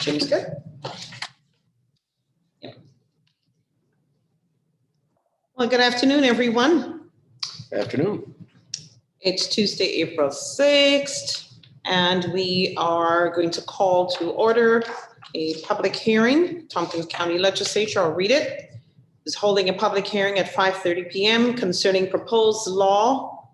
Jim's good. Yep. Well, good afternoon, everyone. Good afternoon. It's Tuesday, April 6th, and we are going to call to order a public hearing. Tompkins County Legislature, I'll read it, is holding a public hearing at 5:30 p.m. concerning proposed Law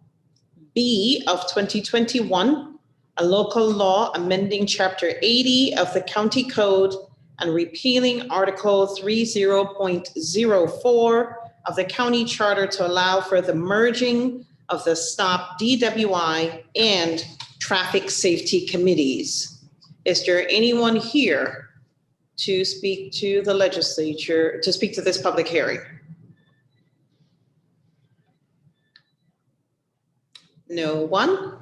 B of 2021, a local law amending Chapter 80 of the County Code and repealing Article 30.04 of the County Charter to allow for the merging of the Stop DWI and Traffic Safety Committees. Is there anyone here to speak to the legislature, to speak to this public hearing? No one?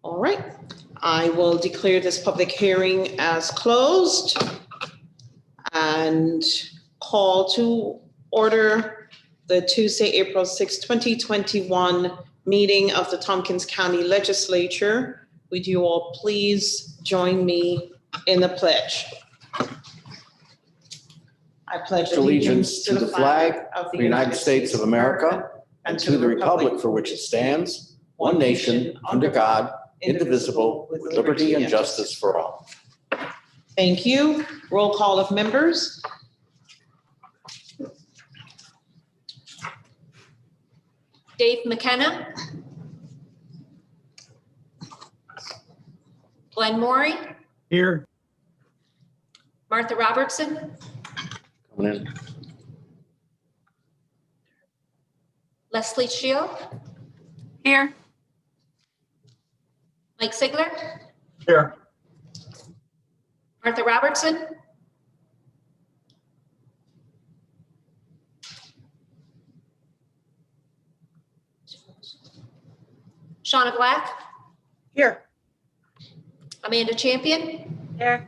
All right, I will declare this public hearing as closed and call to order the Tuesday, April 6, 2021 meeting of the Tompkins County Legislature. Would you all please join me in the pledge? I pledge Allegiance to the flag of the United States of America and to the republic for which it stands, one nation, under God, indivisible, with liberty and justice for all. Thank you. Roll call of members. Dave McKenna. Glenn Morey. Here. Martha Robertson. Coming in. Leslie Shield. Here. Mike Sigler. Here. Martha Robertson. Shauna Black. Here. Amanda Champion. Here.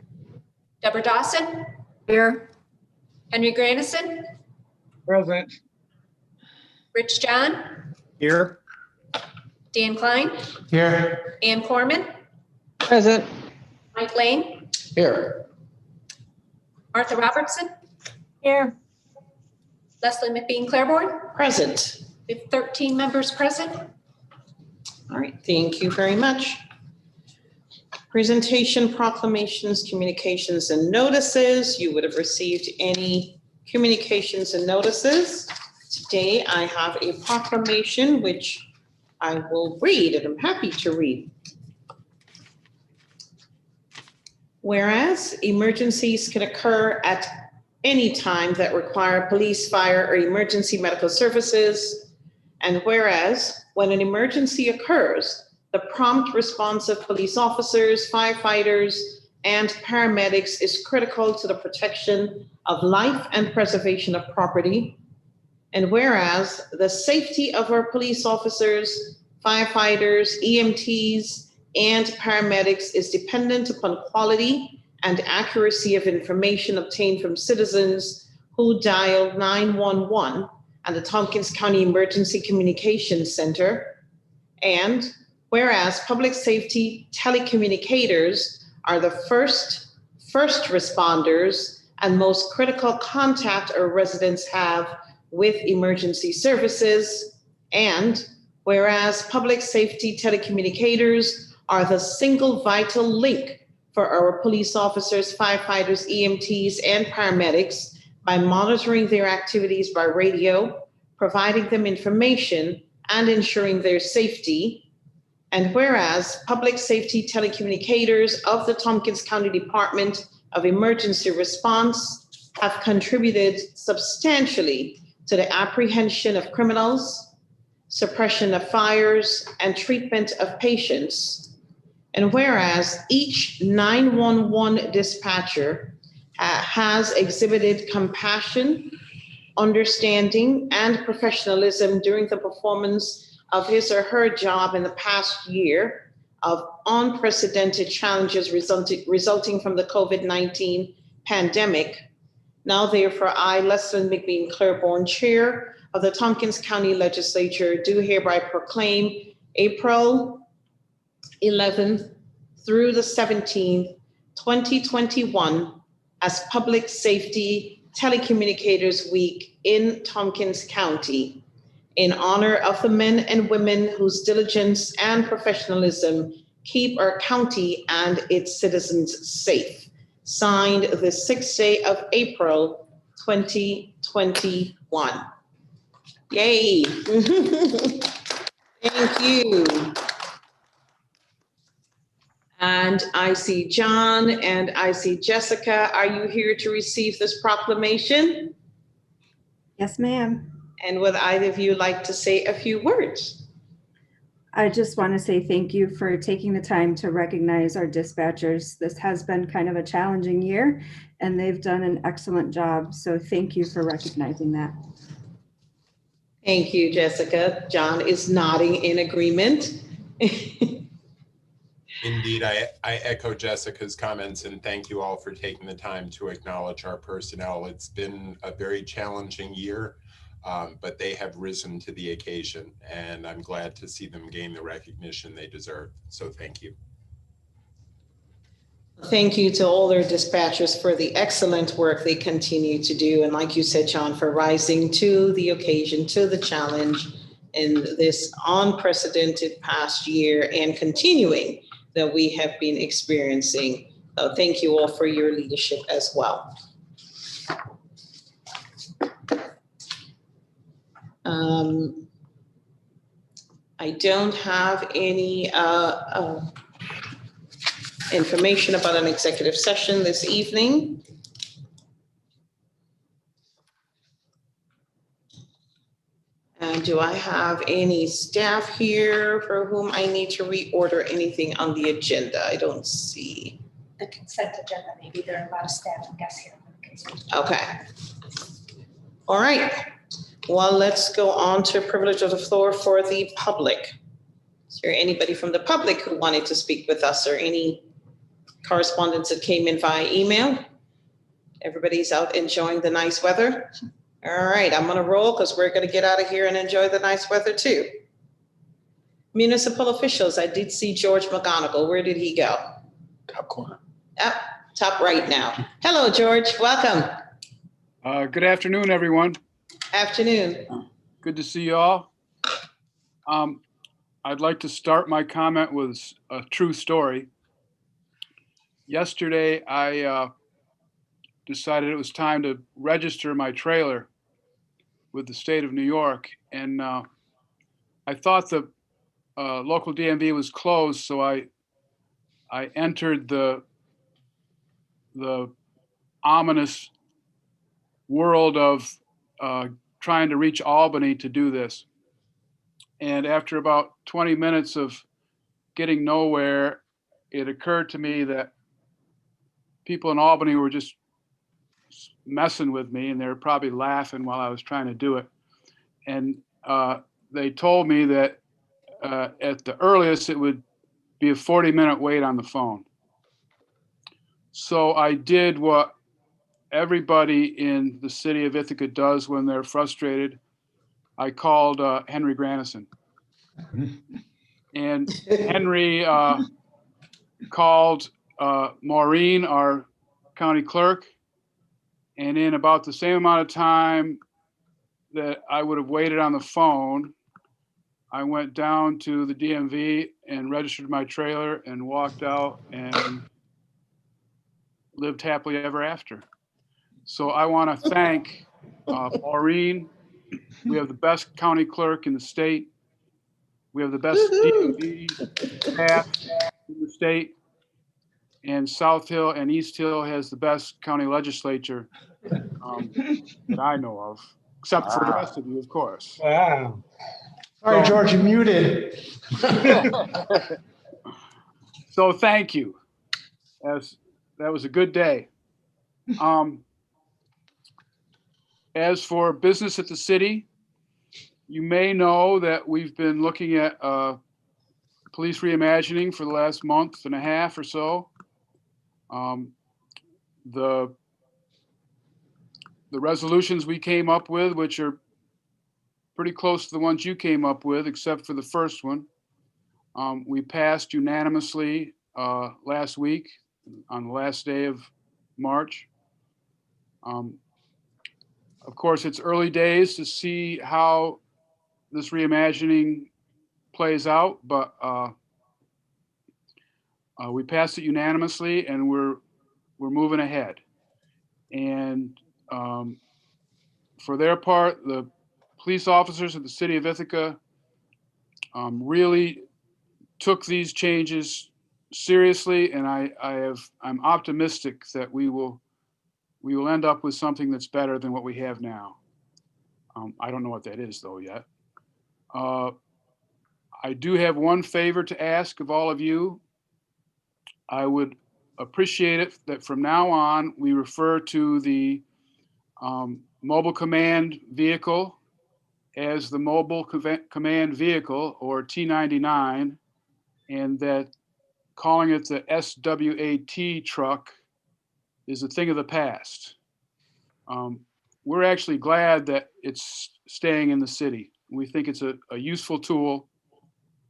Deborah Dawson. Here. Henry Grandison. Present. Rich John. Here. Dan Klein. Here. Ann Corman. Present. Mike Lane. Here. Martha Robertson. Here. Leslie McBean Claiborne. Present. We have 13 members present. All right, thank you very much. Presentation, proclamations, communications, and notices. You would have received any communications and notices. Today, I have a proclamation which I will read, and I'm happy to read. Whereas emergencies can occur at any time that require police, fire, or emergency medical services, and whereas when an emergency occurs, the prompt response of police officers, firefighters, and paramedics is critical to the protection of life and preservation of property. And whereas the safety of our police officers, firefighters, EMTs, and paramedics is dependent upon quality and accuracy of information obtained from citizens who dial 911 and the Tompkins County Emergency Communications Center. And whereas public safety telecommunicators are the first responders and most critical contact our residents have with emergency services. And whereas public safety telecommunicators are the single vital link for our police officers, firefighters, EMTs, and paramedics by monitoring their activities by radio, providing them information, and ensuring their safety. And whereas public safety telecommunicators of the Tompkins County Department of Emergency Response have contributed substantially to the apprehension of criminals, suppression of fires, and treatment of patients. And whereas each 911 dispatcher has exhibited compassion, understanding, and professionalism during the performance of his or her job in the past year of unprecedented challenges resulting from the COVID-19 pandemic. Now, therefore, I, Leslie McBean Claiborne, Chair of the Tompkins County Legislature, do hereby proclaim April 11th through the 17th, 2021 as Public Safety Telecommunicators Week in Tompkins County in honor of the men and women whose diligence and professionalism keep our county and its citizens safe. Signed the 6th day of April, 2021. Yay. Thank you. And I see John and I see Jessica. Are you here to receive this proclamation? Yes, ma'am. And would either of you like to say a few words? I just want to say thank you for taking the time to recognize our dispatchers. This has been kind of a challenging year and they've done an excellent job. So thank you for recognizing that. Thank you, Jessica. John is nodding in agreement. Indeed, I echo Jessica's comments and thank you all for taking the time to acknowledge our personnel. It's been a very challenging year, but they have risen to the occasion and I'm glad to see them gain the recognition they deserve. So thank you. Thank you to all our dispatchers for the excellent work they continue to do. And like you said, John, for rising to the occasion, to the challenge in this unprecedented past year and continuing that we have been experiencing. So thank you all for your leadership as well. I don't have any information about an executive session this evening. And do I have any staff here for whom I need to reorder anything on the agenda? I don't see. The consent agenda, maybe there are a lot of staff and guests here. Okay. All right. Well, let's go on to privilege of the floor for the public. Is there anybody from the public who wanted to speak with us or any correspondence that came in via email? Everybody's out enjoying the nice weather. All right, I'm gonna roll because we're gonna get out of here and enjoy the nice weather too. Municipal officials, I did see George McGonigal. Where did he go? Top corner. Top right now. Hello, George, welcome. Good afternoon, everyone. Afternoon. Good to see you all. I'd like to start my comment with a true story. Yesterday, I decided it was time to register my trailer with the state of New York. And I thought the local DMV was closed, so I entered the ominous world of trying to reach Albany to do this. And after about 20 minutes of getting nowhere, it occurred to me that people in Albany were just messing with me and they were probably laughing while I was trying to do it. And they told me that at the earliest it would be a 40-minute wait on the phone. So I did what everybody in the city of Ithaca does when they're frustrated. I called Henry Granison. And Henry called Maureen, our county clerk, and in about the same amount of time that I would have waited on the phone, I went down to the DMV and registered my trailer and walked out and lived happily ever after. So I want to thank Maureen. We have the best county clerk in the state. We have the best DMV staff in the state. And South Hill and East Hill has the best county legislature that I know of, except for the rest of you, of course. Wow. Sorry, George, you're muted. So thank you. That was a good day. As for business at the city, you may know that we've been looking at police reimagining for the last month and a half or so. The resolutions we came up with, which are pretty close to the ones you came up with, except for the first one, We passed unanimously last week on the last day of March. Of course, it's early days to see how this reimagining plays out, but we passed it unanimously, and we're moving ahead. And for their part, the police officers of the city of Ithaca really took these changes seriously, and I'm optimistic that we will end up with something that's better than what we have now. I don't know what that is though yet. I do have one favor to ask of all of you. I would appreciate it that from now on, we refer to the mobile command vehicle as the mobile command vehicle, or T99, and that calling it the SWAT truck is a thing of the past. We're actually glad that it's staying in the city. We think it's a useful tool,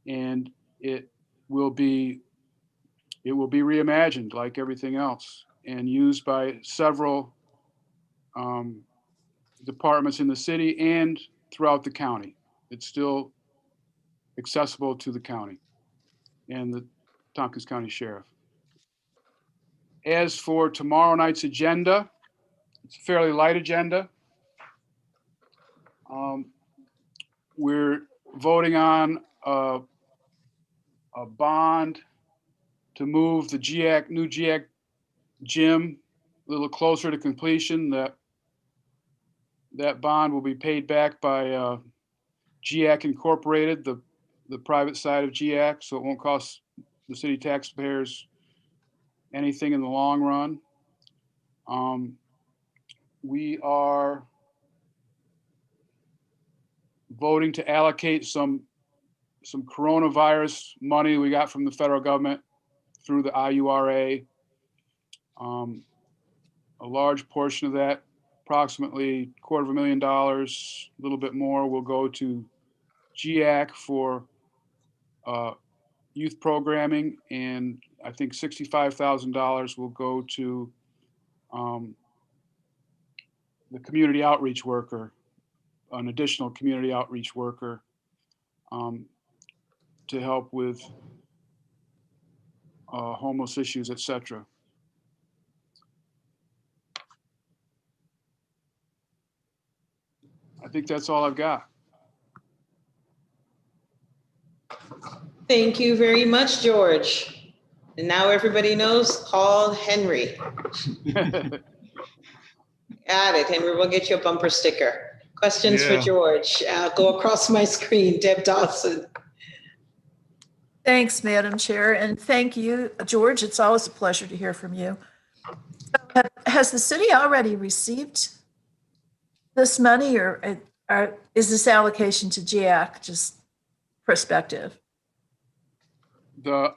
and it will be reimagined like everything else and used by several departments in the city and throughout the county. It's still accessible to the county and the Tompkins County Sheriff. As for tomorrow night's agenda, it's a fairly light agenda. We're voting on a bond to move the new GIAC gym a little closer to completion. That bond will be paid back by GIAC Incorporated, the private side of GIAC, so it won't cost the city taxpayers anything in the long run. We are voting to allocate some coronavirus money we got from the federal government through the IURA. A large portion of that, approximately $250,000, a little bit more, will go to GIAC for youth programming, and I think $65,000 will go to the community outreach worker, an additional community outreach worker, to help with homeless issues, etc. I think that's all I've got. Thank you very much, George. And now everybody knows, call Henry. Got it, Henry, we'll get you a bumper sticker. Questions for George? Go across my screen, Deb Dawson. Thanks, Madam Chair, and thank you, George. It's always a pleasure to hear from you. Has the city already received this money, or is this allocation to GIAC just prospective? The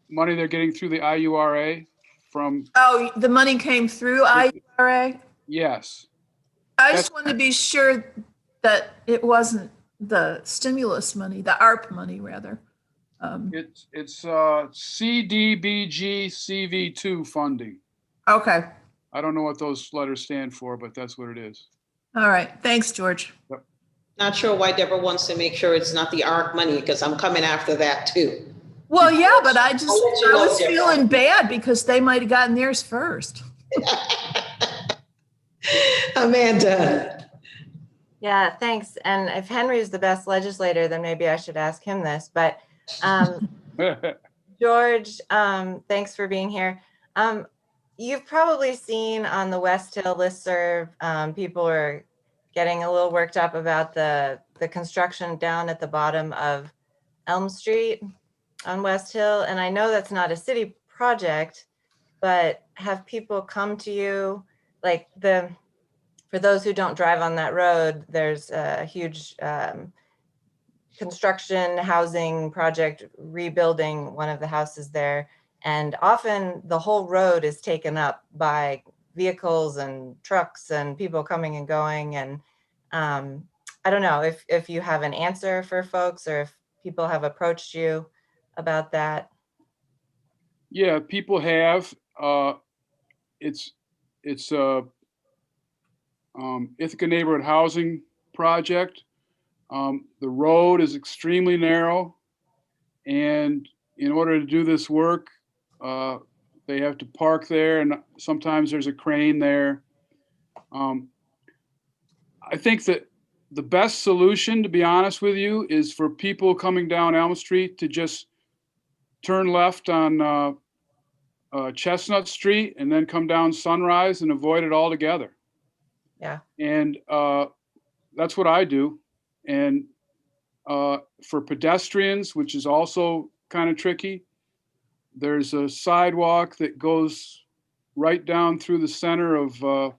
money they're getting through the IURA from... Oh, the money came through IURA? Yes. I just wanted to be sure that it wasn't the stimulus money, the ARP money, rather. It's CDBG CV2 funding. Okay. I don't know what those letters stand for, but that's what it is. All right. Thanks, George. Yep. Not sure why Deborah wants to make sure it's not the ARC money, because I'm coming after that too. Well, yeah, but I was feeling bad because they might have gotten theirs first. Amanda. Yeah, thanks. And if Henry is the best legislator, then maybe I should ask him this. But George, thanks for being here. You've probably seen on the West Hill listserv, people are getting a little worked up about the construction down at the bottom of Elm Street on West Hill. And I know that's not a city project, but have people come to you, like for those who don't drive on that road, there's a huge construction housing project rebuilding one of the houses there. And often the whole road is taken up by vehicles and trucks and people coming and going. And I don't know if you have an answer for folks, or if people have approached you about that? Yeah, people have. It's Ithaca Neighborhood Housing Project. The road is extremely narrow, and in order to do this work, they have to park there, and sometimes there's a crane there. I think that the best solution, to be honest with you, is for people coming down Elm Street to just turn left on Chestnut Street and then come down Sunrise and avoid it altogether. Yeah. And that's what I do. And for pedestrians, which is also kind of tricky, there's a sidewalk that goes right down through the center of the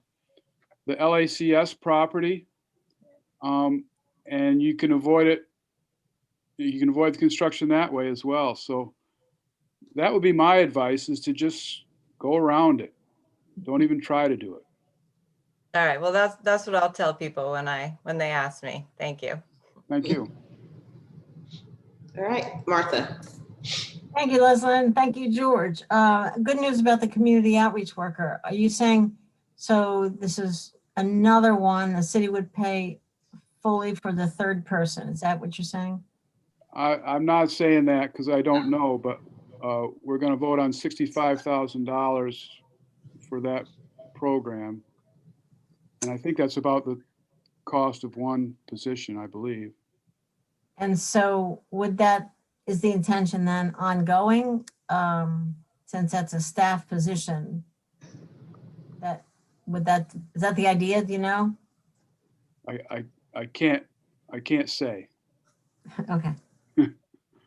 LACS property. And you can avoid it. You can avoid the construction that way as well. So that would be my advice, is to just go around it. Don't even try to do it. All right. Well, that's what I'll tell people when they ask me. Thank you. Thank you. All right, Martha. Thank you, Leslie, and thank you, George. Good news about the community outreach worker. Are you saying, so this is another one, the city would pay fully for the third person? Is that what you're saying? I'm not saying that because I don't know, but we're going to vote on $65,000 for that program. And I think that's about the cost of one position, I believe. And so is the intention then ongoing, since that's a staff position? Is that the idea, do you know? I can't say. Okay.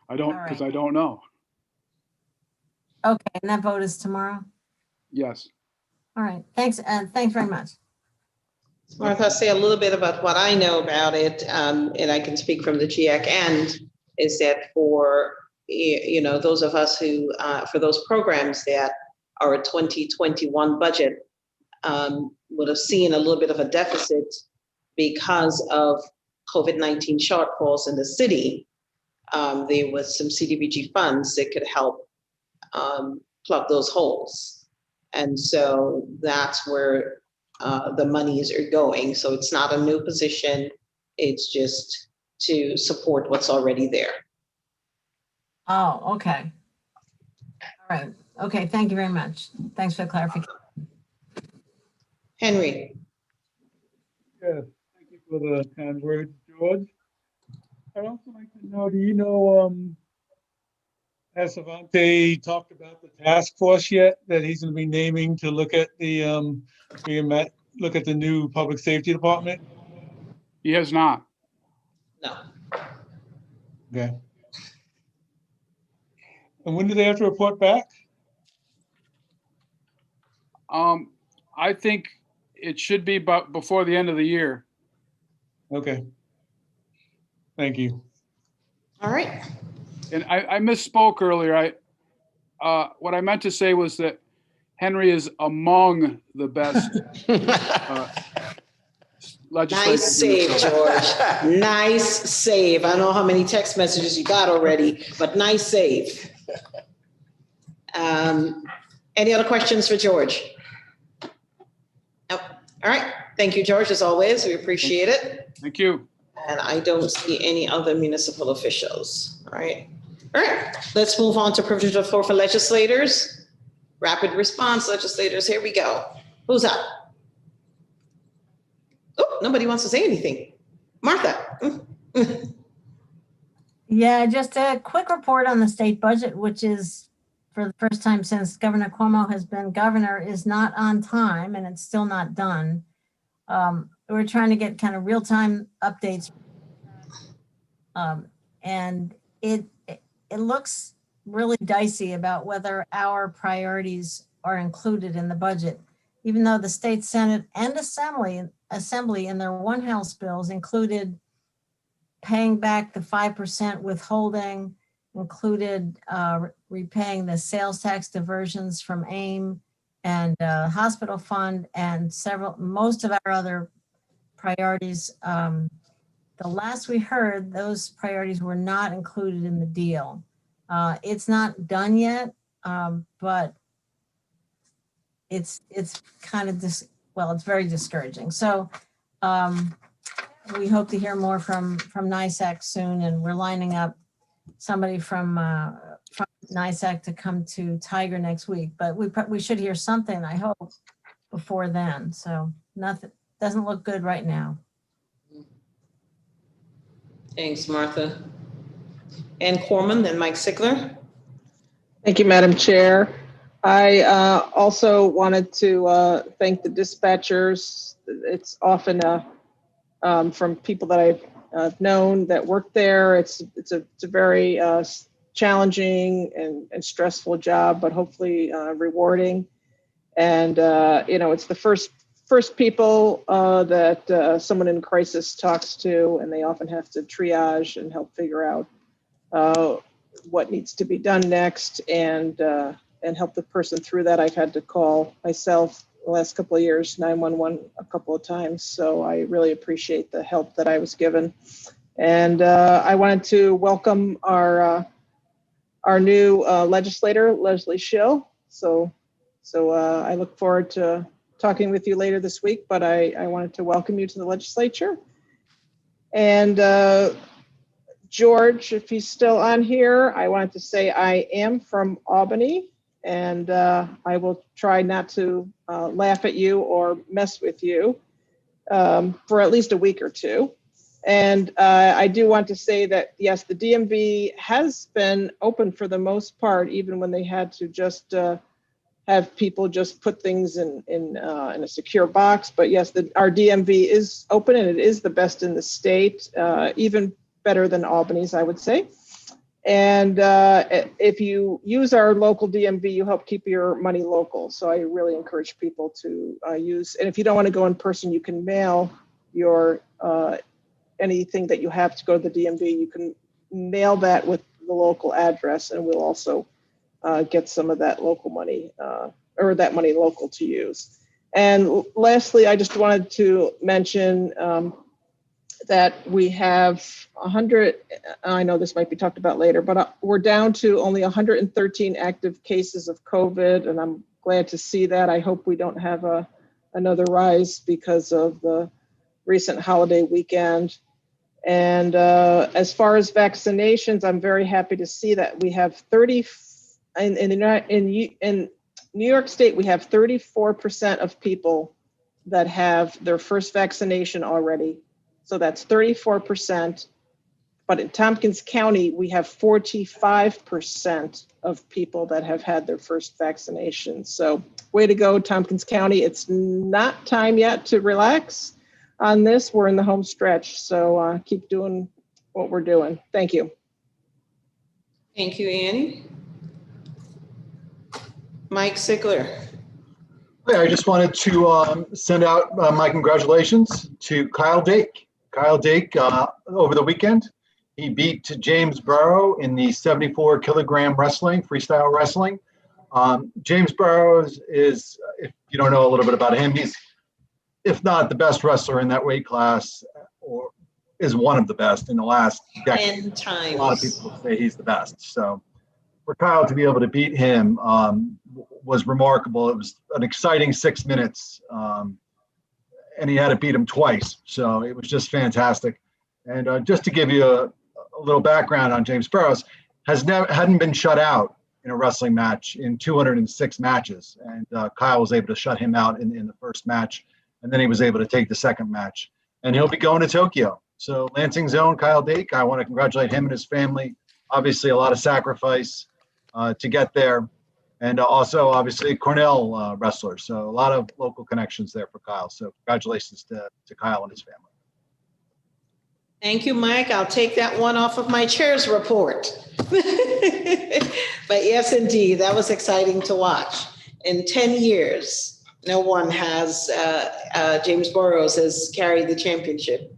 I don't, because I don't know. Okay, and that vote is tomorrow? Yes. All right, thanks, and thanks very much. Martha, I'll say a little bit about what I know about it, and I can speak from the GIAC end, is that for, those of us who, for those programs that are a 2021 budget, would have seen a little bit of a deficit because of COVID-19 shortfalls in the city. There was some CDBG funds that could help plug those holes. And so that's where the monies are going. So it's not a new position. It's just to support what's already there. Oh, okay. All right. Okay, thank you very much. Thanks for the clarification. Henry. Yes, thank you for the kind words, George. I'd also like to know, do you know, has Savante talked about the task force yet that he's going to be naming to look at the new public safety department? He has not. No. Okay. And when do they have to report back? I think it should be before the end of the year. Okay. Thank you. All right. And I misspoke earlier. What I meant to say was that Henry is among the best legislators. Nice save, George. Nice save. I don't know how many text messages you got already, but nice save. Any other questions for George? Nope. All right. Thank you, George, as always. We appreciate it. Thank you. And I don't see any other municipal officials. All right. All right. Let's move on to privilege of the floor for legislators. Rapid response legislators. Here we go. Who's up? Oh, nobody wants to say anything. Martha. Yeah, just a quick report on the state budget, which is, for the first time since Governor Cuomo has been governor, is not on time, and it's still not done. We're trying to get kind of real-time updates. And it looks really dicey about whether our priorities are included in the budget, even though the state Senate and Assembly in their one House bills included paying back the 5% withholding, included repaying the sales tax diversions from AIM and hospital fund, and most of our other priorities. The last we heard, those priorities were not included in the deal. It's not done yet, but it's kind of it's very discouraging. So we hope to hear more from NISAC soon, and we're lining up somebody from NISAC to come to Tiger next week. But we should hear something, I hope, before then. So nothing doesn't look good right now. Thanks, Martha. Ann Corman, then Mike Sickler. Thank you, Madam Chair. I also wanted to thank the dispatchers. It's often from people that I've known that work there. It's a very challenging and stressful job, but hopefully rewarding. And it's the first people that someone in crisis talks to, and they often have to triage and help figure out what needs to be done next, and help the person through that. I've had to call myself the last couple of years, 911 a couple of times. So I really appreciate the help that I was given. And I wanted to welcome our new legislator, Leslie Schill. So I look forward to talking with you later this week, but I wanted to welcome you to the legislature. And George, if he's still on here, I wanted to say I am from Albany, and I will try not to laugh at you or mess with you for at least a week or two. And I do want to say that, yes, the DMV has been open for the most part, even when they had to just have people just put things in a secure box. But yes, our DMV is open, and it is the best in the state, even better than Albany's, I would say. And if you use our local DMV, you help keep your money local. So I really encourage people to use, and if you don't want to go in person, you can mail your anything that you have to go to the DMV. You can mail that with the local address, and we'll also get some of that local money, or that money local to use. And lastly, I just wanted to mention that we have 100, I know this might be talked about later, but we're down to only 113 active cases of COVID, and I'm glad to see that. I hope we don't have another rise because of the recent holiday weekend. And as far as vaccinations, I'm very happy to see that we have 30, in New York State, we have 34% of people that have their first vaccination already. So that's 34%. But in Tompkins County, we have 45% of people that have had their first vaccination. So way to go, Tompkins County. It's not time yet to relax on this. We're in the home stretch. So keep doing what we're doing. Thank you. Thank you, Annie. Mike Sickler. Yeah, I just wanted to send out my congratulations to Kyle Dake. Kyle Dake, over the weekend, he beat James Burrow in the 74 kilogram wrestling, freestyle wrestling. James Burrow is, if you don't know a little bit about him, he's, if not the best wrestler in that weight class, or is one of the best in the last decade. 10 times. A lot of people say he's the best. So for Kyle to be able to beat him was remarkable. It was an exciting 6 minutes. And he had to beat him twice. So it was just fantastic. And just to give you a little background on James Burrows, hadn't been shut out in a wrestling match in 206 matches. And Kyle was able to shut him out in the first match. And then he was able to take the second match. And he'll be going to Tokyo. So Lansing's own Kyle Dake, I want to congratulate him and his family. Obviously a lot of sacrifice to get there. And also, obviously, Cornell wrestler. So a lot of local connections there for Kyle. So congratulations to Kyle and his family. Thank you, Mike. I'll take that one off of my chair's report. But yes, indeed, that was exciting to watch. In 10 years, no one has, James Burrows has carried the championship.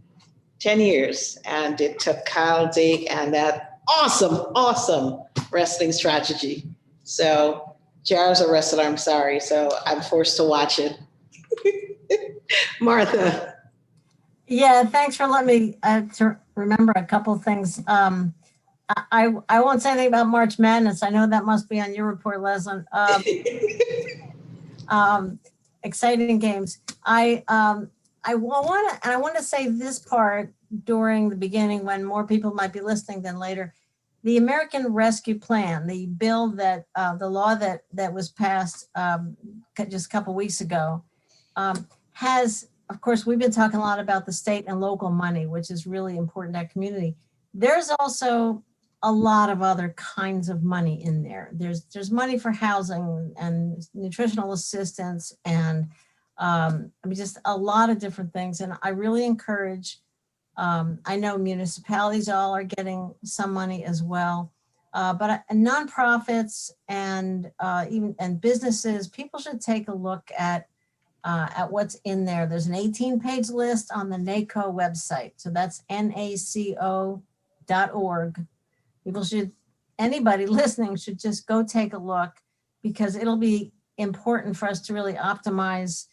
10 years. And it took Kyle Dake and that awesome wrestling strategy. So Jared's a wrestler, I'm sorry. So I'm forced to watch it. I won't say anything about March Madness. I know that must be on your report, Leslie. Exciting games. I want to say this part during the beginning when more people might be listening than later. The American Rescue Plan, the bill that the law that was passed just a couple weeks ago, has, of course, we've been talking a lot about the state and local money, which is really important to our community. There's also a lot of other kinds of money in there. There's money for housing and nutritional assistance and just a lot of different things. And I really encourage, I know municipalities all are getting some money as well, but nonprofits and businesses, people should take a look at what's in there. There's an 18-page list on the NACO website. So that's NACO.org. Anybody listening should just go take a look, because it'll be important for us to really optimize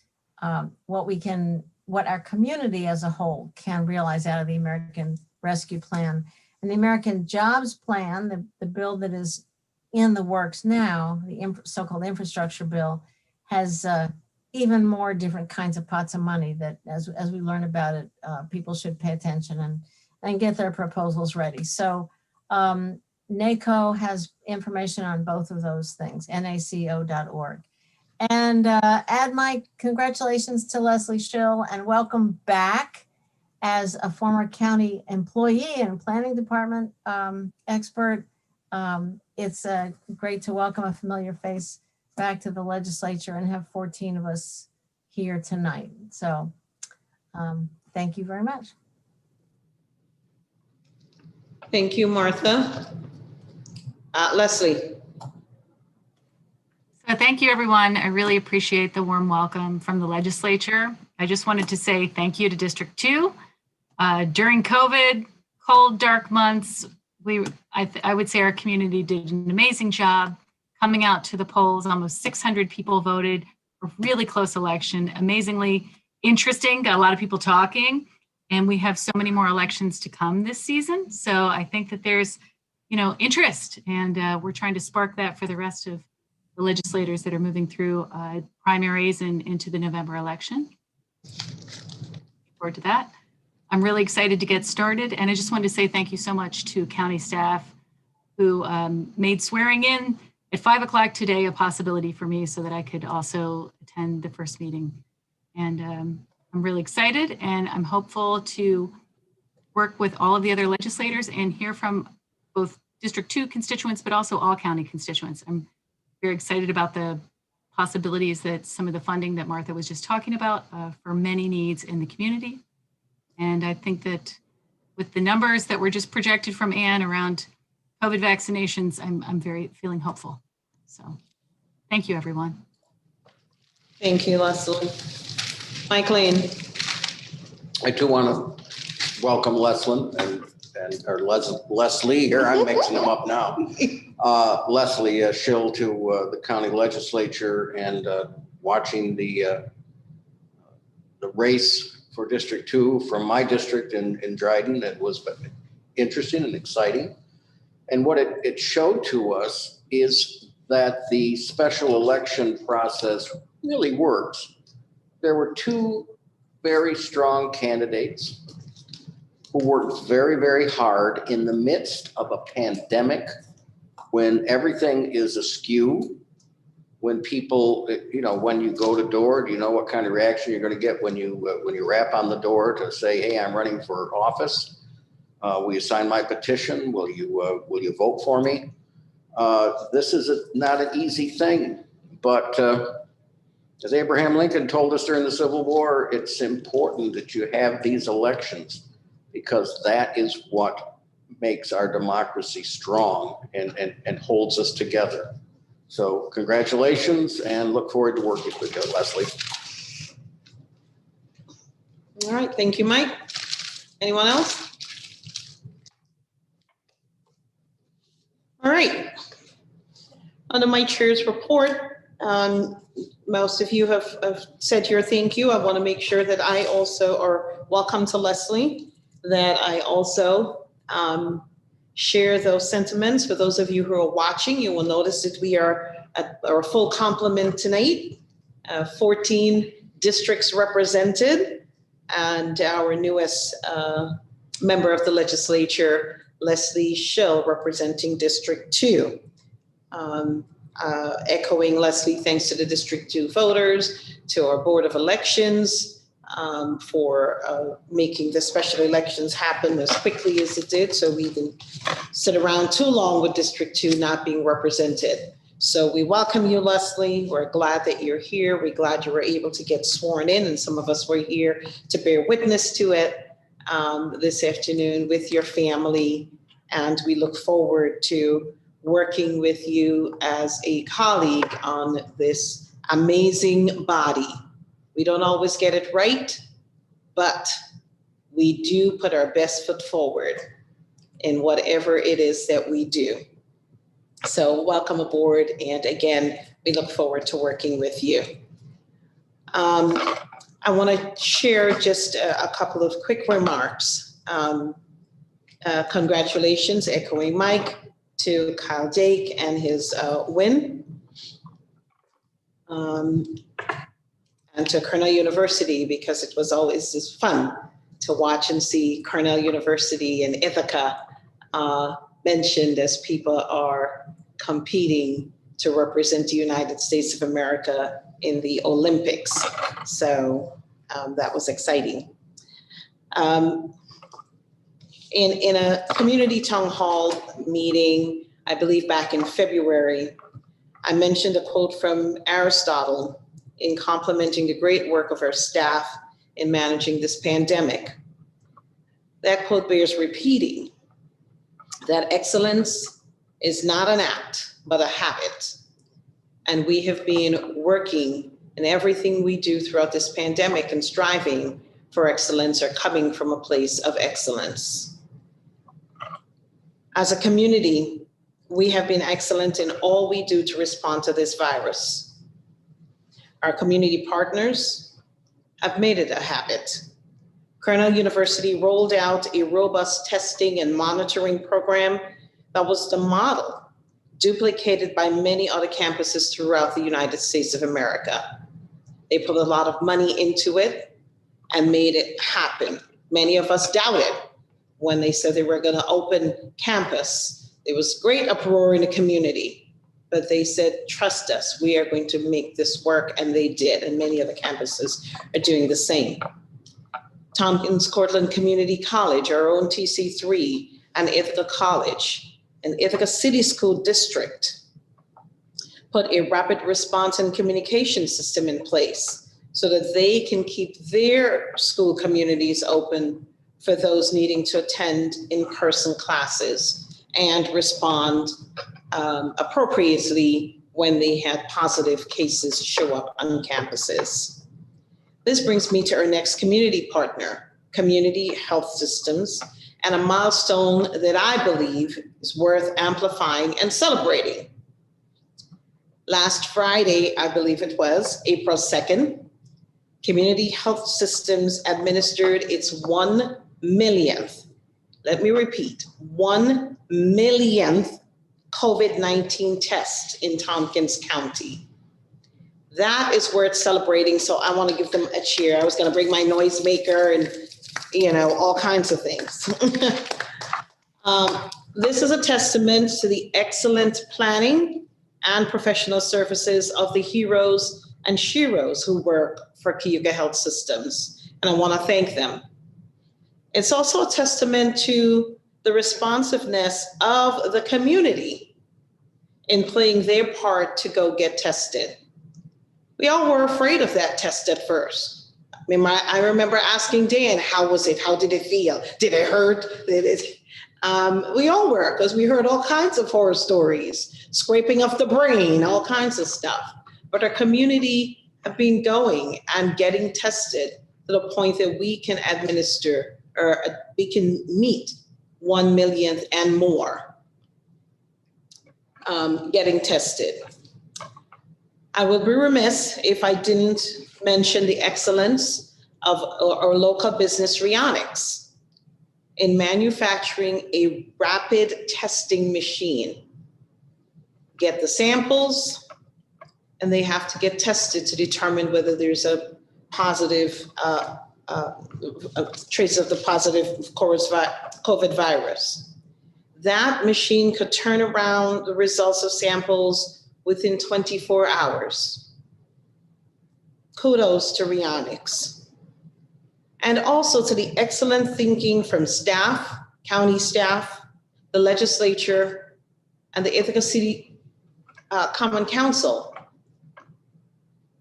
what our community as a whole can realize out of the American Rescue Plan. And the American Jobs Plan, the bill that is in the works now, the so-called infrastructure bill, has even more different kinds of pots of money that as we learn about it, people should pay attention and get their proposals ready. So NACO has information on both of those things, NACO.org. And add my congratulations to Leslie Schill and welcome back as a former county employee and planning department expert. It's great to welcome a familiar face back to the legislature and have 14 of us here tonight. So thank you very much. Thank you, Martha. Leslie. So thank you, everyone. I really appreciate the warm welcome from the legislature. I just wanted to say thank you to District 2. During COVID, cold, dark months, I would say our community did an amazing job coming out to the polls. Almost 600 people voted. A really close election, amazingly interesting, got a lot of people talking, and we have so many more elections to come this season. So I think that there's, interest, and we're trying to spark that for the rest of the legislators that are moving through primaries and into the November election. Looking forward to that. I'm really excited to get started, and I just wanted to say thank you so much to county staff who made swearing in at 5 o'clock today a possibility for me so that I could also attend the first meeting. And I'm really excited, and I'm hopeful to work with all of the other legislators and hear from both District 2 constituents, but also all county constituents. I'm very excited about the possibilities that some of the funding that Martha was just talking about for many needs in the community. And I think that with the numbers that were just projected from Ann around COVID vaccinations, I'm very feeling hopeful. So thank you, everyone. Thank you, Leslie. Mike Lane. I too want to welcome Leslie or Leslie here. I'm mixing them up now. Leslie Schill to the county legislature, and watching the race for District 2 from my district in Dryden. It was interesting and exciting. And what it showed to us is that the special election process really works. There were two very strong candidates who worked very, very hard in the midst of a pandemic, when everything is askew, when people, when you go to door, do you know what kind of reaction you're going to get when you rap on the door to say, hey, I'm running for office? Will you sign my petition? Will you vote for me? This is not an easy thing, but as Abraham Lincoln told us during the Civil War, it's important that you have these elections, because that is what makes our democracy strong and holds us together. So congratulations, and look forward to working with you, Leslie. All right, thank you, Mike. Anyone else? All right. Under my chair's report, most of you have said your thank you. I want to make sure that I also, or welcome to Leslie, that I also share those sentiments. For those of you who are watching, you will notice that we are at our full complement tonight, 14 districts represented, and our newest member of the legislature, Leslie Schill, representing District 2. Echoing Leslie, thanks to the District 2 voters, to our Board of Elections for making the special elections happen as quickly as it did, so we didn't sit around too long with District 2 not being represented. So we welcome you, Leslie. We're glad that you're here. We're glad you were able to get sworn in, and some of us were here to bear witness to it this afternoon with your family. And we look forward to working with you as a colleague on this amazing body. We don't always get it right, but we do put our best foot forward in whatever it is that we do. So welcome aboard. And again, we look forward to working with you. I want to share just a couple of quick remarks. Congratulations, echoing Mike, to Kyle Dake and his win. And to Cornell University, because it was always just fun to watch and see Cornell University and Ithaca mentioned as people are competing to represent the United States of America in the Olympics. So that was exciting. In a community town hall meeting, I believe back in February, I mentioned a quote from Aristotle in complimenting the great work of our staff in managing this pandemic. That quote bears repeating, that excellence is not an act, but a habit. And we have been working in everything we do throughout this pandemic and striving for excellence or coming from a place of excellence. As a community, we have been excellent in all we do to respond to this virus. Our community partners have made it a habit. Cornell University rolled out a robust testing and monitoring program that was the model duplicated by many other campuses throughout the United States of America. They put a lot of money into it and made it happen. Many of us doubted when they said they were going to open campus. There was great uproar in the community. But they said, trust us, we are going to make this work, and they did, and many other campuses are doing the same. Tompkins Cortland Community College, our own TC3, and Ithaca College, and Ithaca City School District put a rapid response and communication system in place so that they can keep their school communities open for those needing to attend in-person classes and respond appropriately when they had positive cases show up on campuses. This brings me to our next community partner, Community Health Systems, and a milestone that I believe is worth amplifying and celebrating. Last Friday, I believe it was, April 2nd, Community Health Systems administered its 1 millionth, let me repeat, 1 millionth COVID-19 test in Tompkins County. That is worth celebrating, so I want to give them a cheer. I was going to bring my noisemaker and, all kinds of things. This is a testament to the excellent planning and professional services of the heroes and sheroes who work for Cayuga Health Systems, and I want to thank them. It's also a testament to the responsiveness of the community in playing their part to go get tested. We all were afraid of that test at first. I remember asking Dan, how was it? How did it feel? Did it hurt? We all were, because we heard all kinds of horror stories, scraping of the brain, all kinds of stuff. But our community have been going and getting tested to the point that we can administer, or we can meet 1 millionth and more getting tested. I would be remiss if I didn't mention the excellence of our local business Rionics. in manufacturing a rapid testing machine. Get the samples, and they have to get tested to determine whether there's a positive, trace of the positive COVID virus. That machine could turn around the results of samples within 24 hours. Kudos to Rheonics. And also to the excellent thinking from staff, county staff, the legislature, and the Ithaca City Common Council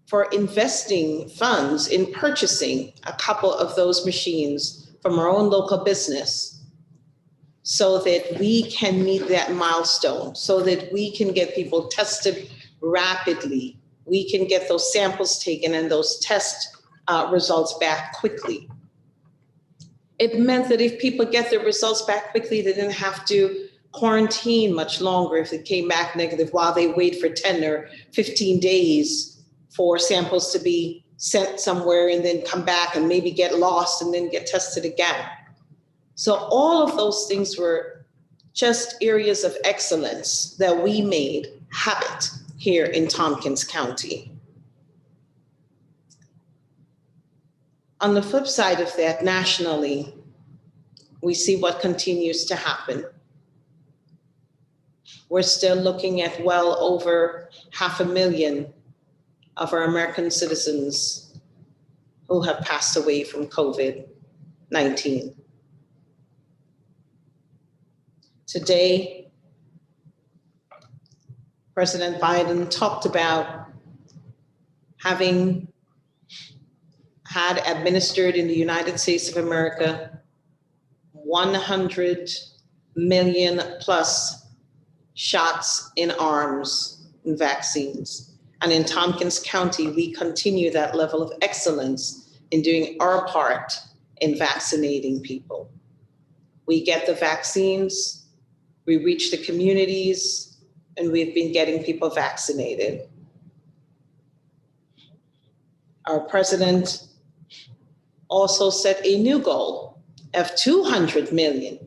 for investing funds in purchasing a couple of those machines from our own local business so that we can meet that milestone, so that we can get people tested rapidly. We can get those samples taken and those test results back quickly. It meant that if people get their results back quickly, they didn't have to quarantine much longer if it came back negative while they wait for 10 or 15 days for samples to be sent somewhere and then come back and maybe get lost and then get tested again. So all of those things were just areas of excellence that we made habit here in Tompkins County. On the flip side of that, nationally, we see what continues to happen. We're still looking at well over 500,000 of our American citizens who have passed away from COVID-19. Today, President Biden talked about having had administered in the United States of America 100 million plus shots in arms and vaccines. And in Tompkins County, we continue that level of excellence in doing our part in vaccinating people. We get the vaccines, we reach the communities, and we've been getting people vaccinated. Our president also set a new goal of 200 million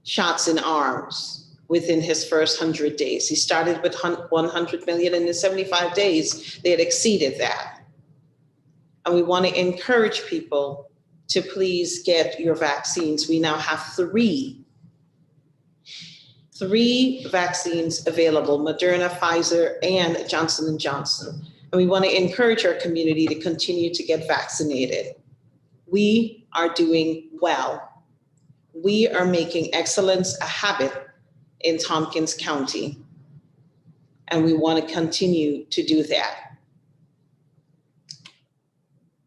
shots in arms within his first 100 days. He started with 100 million, and in 75 days, they had exceeded that. And we want to encourage people to please get your vaccines. We now have three vaccines available: Moderna, Pfizer, and Johnson & Johnson. And we want to encourage our community to continue to get vaccinated. We are doing well. We are making excellence a habit in Tompkins County, and we want to continue to do that.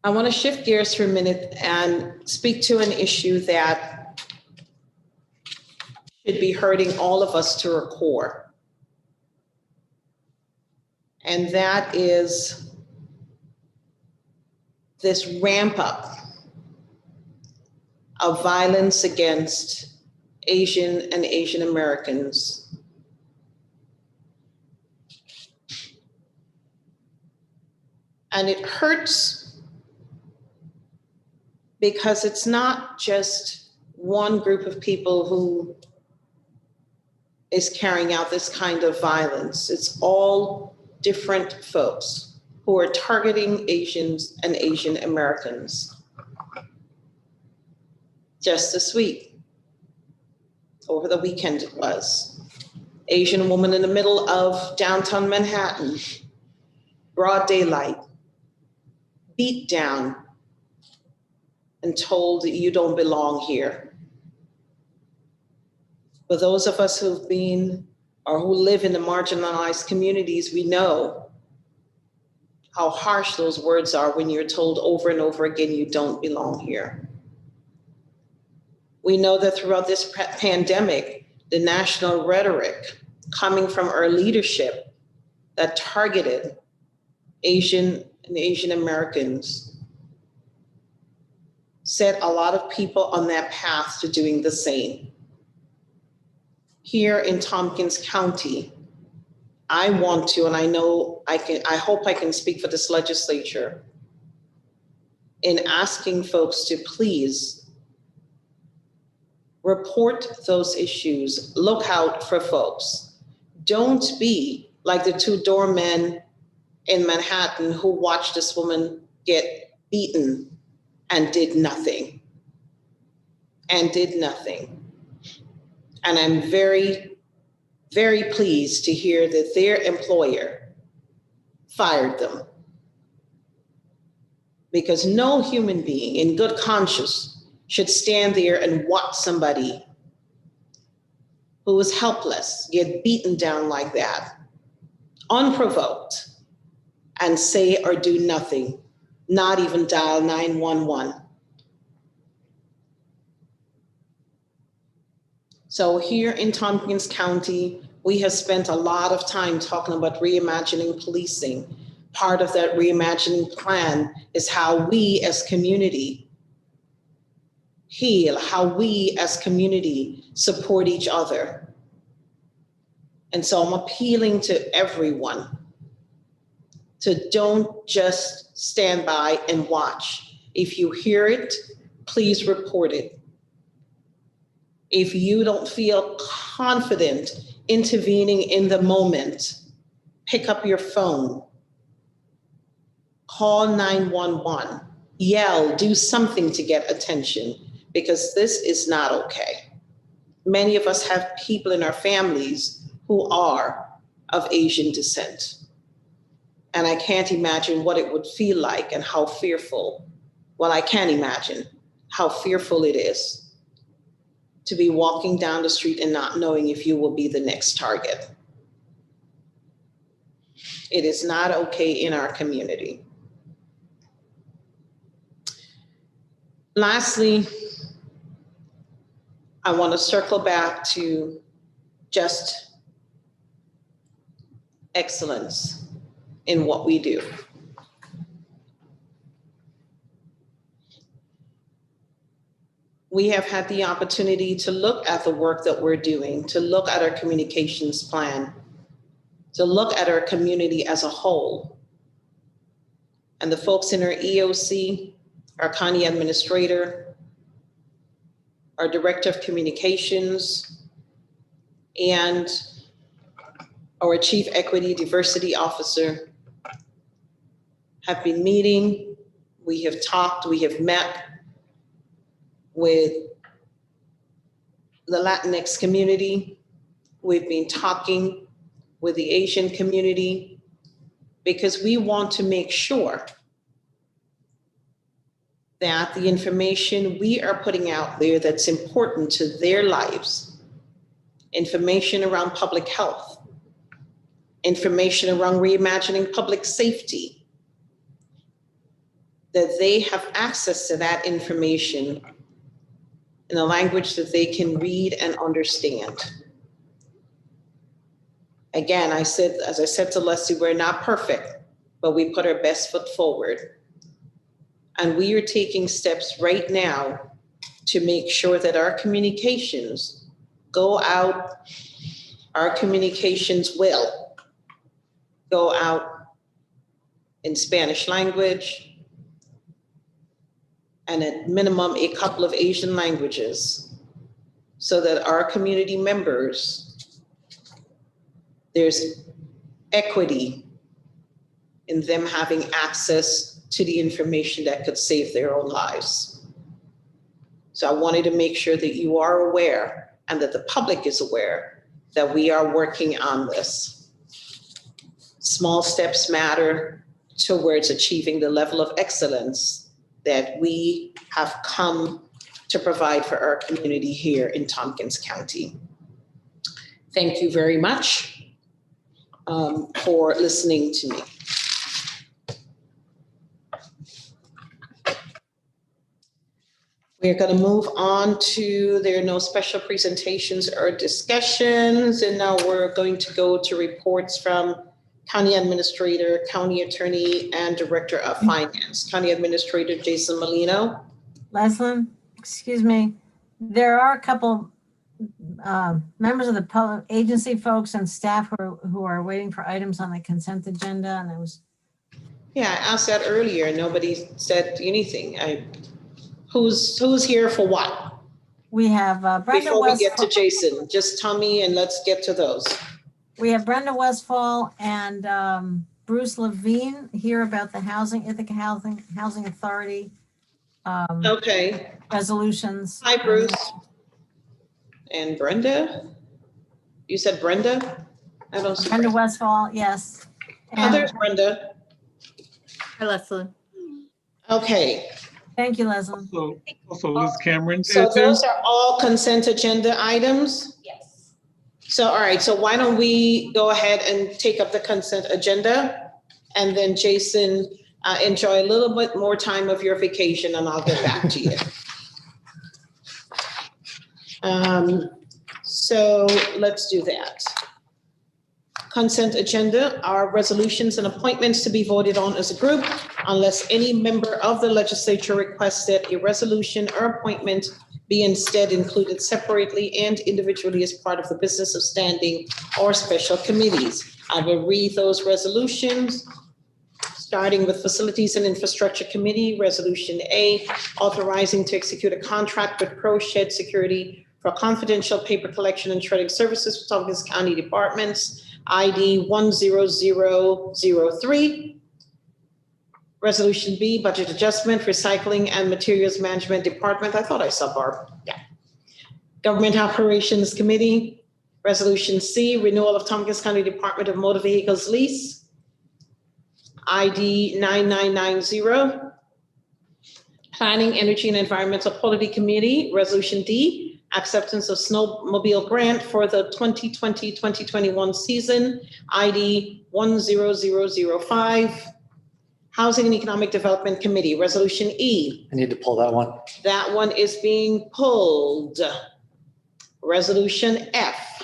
I want to shift gears for a minute and speak to an issue that should be hurting all of us to our core. And that is this ramp up of violence against Asian and Asian Americans. And it hurts because it's not just one group of people who is carrying out this kind of violence. It's all different folks who are targeting Asians and Asian Americans. Just this week, over the weekend it was, Asian woman in the middle of downtown Manhattan, broad daylight, beat down and told that you don't belong here. For those of us who've been or who live in the marginalized communities, we know how harsh those words are when you're told over and over again, you don't belong here. We know that throughout this pandemic, the national rhetoric coming from our leadership that targeted Asian and Asian Americans set a lot of people on that path to doing the same. Here in Tompkins County, I want to, and I know I hope I can speak for this legislature in asking folks to please Report those issues. Look out for folks. Don't be like the two doormen in Manhattan who watched this woman get beaten and did nothing. And I'm very, very pleased to hear that their employer fired them. Because no human being in good conscience should stand there and watch somebody who is helpless get beaten down like that, unprovoked, and say or do nothing, not even dial 911. So here in Tompkins County, we have spent a lot of time talking about reimagining policing. Part of that reimagining plan is how we as community heal, how we as community support each other. And so I'm appealing to everyone to don't just stand by and watch. If you hear it, please report it. If you don't feel confident intervening in the moment, pick up your phone, call 911, yell, do something to get attention, because this is not okay. Many of us have people in our families who are of Asian descent. And I can't imagine what it would feel like and how fearful. Well, I can imagine how fearful it is to be walking down the street and not knowing if you will be the next target. It is not okay in our community. Lastly, I want to circle back to just excellence in what we do. We have had the opportunity to look at the work that we're doing, to look at our communications plan, to look at our community as a whole. And the folks in our EOC, our county administrator, our director of communications, and our chief equity diversity officer have been meeting. We have talked, we have met with the Latinx community. We've been talking with the Asian community because we want to make sure that the information we are putting out there that's important to their lives, information around public health, information around reimagining public safety, that they have access to that information in a language that they can read and understand. Again, as I said to Leslie, we're not perfect, but we put our best foot forward. And we are taking steps right now to make sure that our communications go out, our communications will go out in Spanish language, and at minimum, a couple of Asian languages, so that our community members, there's equity in them having access to the information that could save their own lives. So I wanted to make sure that you are aware and that the public is aware that we are working on this. Small steps matter towards achieving the level of excellence that we have come to provide for our community here in Tompkins County. Thank you very much for listening to me. We're going to move on to, there are no special presentations or discussions, and now we're going to go to reports from County Administrator, County Attorney, and Director of Finance. County Administrator Jason Molina. Leslin, excuse me. There are a couple members of the public agency folks and staff who are waiting for items on the consent agenda, and I was. Yeah, I asked that earlier. Nobody said anything. Who's here for what? We have Brenda Before we get to Westfall. Jason, just tell me and let's get to those. We have Brenda Westfall and Bruce Levine here about the Ithaca Housing Authority Okay. resolutions. Hi, Bruce. And Brenda? You said Brenda? I don't see. Brenda Westfall, yes. Oh, there's Brenda. Hi, Leslie. Okay. Thank you, Leslie. Also Liz Cameron. So those are all consent agenda items? Yes. So, all right, so why don't we go ahead and take up the consent agenda? And then Jason, enjoy a little bit more time of your vacation and I'll get back to you. So let's do that. Consent agenda are resolutions and appointments to be voted on as a group unless any member of the legislature requests that a resolution or appointment be instead included separately and individually as part of the business of standing or special committees. I will read those resolutions, starting with Facilities and Infrastructure Committee, Resolution A, authorizing to execute a contract with Pro Shed Security for confidential paper collection and shredding services for Tompkins County Departments, ID 10003. Resolution B, Budget Adjustment, Recycling and Materials Management Department. I thought I saw Barb. Yeah. Government Operations Committee. Resolution C, Renewal of Tompkins County Department of Motor Vehicles Lease, ID 9990. Planning, Energy and Environmental Quality Committee. Resolution D, acceptance of snowmobile grant for the 2020-2021 season, ID 10005. Housing and Economic Development Committee, Resolution E. I need to pull that one. That one is being pulled. Resolution F.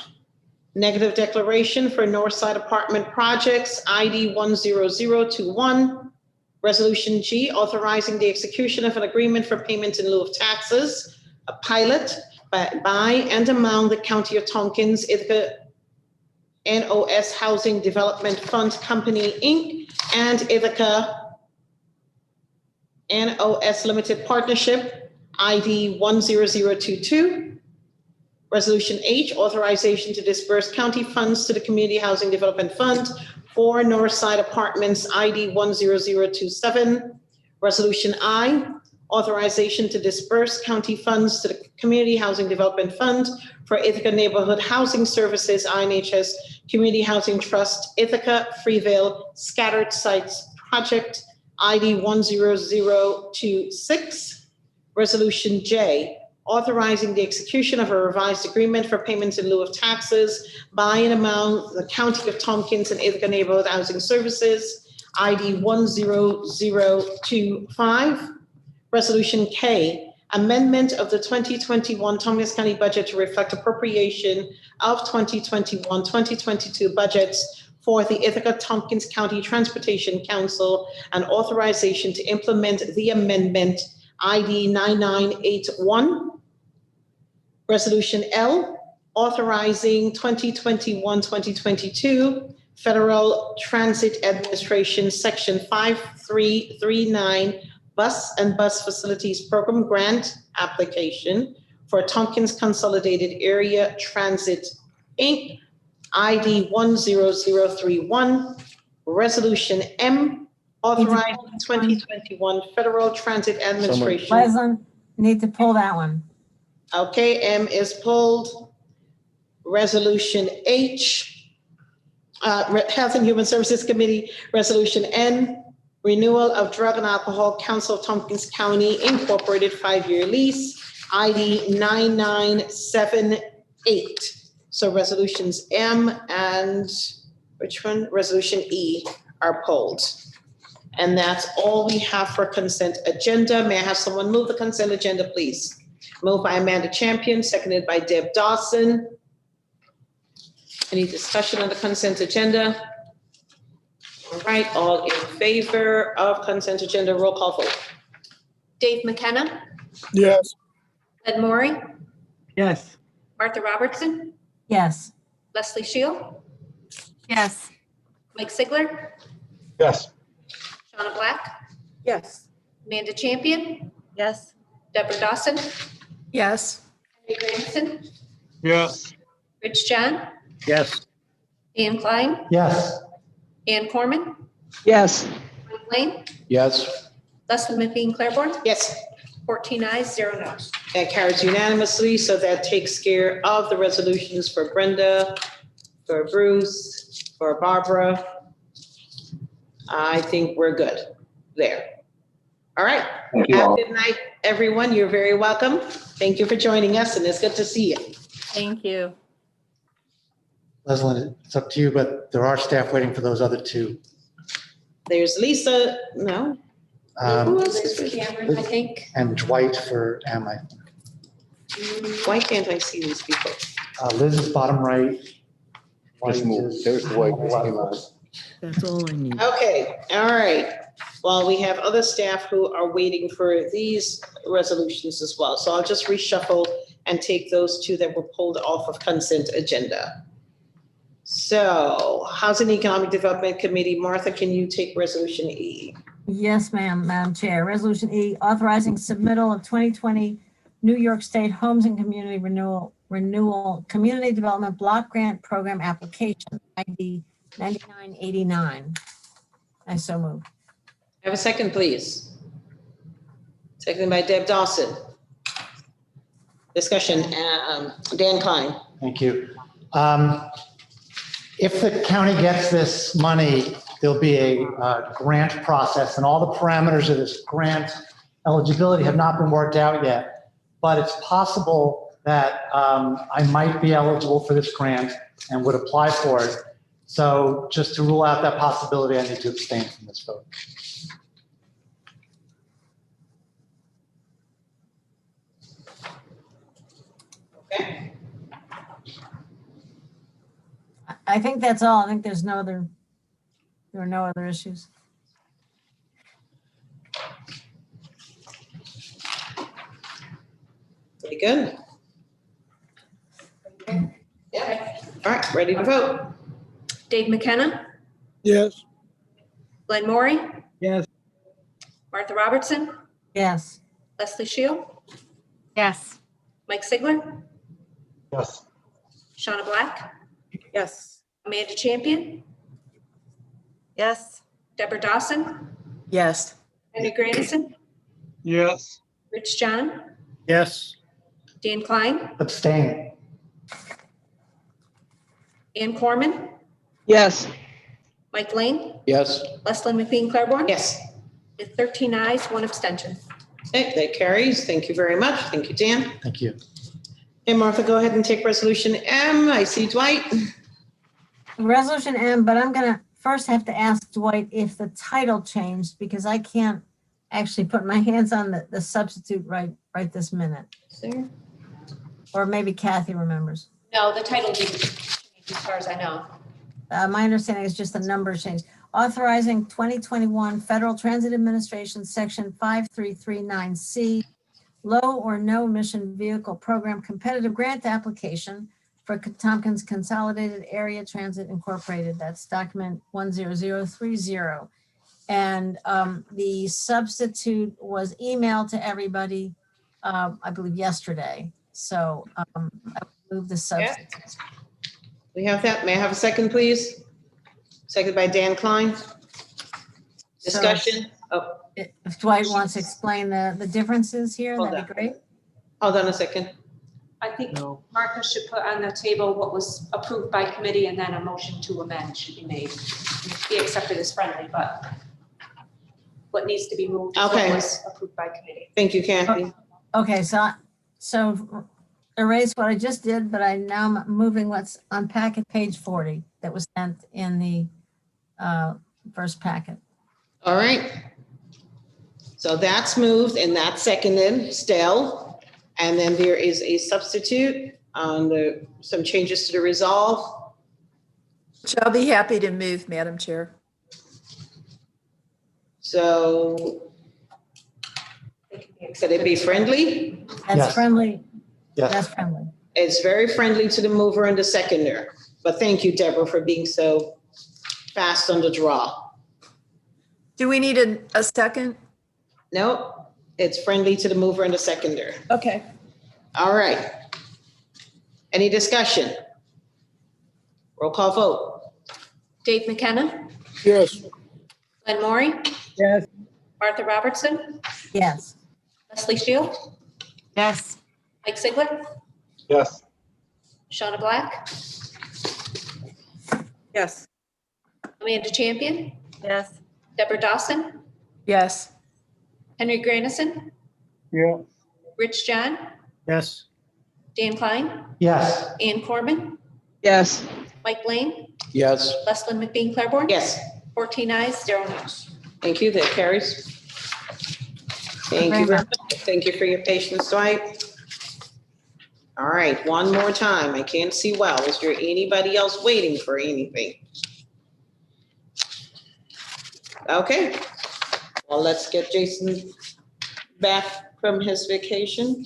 Negative declaration for Northside Apartment Projects, ID 10021. Resolution G, authorizing the execution of an agreement for payment in lieu of taxes, a pilot by and among the County of Tompkins, Ithaca NOS Housing Development Fund Company, Inc., and Ithaca NOS Limited Partnership, ID 10022. Resolution H, authorization to disperse county funds to the Community Housing Development Fund for Northside Apartments, ID 10027. Resolution I, authorization to disperse county funds to the Community Housing Development Fund for Ithaca Neighborhood Housing Services, INHS Community Housing Trust, Ithaca Freeville Scattered Sites Project, ID 10026. Resolution J, authorizing the execution of a revised agreement for payments in lieu of taxes by and among the County of Tompkins and Ithaca Neighborhood Housing Services, ID 10025. Resolution K, amendment of the 2021 Tompkins County budget to reflect appropriation of 2021-2022 budgets for the Ithaca Tompkins County Transportation Council and authorization to implement the amendment, ID 9981. Resolution L, authorizing 2021-2022 Federal Transit Administration Section 5339 Bus and Bus Facilities Program Grant application for Tompkins Consolidated Area Transit, Inc., ID 10031. Resolution M, authorizing 2021 Federal Transit Administration. Leslie, need to pull that one. Okay, M is pulled. Resolution H, Health and Human Services Committee. Resolution N, renewal of Drug and Alcohol Council of Tompkins County Incorporated 5-year lease, ID 9978. So resolutions M and which one? Resolution E are pulled. And that's all we have for consent agenda. May I have someone move the consent agenda, please? Moved by Amanda Champion, seconded by Deb Dawson. Any discussion on the consent agenda? All right, all in favor of consent agenda, roll call vote. Dave McKenna, Yes. Ed Maury, Yes. Martha Robertson, Yes. Leslie Shield, Yes. Mike Sigler, Yes. Shauna Black, Yes. Amanda Champion, Yes. Deborah Dawson, Yes. Ray Grandison, Yes. Rich John, Yes. Dan Klein, Yes. Ann Corman, Yes. Mike Lane, Yes. Leslie McBean Claiborne, Yes, 14 ayes, 0 noes. that carries unanimously. So that takes care of the resolutions for Brenda, for Bruce, for Barbara. I think we're good there. All right. Thank you Have all. a good night, everyone. You're very welcome. Thank you for joining us, and it's good to see you. Thank you. Leslie, it's up to you, but there are staff waiting for those other two. There's Lisa, no? Who Um, else is Liz with? Cameron, I think. and Dwight for Am. Why can't I see these people? Liz is bottom right. Just move. There's Dwight. Came out. That's all I need. Okay, all right. Well, we have other staff who are waiting for these resolutions as well. So I'll just reshuffle and take those two that were pulled off of consent agenda. So Housing and Economic Development Committee, Martha, can you take Resolution E? Yes, ma'am, Madam Chair. Resolution E, authorizing submittal of 2020 New York State Homes and Community Renewal Community Development Block Grant Program application, ID 9989. I so move. Have a second, please. Seconded by Deb Dawson. Discussion, Dan Klein. Thank you. If the county gets this money, there'll be a grant process, and all the parameters of this grant eligibility have not been worked out yet. But it's possible that I might be eligible for this grant and would apply for it. So just to rule out that possibility, I need to abstain from this vote. Okay. I think that's all. I think there are no other issues. Pretty good. Yeah. All right, ready to vote. Dave McKenna, Yes. Glenn Maury, Yes. Martha Robertson, Yes. Leslie Shield, Yes. Mike Sigler, Yes. Shauna Black, Yes. Amanda Champion, Yes. Deborah Dawson, Yes. Henry Grandison, Yes. Rich John, Yes. Dan Klein, Abstain. Ann Corman, Yes. Mike Lane, Yes. Leslie McBean Claiborne. Yes. With 13 ayes, 1 abstention. Okay, that carries. Thank you very much. Thank you, Dan. Thank you. And Martha, go ahead and take Resolution M. I see Dwight. Resolution M, but I'm gonna first have to ask Dwight if the title changed, because I can't actually put my hands on the substitute right this minute. Sir? Or maybe Kathy remembers. No, the title didn't change as far as I know. My understanding is just the number change. Authorizing 2021 Federal Transit Administration Section 5339C Low or No Emission Vehicle Program Competitive Grant Application for Tompkins Consolidated Area Transit Incorporated. That's document 10030. And the substitute was emailed to everybody, I believe yesterday. So I will move the substitute. We have that. May I have a second, please? Second by Dan Klein. Discussion? Oh, If Dwight wants to explain the differences here, Hold that'd be great. hold on a second. I think Martha should put on the table what was approved by committee, and then a motion to amend should be made. Be accepted as friendly, but what needs to be moved is Okay. what was approved by committee. Thank you, Kathy. Okay, so erase what I just did, but I now am moving what's on packet page 40 that was sent in the first packet. All right. So that's moved and that's seconded still. And then there is a substitute on some changes to the resolve. Which I'll be happy to move, Madam Chair. So could it be friendly? That's Yes. friendly. Yes. That's friendly. It's very friendly to the mover and the seconder. But thank you, Deborah, for being so fast on the draw. Do we need a second? No, it's friendly to the mover and the seconder. Okay. All right. Any discussion? Roll call vote. Dave McKenna, Yes. Glenn Maury, Yes. Martha Robertson, Yes. Leslie Shield, Yes. Mike Sigler, Yes. Shauna Black, Yes. Amanda Champion, Yes. Deborah Dawson, Yes. Henry Granison, Yeah. Rich John, Yes. Dan Klein, Yes. Ann Corbin, Yes. Mike Lane, Yes. Leslyn McBean Claiborne. Yes. 14 ayes, 0 noes. Thank you. That carries. Thank you very much. Thank you for your patience, Dwight. All right, one more time. I can't see well. Is there anybody else waiting for anything? Okay. Well, let's get Jason back from his vacation.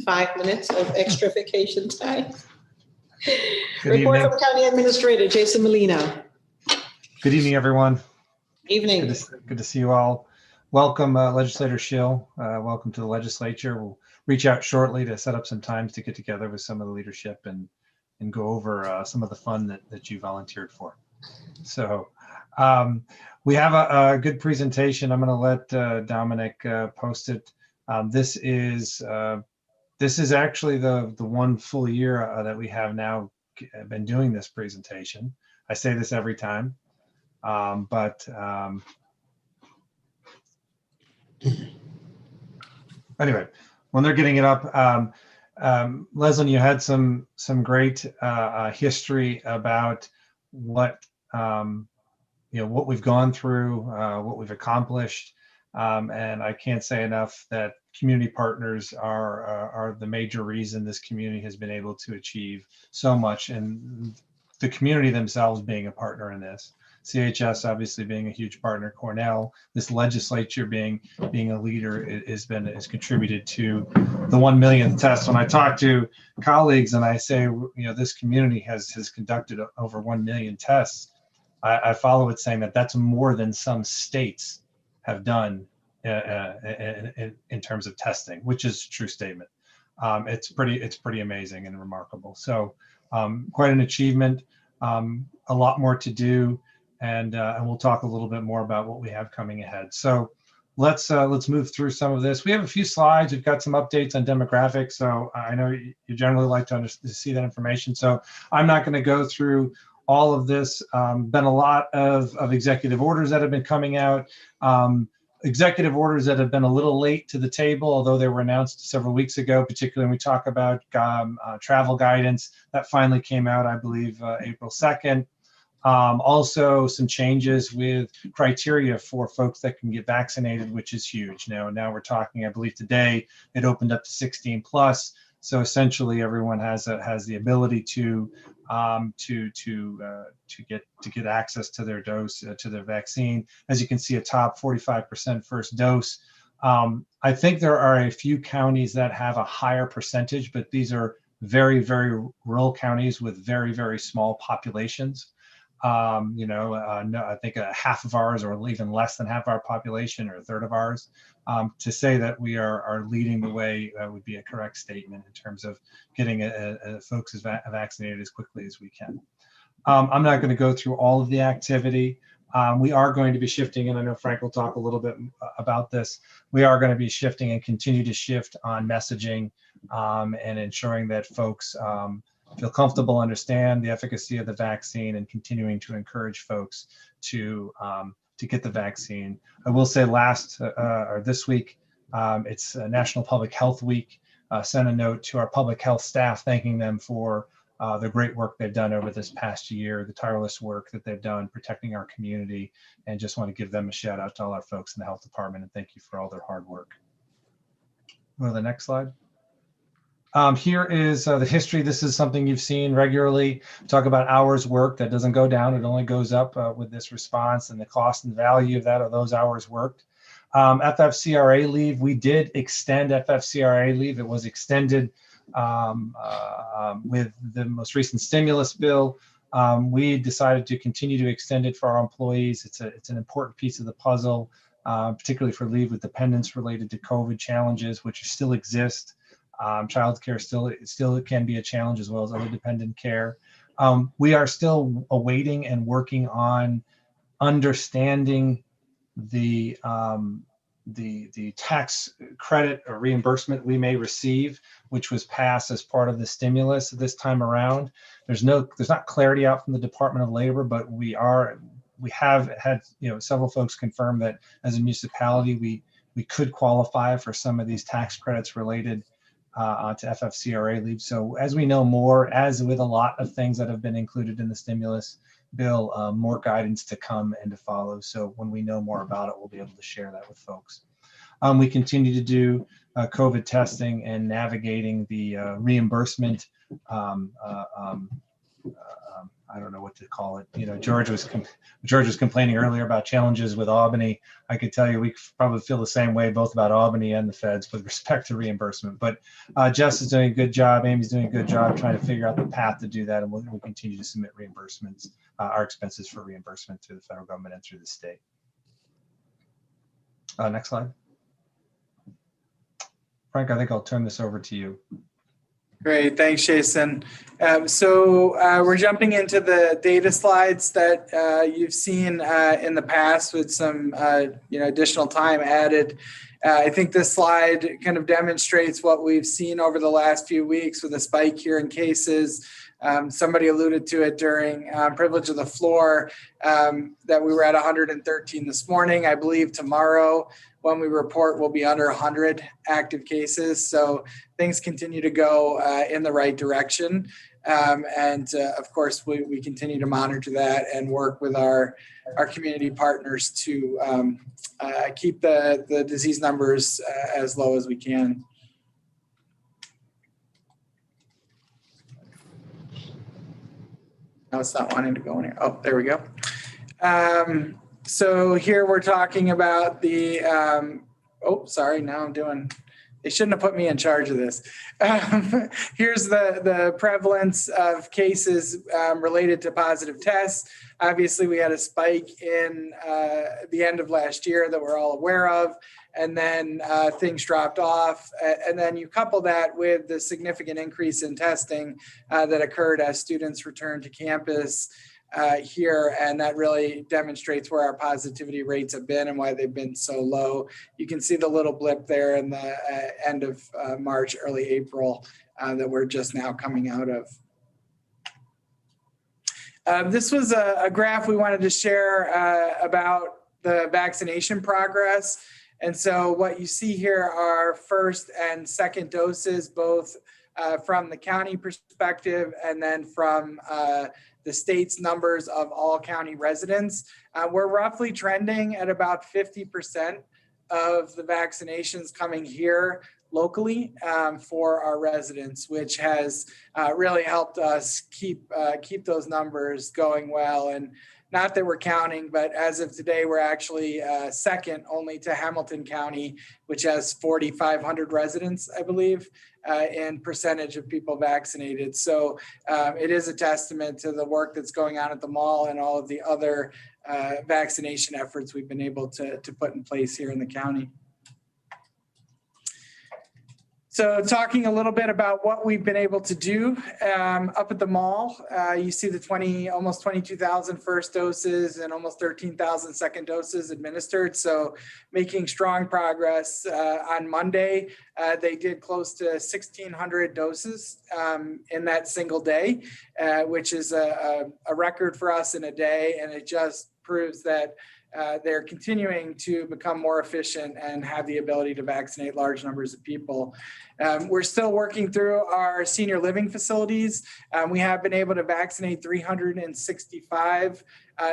5 minutes of extra vacation time. Good Report evening. from County Administrator Jason Molina. Good evening, everyone. Evening. Good to see you all. Welcome, Legislator Schill. Welcome to the legislature. We'll reach out shortly to set up some times to get together with some of the leadership and go over some of the fun that you volunteered for. So we have a good presentation. I'm going to let Dominic post it. This is actually the one full year that we have now been doing this presentation. I say this every time, but anyway, when they're getting it up, Leslie, you had some great history about what what we've gone through, what we've accomplished, and I can't say enough that community partners are the major reason this community has been able to achieve so much, and the community themselves being a partner in this. CHS obviously being a huge partner, Cornell, this legislature being a leader has contributed to the 1 millionth test. When I talk to colleagues and I say, this community has conducted over 1 million tests, I follow it saying that's more than some states have done in terms of testing, which is a true statement. It's pretty amazing and remarkable. So quite an achievement, a lot more to do. And we'll talk a little bit more about what we have coming ahead. So let's move through some of this. We have a few slides. We've got some updates on demographics. So I know you generally like to see that information. So I'm not going to go through all of this. Been a lot of executive orders that have been coming out. Executive orders that have been a little late to the table, although they were announced several weeks ago, particularly when we talk about travel guidance. That finally came out, I believe, April 2nd. Also some changes with criteria for folks that can get vaccinated, which is huge. Now we're talking, I believe today it opened up to 16 plus. So essentially everyone has the ability to get access to their dose, to their vaccine. As you can see at top, 45% first dose. I think there are a few counties that have a higher percentage, but these are very, very rural counties with very, very small populations. No, I think half of ours, or even less than half our population, or a third of ours. To say that we are leading the way would be a correct statement in terms of getting folks vaccinated as quickly as we can. I'm not going to go through all of the activity. We are going to be shifting, and I know Frank will talk a little bit about this. We are going to be shifting and continue to shift on messaging and ensuring that folks feel comfortable, understand the efficacy of the vaccine, and continuing to encourage folks to get the vaccine. I will say this week, it's National Public Health Week. Sent a note to our public health staff thanking them for the great work they've done over this past year, the tireless work that they've done protecting our community, and just want to give them a shout out to all our folks in the health department and thank you for all their hard work. Go to the next slide. Here is the history. This is something you've seen regularly. Talk about hours worked. That doesn't go down. It only goes up with this response, and the cost and value of those hours worked. FFCRA leave. We did extend FFCRA leave. It was extended with the most recent stimulus bill. We decided to continue to extend it for our employees. It's an important piece of the puzzle, particularly for leave with dependents related to COVID challenges, which still exist. Childcare still can be a challenge, as well as other dependent care. We are still awaiting and working on understanding the tax credit or reimbursement we may receive, which was passed as part of the stimulus this time around. There's not clarity out from the Department of Labor, but we have had several folks confirm that as a municipality we could qualify for some of these tax credits related to FFCRA leave. So as we know more, as with a lot of things that have been included in the stimulus bill, more guidance to come and to follow. So when we know more about it, we'll be able to share that with folks. We continue to do COVID testing and navigating the reimbursement. I don't know what to call it. George was complaining earlier about challenges with Albany. I could tell you we probably feel the same way both about Albany and the feds with respect to reimbursement. But Jess is doing a good job. Amy's doing a good job trying to figure out the path to do that, and we'll continue to submit reimbursements, our expenses for reimbursement through the federal government and through the state. Next slide. Frank, I think I'll turn this over to you. Great, thanks, Jason. So we're jumping into the data slides that you've seen in the past with some additional time added. I think this slide kind of demonstrates what we've seen over the last few weeks with a spike here in cases. Somebody alluded to it during privilege of the floor that we were at 113 this morning. I believe tomorrow when we report we'll be under 100 active cases. So things continue to go in the right direction. And of course, we continue to monitor that and work with our community partners to keep the disease numbers as low as we can. No, it's not wanting to go in here. Oh, there we go. So here we're talking about the, they shouldn't have put me in charge of this. Here's the prevalence of cases related to positive tests. Obviously, we had a spike in the end of last year that we're all aware of, and then things dropped off. And then you couple that with the significant increase in testing that occurred as students returned to campus here, and that really demonstrates where our positivity rates have been and why they've been so low. You can see the little blip there in the end of March, early April that we're just now coming out of. This was a graph we wanted to share about the vaccination progress. And so what you see here are first and second doses, both from the county perspective and then from the state's numbers of all county residents. We're roughly trending at about 50% of the vaccinations coming here locally for our residents, which has really helped us keep those numbers going well. And not that we're counting, but as of today, we're actually second only to Hamilton County, which has 4,500 residents, I believe, in percentage of people vaccinated. So it is a testament to the work that's going on at the mall and all of the other vaccination efforts we've been able to put in place here in the county. So talking a little bit about what we've been able to do up at the mall, you see the almost 22,000 first doses and almost 13,000 second doses administered. So making strong progress. On Monday, they did close to 1,600 doses in that single day, which is a record for us in a day. And it just proves that they're continuing to become more efficient and have the ability to vaccinate large numbers of people. We're still working through our senior living facilities. We have been able to vaccinate 365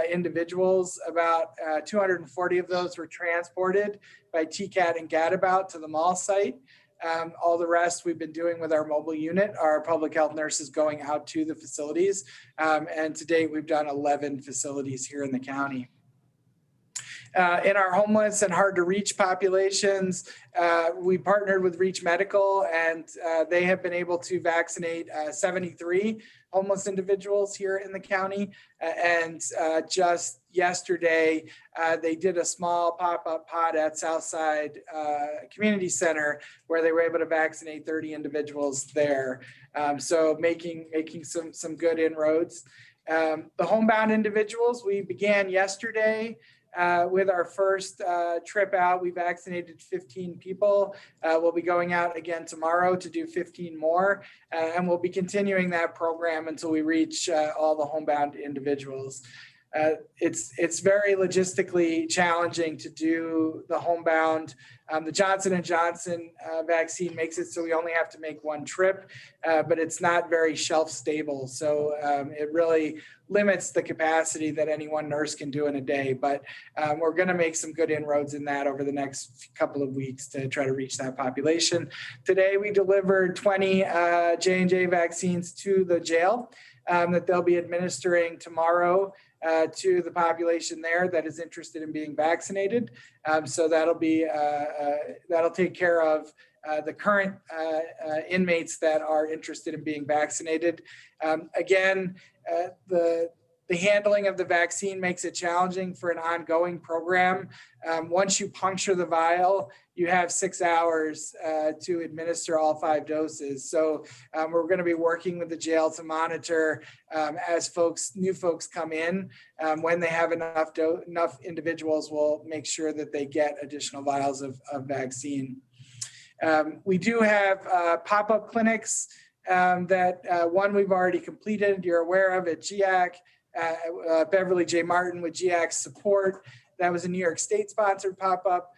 individuals. About 240 of those were transported by TCAT and Gadabout to the mall site. All the rest we've been doing with our mobile unit, our public health nurses going out to the facilities. And to date, we've done 11 facilities here in the county. In our homeless and hard to reach populations, we partnered with Reach Medical, and they have been able to vaccinate 73 homeless individuals here in the county. And just yesterday, they did a small pop-up pod at Southside Community Center where they were able to vaccinate 30 individuals there. So making some good inroads. The homebound individuals, we began yesterday with our first trip out. We vaccinated 15 people. We'll be going out again tomorrow to do 15 more, and we'll be continuing that program until we reach all the homebound individuals. It's very logistically challenging to do the homebound. The Johnson & Johnson vaccine makes it so we only have to make one trip, but it's not very shelf stable. So it really limits the capacity that any one nurse can do in a day. But we're going to make some good inroads in that over the next couple of weeks to try to reach that population. Today, we delivered 20 J&J vaccines to the jail that they'll be administering tomorrow to the population there that is interested in being vaccinated. So that'll take care of the current inmates that are interested in being vaccinated. Again, the handling of the vaccine makes it challenging for an ongoing program. Once you puncture the vial, you have 6 hours to administer all 5 doses. So we're going to be working with the jail to monitor as new folks come in. When they have enough individuals, we'll make sure that they get additional vials of vaccine. We do have pop-up clinics that one we've already completed, you're aware of at GIAC. Beverly J. Martin with GIAC's support. That was a New York State sponsored pop-up.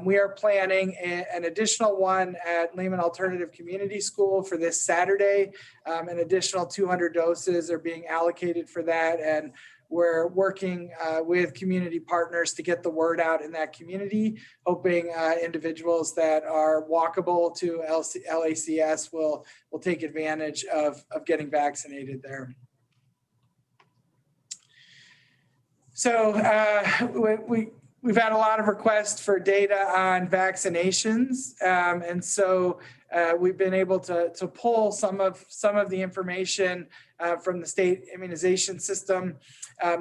We are planning an additional one at Lehman Alternative Community School for this Saturday. An additional 200 doses are being allocated for that. And we're working with community partners to get the word out in that community, hoping individuals that are walkable to LACS will take advantage of getting vaccinated there. So we've had a lot of requests for data on vaccinations, and so we've been able to pull some of the information from the state immunization system.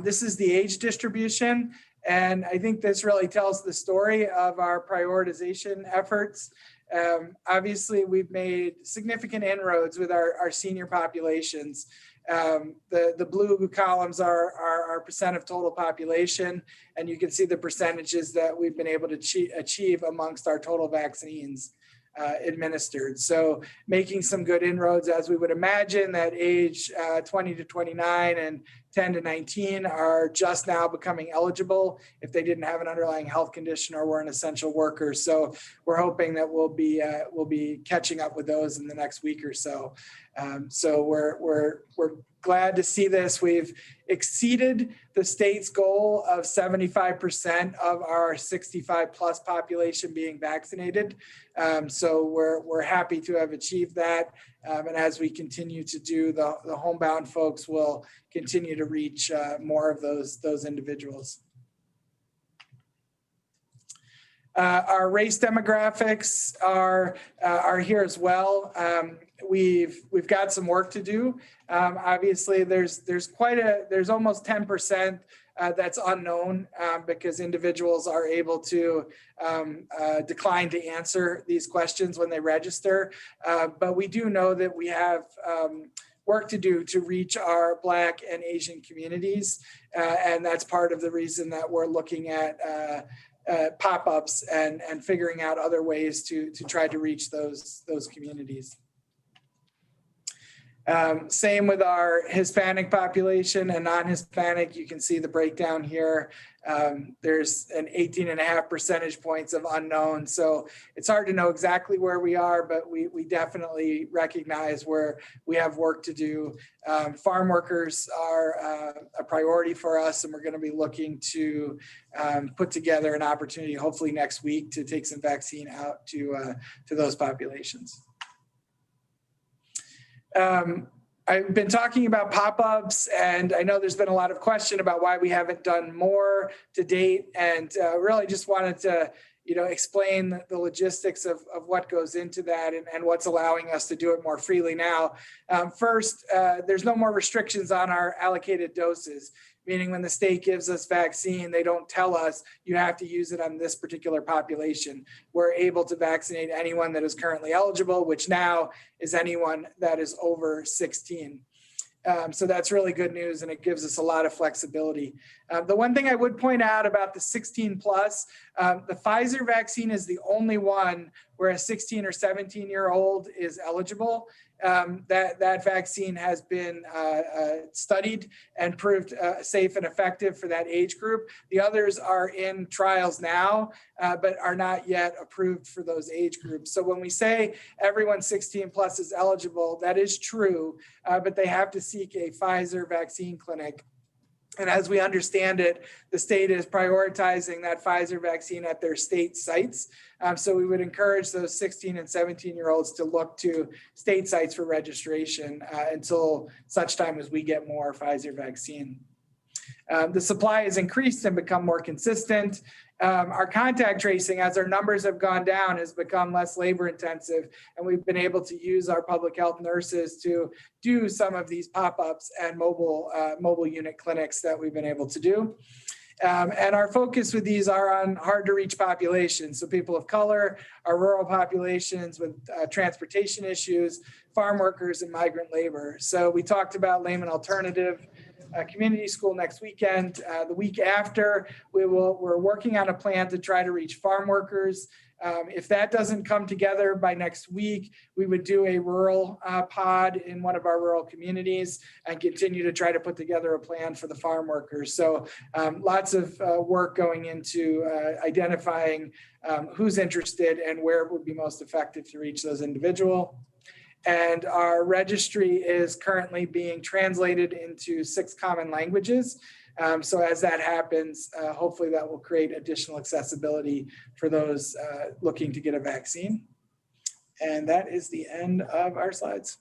This is the age distribution, and I think this really tells the story of our prioritization efforts. Obviously, we've made significant inroads with our senior populations. The blue columns are our percent of total population, and you can see the percentages that we've been able to achieve amongst our total vaccines administered. So making some good inroads, as we would imagine, that age 20 to 29 and 10 to 19 are just now becoming eligible if they didn't have an underlying health condition or were an essential worker. So we're hoping that we'll be catching up with those in the next week or so. So we're glad to see this. We've exceeded the state's goal of 75% of our 65 plus population being vaccinated. So we're happy to have achieved that. And as we continue to do, the homebound folks will continue to reach more of those individuals. Our race demographics are here as well. We've got some work to do. Obviously, there's almost 10% that's unknown because individuals are able to decline to answer these questions when they register. But we do know that we have work to do to reach our Black and Asian communities, and that's part of the reason that we're looking at pop-ups and figuring out other ways to try to reach those communities. Same with our Hispanic population and non-Hispanic. You can see the breakdown here. There's an 18.5 percentage points of unknown. So it's hard to know exactly where we are, but we definitely recognize where we have work to do. Farm workers are a priority for us, and we're going to be looking to put together an opportunity, hopefully next week, to take some vaccine out to those populations. I've been talking about pop-ups, and I know there's been a lot of question about why we haven't done more to date, and really just wanted to, explain the logistics of what goes into that and what's allowing us to do it more freely now. First, there's no more restrictions on our allocated doses, meaning when the state gives us vaccine, they don't tell us you have to use it on this particular population. We're able to vaccinate anyone that is currently eligible, which now is anyone that is over 16. So that's really good news, and it gives us a lot of flexibility. The one thing I would point out about the 16 plus, the Pfizer vaccine is the only one where a 16 or 17-year-old is eligible. That vaccine has been studied and proved safe and effective for that age group. The others are in trials now, but are not yet approved for those age groups. So when we say everyone 16 plus is eligible, that is true, but they have to seek a Pfizer vaccine clinic. And as we understand it, the state is prioritizing that Pfizer vaccine at their state sites. So we would encourage those 16 and 17-year-olds to look to state sites for registration until such time as we get more Pfizer vaccine. The supply has increased and become more consistent. Our contact tracing, as our numbers have gone down, has become less labor intensive, and we've been able to use our public health nurses to do some of these pop-ups and mobile unit clinics that we've been able to do. And our focus with these are on hard to reach populations. So people of color, our rural populations with transportation issues, farm workers, and migrant labor. So we talked about Layman Alternative Community School next weekend. The week after, we're working on a plan to try to reach farm workers. If that doesn't come together by next week, we would do a rural pod in one of our rural communities and continue to try to put together a plan for the farm workers. So lots of work going into identifying who's interested and where it would be most effective to reach those individuals. And our registry is currently being translated into 6 common languages. So as that happens, hopefully that will create additional accessibility for those looking to get a vaccine. And that is the end of our slides.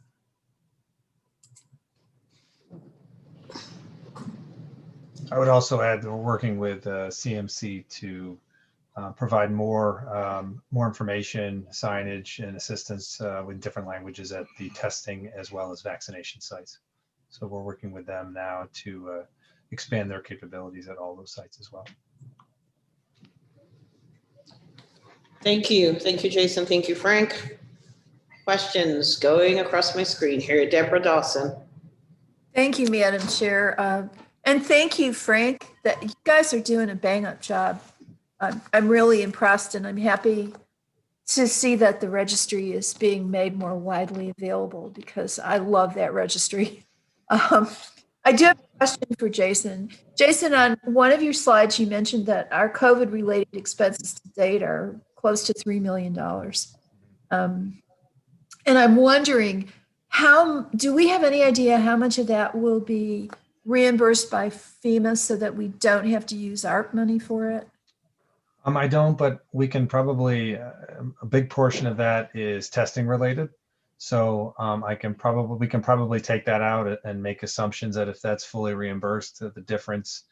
I would also add that we're working with CMC to provide more information, signage, and assistance with different languages at the testing as well as vaccination sites. So we're working with them now to expand their capabilities at all those sites as well. Thank you. Thank you, Jason. Thank you, Frank. Questions going across my screen here. Deborah Dawson. Thank you, Madam Chair. And thank you, Frank, that you guys are doing a bang-up job. I'm really impressed, and I'm happy to see that the registry is being made more widely available because I love that registry. I do have a question for Jason. Jason, on one of your slides, you mentioned that our COVID-related expenses to date are close to $3 million. And I'm wondering, do we have any idea how much of that will be reimbursed by FEMA so that we don't have to use ARP money for it? I don't, but we can probably, a big portion of that is testing related. So we can probably take that out and make assumptions that if that's fully reimbursed, the difference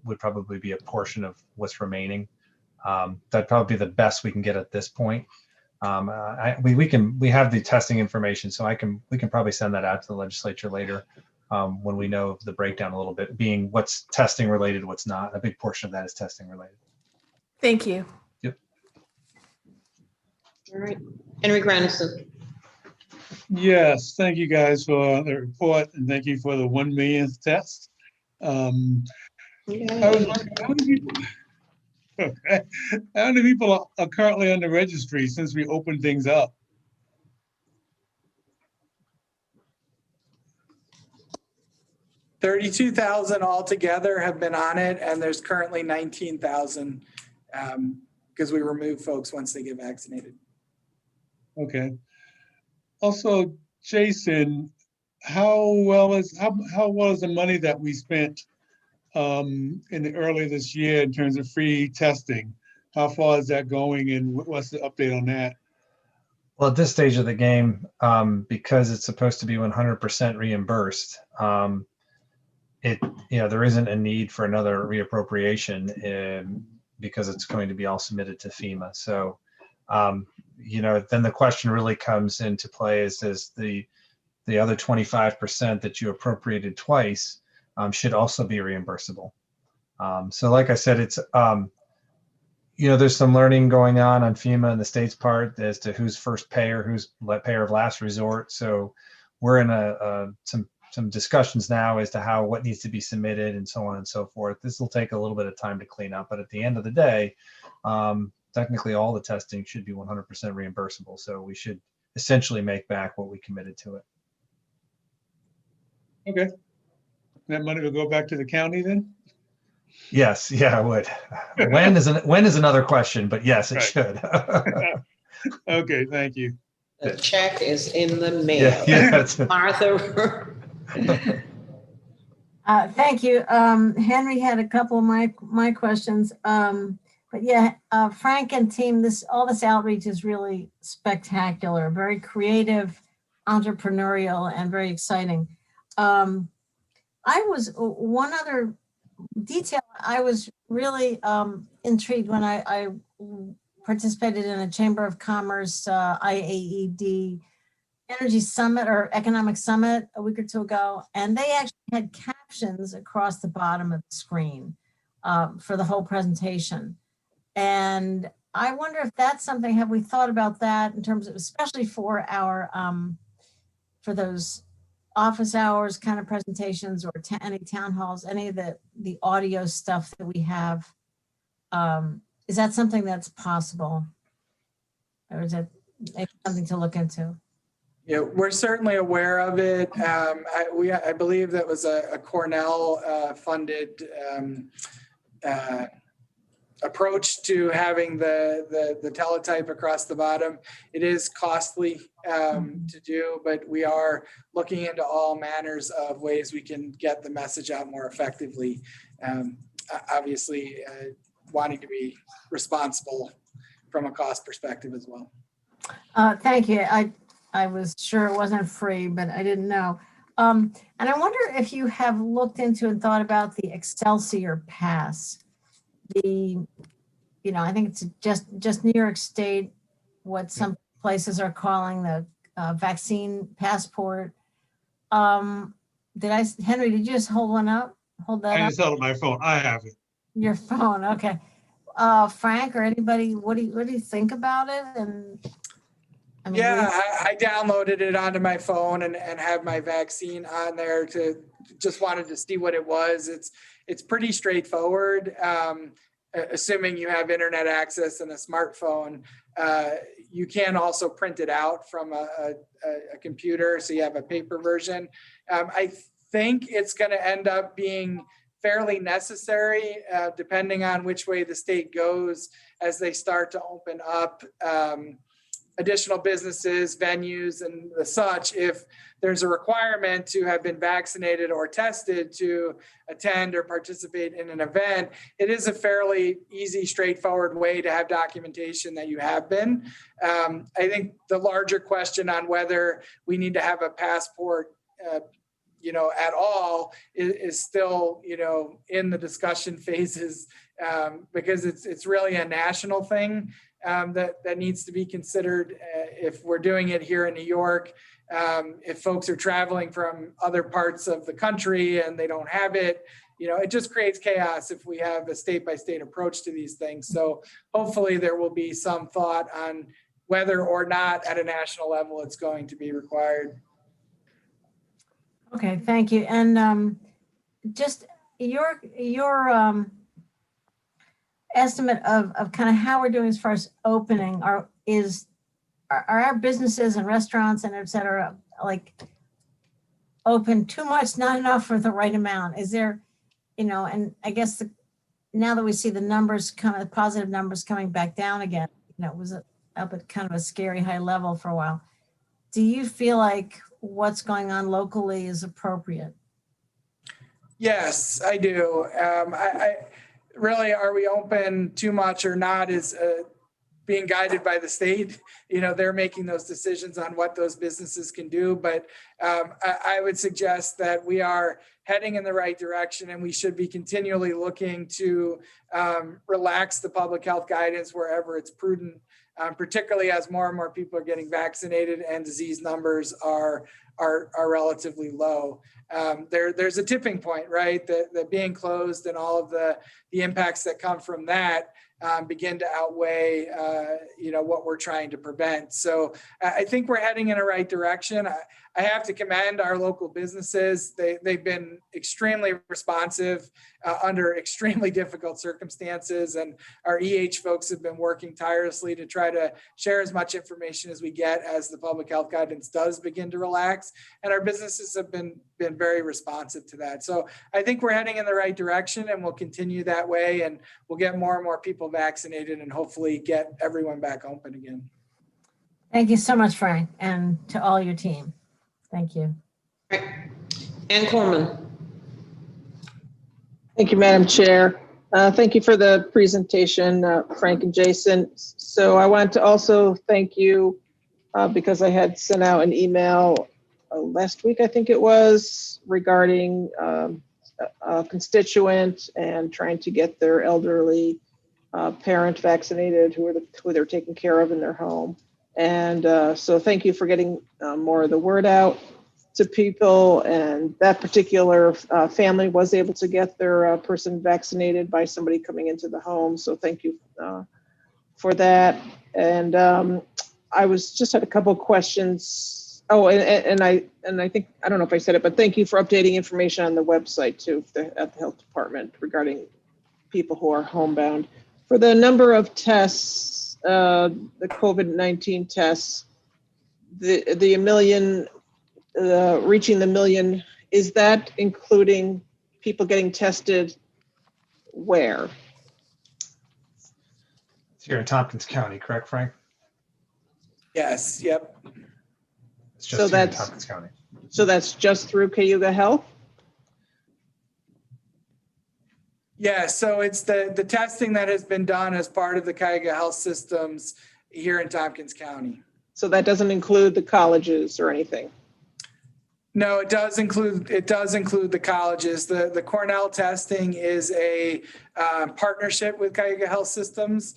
would probably be a portion of what's remaining. That'd probably be the best we can get at this point. We have the testing information, so we can probably send that out to the legislature later when we know the breakdown a little bit, being what's testing related, what's not. A big portion of that is testing related. Thank you. Yep. All right. Henry Granison. Yes, thank you guys for the report, and thank you for the 1 millionth test. I was wondering, how many people are currently on the registry since we opened things up? $32,000 altogether have been on it, and there's currently 19,000 because we remove folks once they get vaccinated. Okay. Also, Jason, how well is the money that we spent in the early this year in terms of free testing? How far is that going, and what's the update on that? Well, at this stage of the game, because it's supposed to be 100% reimbursed, there isn't a need for another reappropriation because it's going to be all submitted to FEMA. So, then the question really comes into play is the other 25% that you appropriated twice should also be reimbursable. So like I said, it's, there's some learning going on FEMA and the state's part as to who's first payer, who's payer of last resort. So we're in some discussions now as to what needs to be submitted and so on and so forth. This will take a little bit of time to clean up, but at the end of the day, technically all the testing should be 100% reimbursable. So we should essentially make back what we committed to it. Okay. That money will go back to the county then? Yes, yeah, I would. When is another question, but yes, it should. Okay, thank you. The check is in the mail. Yeah, that's Martha. Thank you. Henry had a couple of my questions. But yeah, Frank and team, all this outreach is really spectacular, very creative, entrepreneurial, and very exciting. One other detail, I was really intrigued when I participated in a Chamber of Commerce IAED Energy Summit or Economic Summit a week or two ago, and they actually had captions across the bottom of the screen for the whole presentation. And I wonder if that's something, have we thought about that in terms of, especially for our, for those office hours kind of presentations or any town halls, any of the audio stuff that we have, is that something that's possible? Or is it something to look into? Yeah, we're certainly aware of it. I believe that was a Cornell funded approach to having the teletype across the bottom. It is costly to do, but we are looking into all manners of ways we can get the message out more effectively. Obviously, wanting to be responsible from a cost perspective as well. Thank you. I was sure it wasn't free, but I didn't know. And I wonder if you have looked into and thought about the Excelsior Pass. I think it's just New York State, what some places are calling the vaccine passport. Henry, did you just hold one up? Hold that up? I just held my phone. I have it. Your phone, okay. Frank or anybody, what do you think about it? And I downloaded it onto my phone and have my vaccine on there just wanted to see what it was. It's pretty straightforward. Assuming you have internet access and a smartphone, you can also print it out from a computer, so you have a paper version. I think it's going to end up being fairly necessary, depending on which way the state goes as they start to open up additional businesses, venues, and the such. If there's a requirement to have been vaccinated or tested to attend or participate in an event, it is a fairly easy, straightforward way to have documentation that you have been. I think the larger question on whether we need to have a passport at all is still, in the discussion phases, because it's really a national thing that needs to be considered. If we're doing it here in New York, if folks are traveling from other parts of the country and they don't have it, it just creates chaos if we have a state-by-state approach to these things. So hopefully there will be some thought on whether or not at a national level it's going to be required. Okay, thank you. And just your estimate of kind of how we're doing as far as opening, are our businesses and restaurants and et cetera, like open too much, not enough, or the right amount? Is there, and I guess now that we see the numbers the positive numbers coming back down again, it was up at kind of a scary high level for a while. Do you feel like what's going on locally is appropriate? Yes, I do. I really, are we open too much or not is being guided by the state. They're making those decisions on what those businesses can do. But I would suggest that we are heading in the right direction, and we should be continually looking to relax the public health guidance wherever it's prudent, particularly as more and more people are getting vaccinated and disease numbers are relatively low. There's a tipping point, right? That being closed and all of the impacts that come from that begin to outweigh, what we're trying to prevent. So I think we're heading in the right direction. I have to commend our local businesses. They've been extremely responsive under extremely difficult circumstances. And our EH folks have been working tirelessly to try to share as much information as we get as the public health guidance does begin to relax. And our businesses have been very responsive to that. So I think we're heading in the right direction, and we'll continue that way. And we'll get more and more people vaccinated and hopefully get everyone back open again. Thank you so much, Frank, and to all your team. Thank you. Ann Coleman. Thank you, Madam Chair. Thank you for the presentation, Frank and Jason. So I want to also thank you because I had sent out an email last week, I think it was, regarding a constituent and trying to get their elderly parent vaccinated who they're taking care of in their home. And so thank you for getting more of the word out to people. And that particular family was able to get their person vaccinated by somebody coming into the home. So thank you for that. And I just had a couple of questions. Oh, and I think, I don't know if I said it, but thank you for updating information on the website too, at the health department regarding people who are homebound. For the number of tests, the COVID-19 tests, the million, reaching the million, is that including people getting tested where? It's here in Tompkins County, correct, Frank? Yes, yep. It's just here in Tompkins County. So that's just through Cayuga Health? Yeah, so it's the testing that has been done as part of the Cayuga Health systems here in Tompkins County. So that doesn't include the colleges or anything? No, it does include the colleges. The Cornell testing is a partnership with Cayuga Health Systems.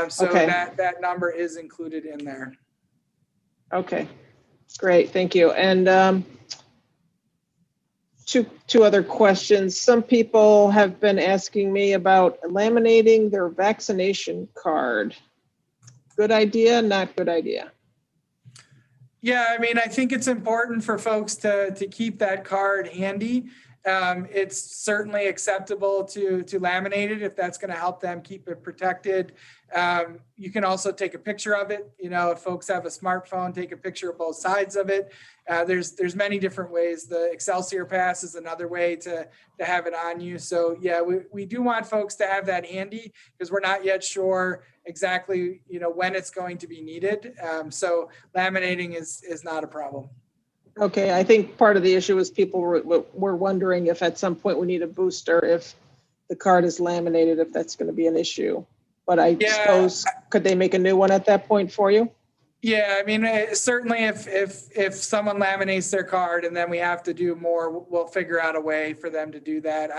So okay. that number is included in there. Okay, great, thank you. And two other questions. Some people have been asking me about laminating their vaccination card. Good idea, not good idea? Yeah, I mean, I think it's important for folks to keep that card handy. It's certainly acceptable to laminate it if that's going to help them keep it protected. You can also take a picture of it. If folks have a smartphone, take a picture of both sides of it. There's many different ways. The Excelsior Pass is another way to have it on you. So yeah, we do want folks to have that handy because we're not yet sure exactly when it's going to be needed. So laminating is not a problem. Okay, I think part of the issue is people were wondering if at some point we need a booster, if the card is laminated, if that's going to be an issue. But I suppose, could they make a new one at that point for you? Yeah, I mean, certainly if someone laminates their card and then we have to do more, we'll figure out a way for them to do that.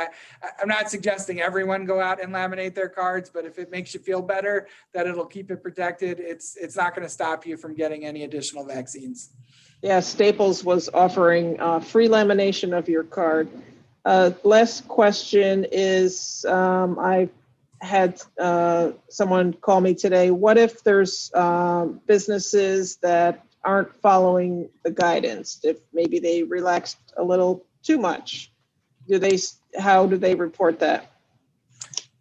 I'm not suggesting everyone go out and laminate their cards, but if it makes you feel better that it'll keep it protected, it's not going to stop you from getting any additional vaccines. Yeah, Staples was offering free lamination of your card. Last question is, I had someone call me today. What if there's businesses that aren't following the guidance? If maybe they relaxed a little too much, how do they report that?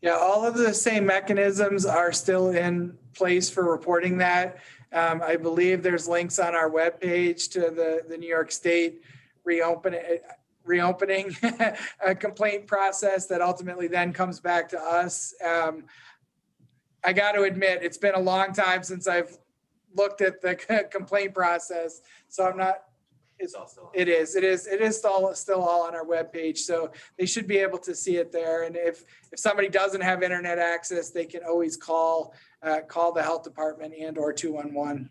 Yeah, all of the same mechanisms are still in place for reporting that. I believe there's links on our webpage to the New York State reopening a complaint process that ultimately then comes back to us. I got to admit, it's been a long time since I've looked at the complaint process, so I'm not It is still all on our webpage, so they should be able to see it there. And if somebody doesn't have internet access, they can always call the health department and or 211.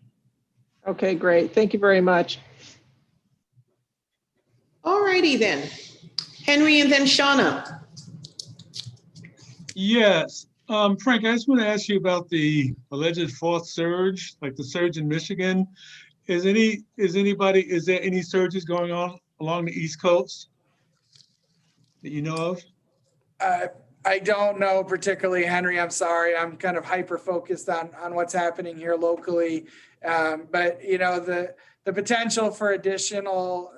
Okay, great. Thank you very much. All righty then. Henry and then Shauna. Yes. Frank, I just want to ask you about the alleged fourth surge, like the surge in Michigan. Is there any surges going on along the East Coast that you know of? I don't know particularly, Henry. I'm sorry. I'm kind of hyper focused on what's happening here locally. But you know, the potential for additional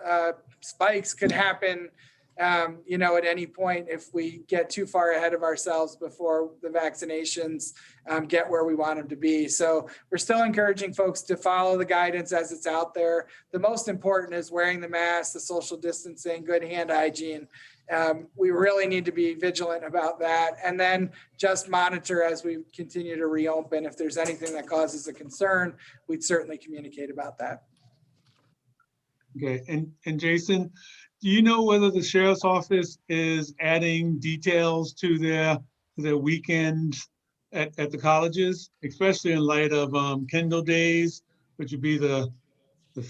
spikes could happen, you know, at any point if we get too far ahead of ourselves before the vaccinations get where we want them to be. So we're still encouraging folks to follow the guidance as it's out there. The most important is wearing the mask, the social distancing, good hand hygiene. We really need to be vigilant about that, and then just monitor as we continue to reopen. If there's anything that causes a concern, we'd certainly communicate about that. Okay, and Jason, do you know whether the sheriff's office is adding details to their weekend at the colleges, especially in light of Kendall Days, which would be the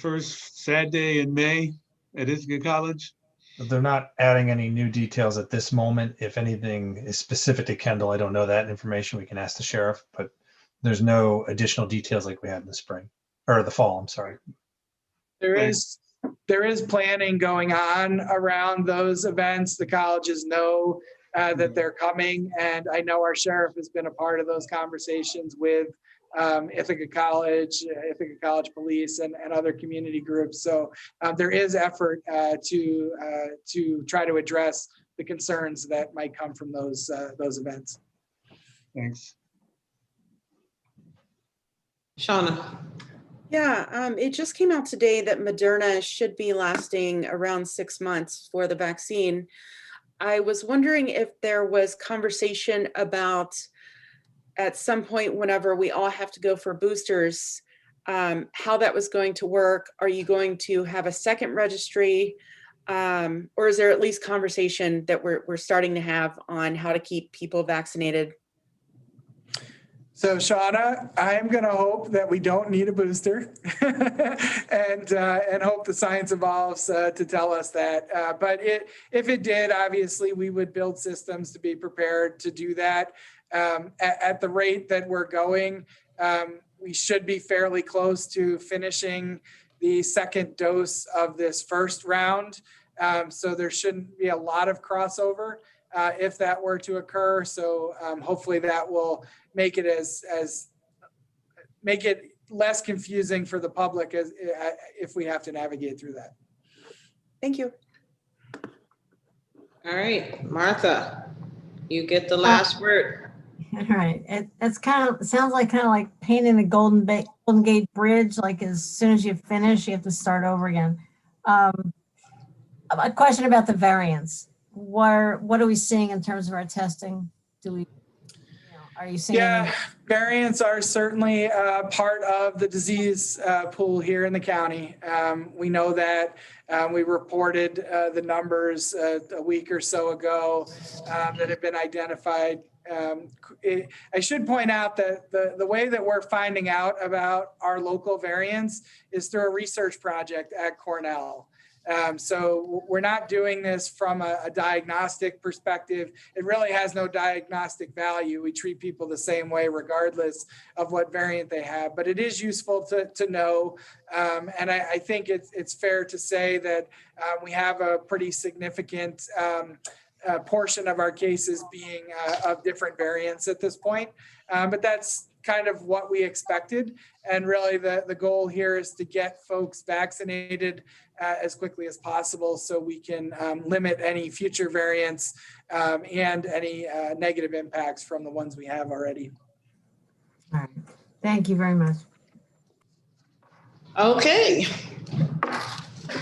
first Saturday in May at Ithaca College? They're not adding any new details at this moment. If anything is specific to Kendall, I don't know that information. We can ask the sheriff, but there's no additional details like we had in the spring or the fall. I'm sorry. There is planning going on around those events. The colleges know that they're coming, and I know our sheriff has been a part of those conversations with Ithaca College Police, and other community groups. So there is effort to try to address the concerns that might come from those events. Thanks. Shauna. Yeah, it just came out today that Moderna should be lasting around 6 months for the vaccine. I was wondering if there was conversation about at some point whenever we all have to go for boosters, how that was going to work. Are you going to have a second registry? Or is there at least conversation that we're starting to have on how to keep people vaccinated? So Shauna, I'm going to hope that we don't need a booster and hope the science evolves to tell us that. But if it did, obviously we would build systems to be prepared to do that. At the rate that we're going, we should be fairly close to finishing the second dose of this first round. So there shouldn't be a lot of crossover if that were to occur. So hopefully that will make it make it less confusing for the public as if we have to navigate through that. Thank you. All right, Martha, you get the last word. All right. It sounds like kind of like painting the Golden Gate Bridge. Like as soon as you finish, you have to start over again. A question about the variants. What are we seeing in terms of our testing? Are you seeing? Yeah, variants are certainly part of the disease pool here in the county. We know that we reported the numbers a week or so ago that have been identified. I should point out that the way that we're finding out about our local variants is through a research project at Cornell. So we're not doing this from a diagnostic perspective. It really has no diagnostic value. We treat people the same way regardless of what variant they have, but it is useful to know. And I think it's fair to say that we have a pretty significant portion of our cases being of different variants at this point. But that's kind of what we expected. And really the goal here is to get folks vaccinated as quickly as possible so we can limit any future variants and any negative impacts from the ones we have already. All right. Thank you very much. Okay.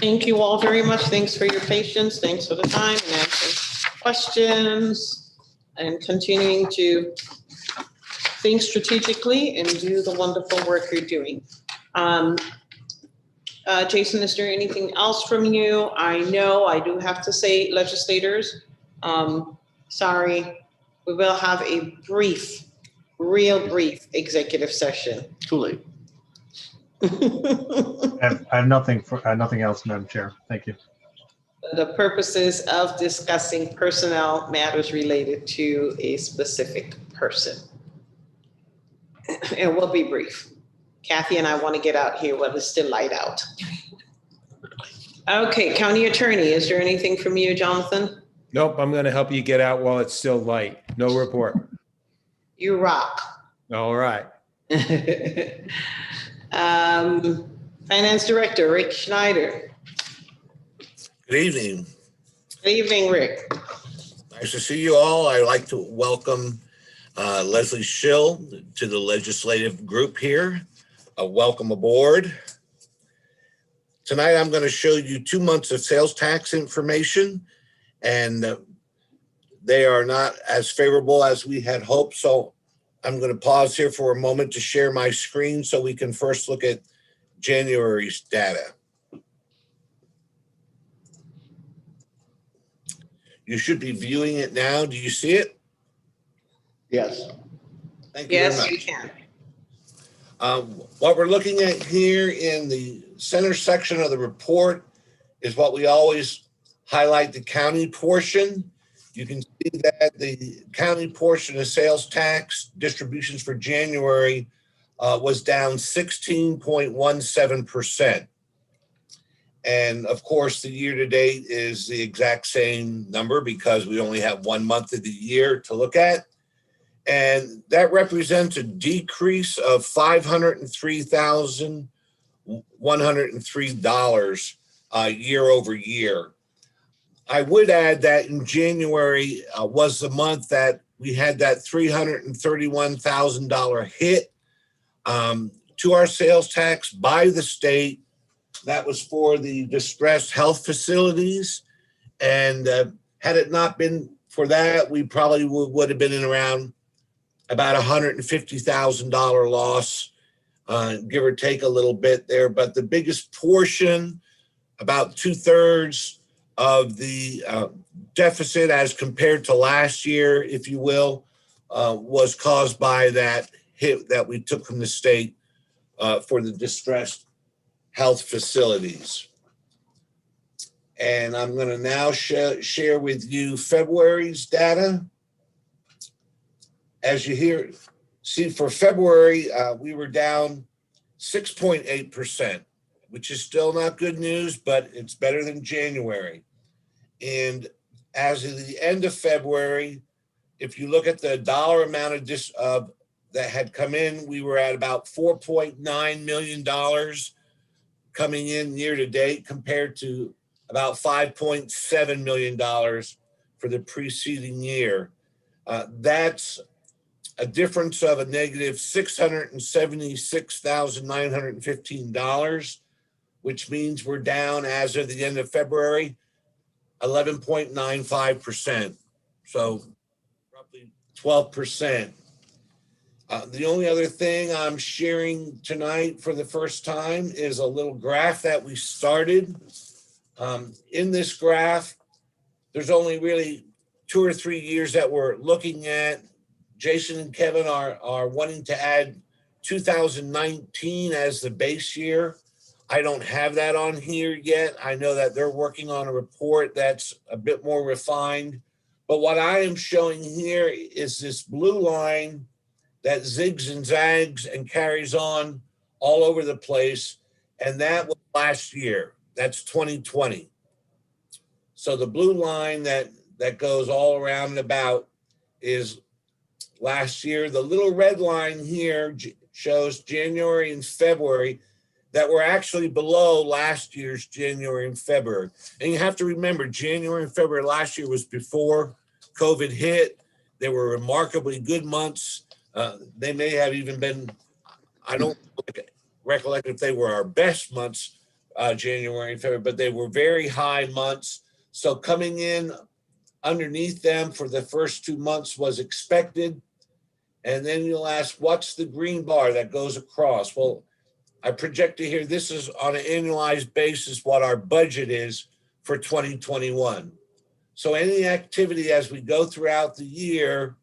Thank you all very much. Thanks for your patience. Thanks for the time and answering questions and continuing to think strategically and do the wonderful work you're doing. Jason, is there anything else from you? I know I do have to say, legislators, sorry, we will have a brief, real brief executive session. Too late. I have nothing else, Madam Chair. Thank you. The purposes of discussing personnel matters related to a specific person. It will be brief. Kathy and I want to get out here while it's still light out. Okay, County Attorney, is there anything from you, Jonathan? Nope, I'm going to help you get out while it's still light. No report. You rock. All right. Finance Director, Rick Schneider. Good evening. Good evening, Rick. Nice to see you all. I'd like to welcome Leslie Schill to the legislative group here. Welcome aboard. Tonight, I'm going to show you 2 months of sales tax information, and they are not as favorable as we had hoped. So I'm going to pause here for a moment to share my screen so we can first look at January's data. You should be viewing it now. Do you see it? Yes. Thank you very much. Yes, you can. What we're looking at here in the center section of the report is what we always highlight, the county portion. You can see that the county portion of sales tax distributions for January was down 16.17%. And of course, the year to date is the exact same number because we only have 1 month of the year to look at. And that represents a decrease of $503,103 year over year. I would add that in January was the month that we had that $331,000 hit to our sales tax by the state. That was for the distressed health facilities. And had it not been for that, we probably would have been in around about $150,000 loss, give or take a little bit there. But the biggest portion, about 2/3 of the deficit as compared to last year, if you will, was caused by that hit that we took from the state for the distressed health facilities. And I'm going to now share with you February's data. As you see for February, we were down 6.8%, which is still not good news, but it's better than January. And as of the end of February, if you look at the dollar amount of that had come in, we were at about $4.9 million coming in year to date compared to about $5.7 million for the preceding year. That's a difference of a negative $676,915, which means we're down as of the end of February, 11.95%. So roughly 12%. The only other thing I'm sharing tonight for the first time is a little graph that we started. In this graph, there's only really 2 or 3 years that we're looking at. Jason and Kevin are wanting to add 2019 as the base year. I don't have that on here yet. I know that they're working on a report that's a bit more refined. But what I am showing here is this blue line that zigs and zags and carries on all over the place. And that was last year. That's 2020. So the blue line that goes all around and about is last year. The little red line here shows January and February that were actually below last year's January and February. And you have to remember, January and February last year was before COVID hit. They were remarkably good months. They may have even been, I don't recollect if they were our best months, January and February, but they were very high months. So coming in underneath them for the first 2 months was expected. And then you'll ask, what's the green bar that goes across? Well, I projected here, this is on an annualized basis what our budget is for 2021. So any activity as we go throughout the year,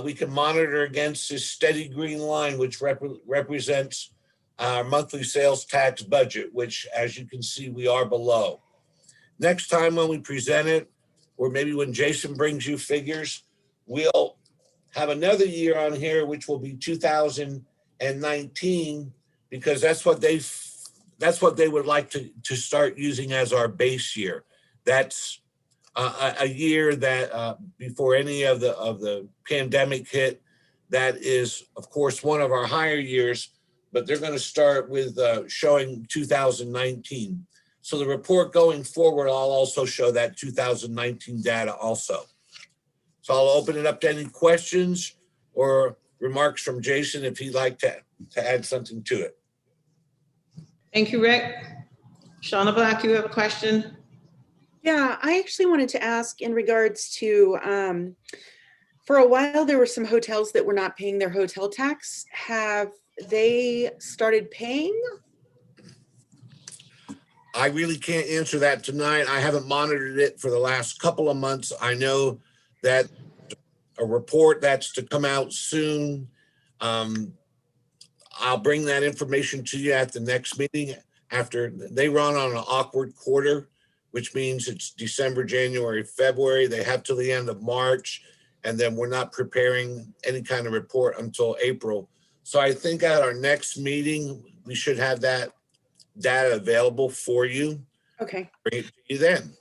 we can monitor against this steady green line, which represents our monthly sales tax budget, which, as you can see, we are below. Next time when we present it, or maybe when Jason brings you figures, we'll have another year on here, which will be 2019, because that's what they would like to start using as our base year. That's a year that before any of the pandemic hit, that is, of course, one of our higher years, but they're going to start with showing 2019. So the report going forward, I'll also show that 2019 data also. So I'll open it up to any questions or remarks from Jason if he'd like to add something to it. Thank you, Rick. Shauna Black, you have a question? Yeah, I actually wanted to ask in regards to, for a while, there were some hotels that were not paying their hotel tax. Have they started paying? I really can't answer that tonight. I haven't monitored it for the last couple of months. I know that a report that's to come out soon. I'll bring that information to you at the next meeting. After they run on an awkward quarter, which means it's December, January, February. They have till the end of March, and then we're not preparing any kind of report until April. So I think at our next meeting, we should have that data available for you. Okay. Bring it to you then.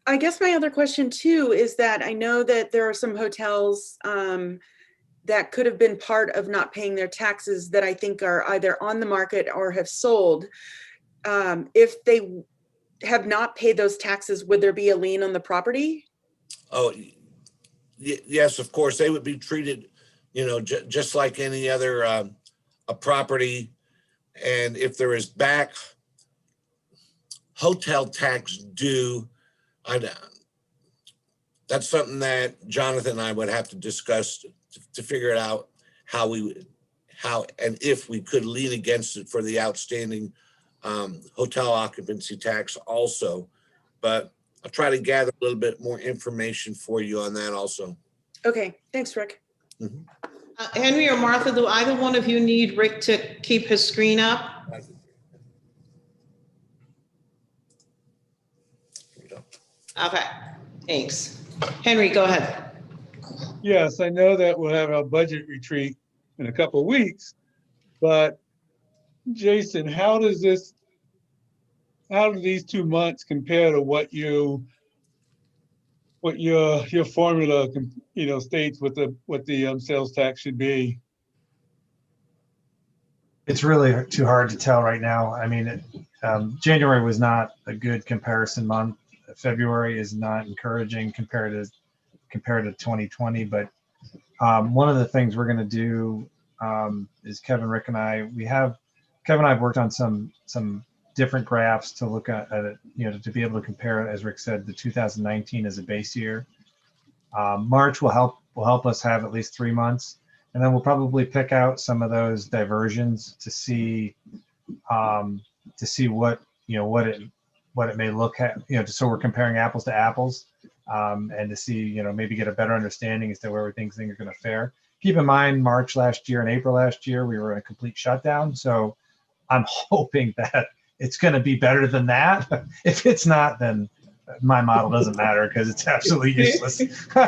I guess my other question too is that I know that there are some hotels that could have been part of not paying their taxes that I think are either on the market or have sold. If they have not paid those taxes, would there be a lien on the property? Oh, yes, of course. They would be treated, just like any other a property. And if there is back hotel tax due, that's something that Jonathan and I would have to discuss to figure it out how and if we could lien against it for the outstanding hotel occupancy tax also. But I'll try to gather a little bit more information for you on that also. Okay, thanks, Rick. Mm-hmm. Henry or Martha, do either one of you need Rick to keep his screen up? Okay, thanks. Henry, go ahead. Yes, I know that we'll have our budget retreat in a couple of weeks, but Jason, how do these 2 months compare to what your formula states what the sales tax should be? It's really too hard to tell right now. I mean, January was not a good comparison month. February is not encouraging compared to 2020. But one of the things we're going to do is Kevin, Rick, and I. Kevin and I have worked on some different graphs to look at it, to be able to compare it. As Rick said, the 2019 as a base year. March will help us have at least 3 months, and then we'll probably pick out some of those diversions to see what it may look at, so we're comparing apples to apples, and to see, maybe get a better understanding as to where we think things are going to fare. Keep in mind, March last year and April last year, we were in a complete shutdown. So I'm hoping that it's going to be better than that. If it's not, then my model doesn't matter because it's absolutely useless. So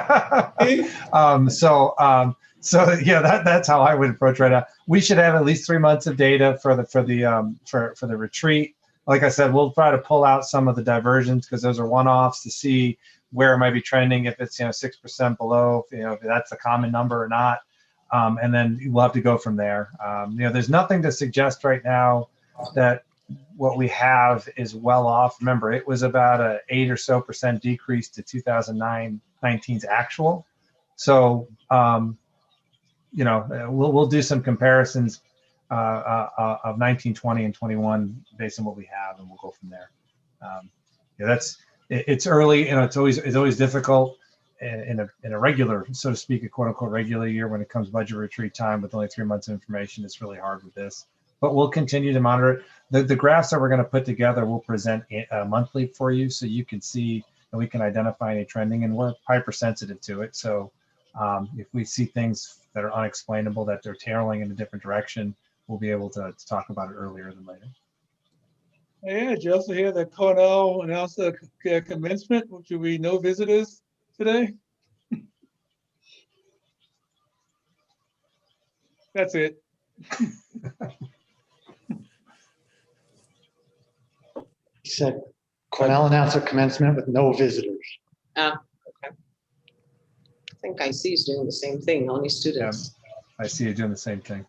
yeah, that's how I would approach right now. We should have at least 3 months of data for the retreat. Like I said, we'll try to pull out some of the diversions because those are one-offs to see where it might be trending, if it's 6% below, if that's a common number or not, and then we'll have to go from there. There's nothing to suggest right now that what we have is well off. Remember, it was about a 8% or so decrease to 2019's actual. So we'll do some comparisons of 19, 20, and 21 based on what we have, and we'll go from there. It's early, it's always difficult in a regular, so to speak, a quote unquote regular year when it comes budget retreat time with only 3 months of information. It's really hard with this. but we'll continue to monitor it. The graphs that we're going to put together, we'll present monthly for you so you can see and we can identify any trending, and we're hypersensitive to it. So if we see things that are unexplainable, that they're tailing in a different direction, we'll be able to talk about it earlier than later. Yeah, did you also hear that Cornell announced their commencement, which will be no visitors today? That's it. He said Cornell announced a commencement with no visitors. Okay. I think IC is doing the same thing, only students. I see you doing the same thing.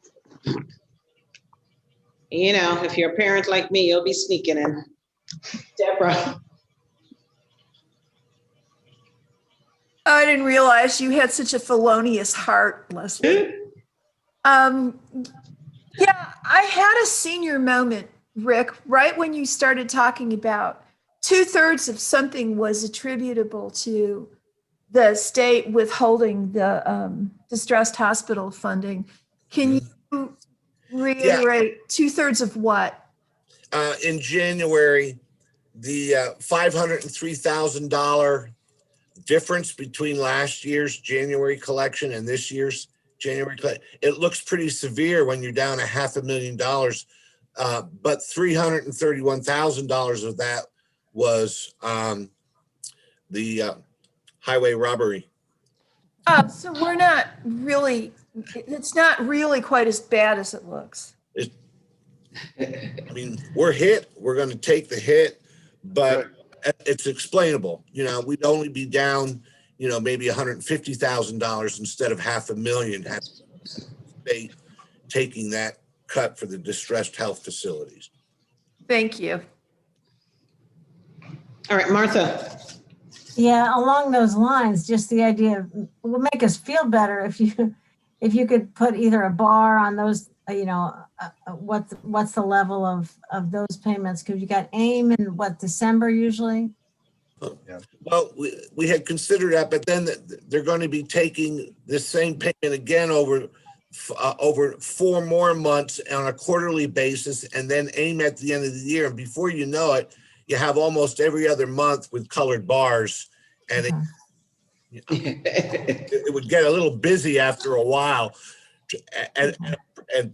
You know, if you're a parent like me, you'll be sneaking in. Deborah. I didn't realize you had such a felonious heart, Leslie. Yeah, I had a senior moment, Rick, right when you started talking about 2/3 of something was attributable to the state withholding the distressed hospital funding. Can you reiterate 2/3 of what? In January, the $503,000 difference between last year's January collection and this year's January collection, it looks pretty severe when you're down $500,000, but $331,000 of that was the highway robbery. So we're not really, it's not really quite as bad as it looks. I mean, we're hit, we're going to take the hit, but it's explainable. You know, we'd only be down, you know, maybe $150,000 instead of $500,000 state taking that cut for the distressed health facilities. Thank you. All right, Martha. Yeah, along those lines, just the idea of, it would make us feel better if you could put either a bar on those, you know, what's the level of those payments? Because you got AIM in what, December usually? Well, we had considered that, but then they're going to be taking this same payment again over 4 more months on a quarterly basis, and then AIM at the end of the year. And before you know it, you have almost every other month with colored bars, and it would get a little busy after a while, and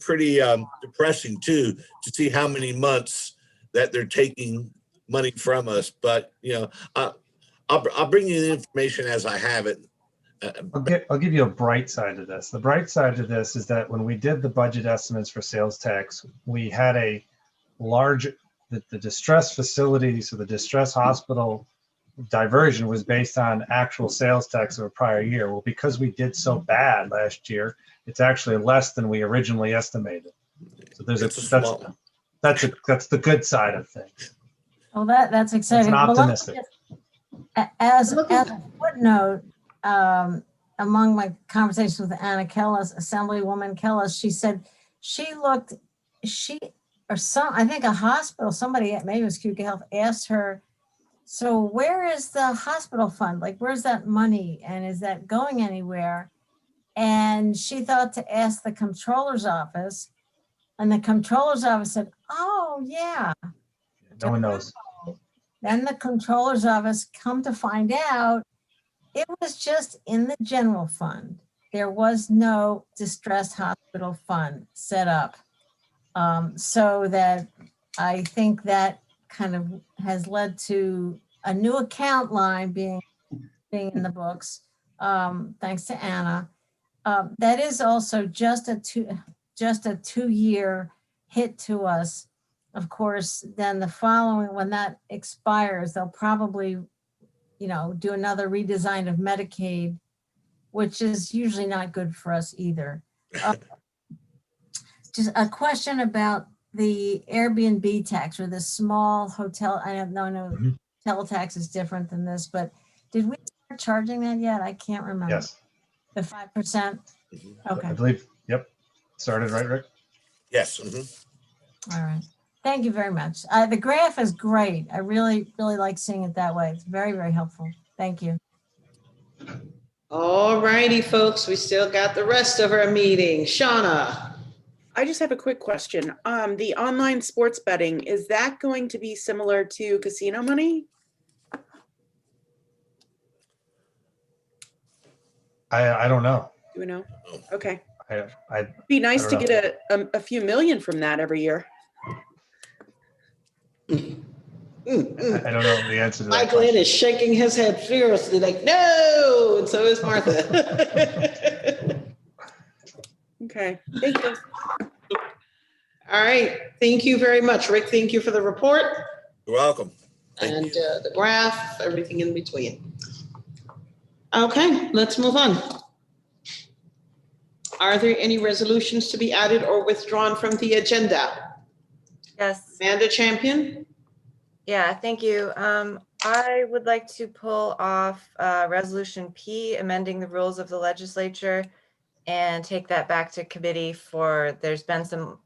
pretty depressing too, to see how many months that they're taking money from us. But you know, I'll bring you the information as I have it. I'll give you a bright side to this. The bright side to this is that when we did the budget estimates for sales tax, we had a large, the distressed facilities, so the distressed hospital diversion was based on actual sales tax of a prior year. Well, because we did so bad last year, it's actually less than we originally estimated. So there's that's the good side of things. Well, that's exciting. It's optimistic. As a footnote, among my conversations with Anna Kellis, Assemblywoman Kellis, she said I think a hospital, somebody, maybe it was QK Health, asked her, so where is the hospital fund? Like, where's that money? And is that going anywhere? And she thought to ask the comptroller's office, and the comptroller's office said, oh, yeah. No one knows. Then the comptroller's office come to find out it was just in the general fund. There was no distressed hospital fund set up. So that I think that kind of has led to a new account line being in the books, thanks to Anna. That is also just a 2-year hit to us. Of course, then the following, when that expires, they'll probably, you know, do another redesign of Medicaid, which is usually not good for us either. Just a question about the Airbnb tax or the small hotel. I know hotel tax is different than this, but did we start charging that yet? I can't remember. Yes. The 5%? Okay. I believe, yep. Started, right, Rick? Yes. All right. Thank you very much. The graph is great. I really, really like seeing it that way. It's very, very helpful. Thank you. All righty, folks. We still got the rest of our meeting. Shauna. I just have a quick question. The online sports betting, is that going to be similar to casino money? I don't know. Do we know? Okay. It'd be nice to don't get a few million from that every year. I don't know the answer to that Michael question. is shaking his head furiously, like, no, and so is Martha. Okay, thank you. All right, thank you very much, Rick. Thank you for the report. You're welcome. And the graph, everything in between. Okay, let's move on. Are there any resolutions to be added or withdrawn from the agenda? Yes. Amanda Champion? Yeah, thank you. I would like to pull off Resolution P, amending the rules of the legislature, and take that back to committee for, there's been some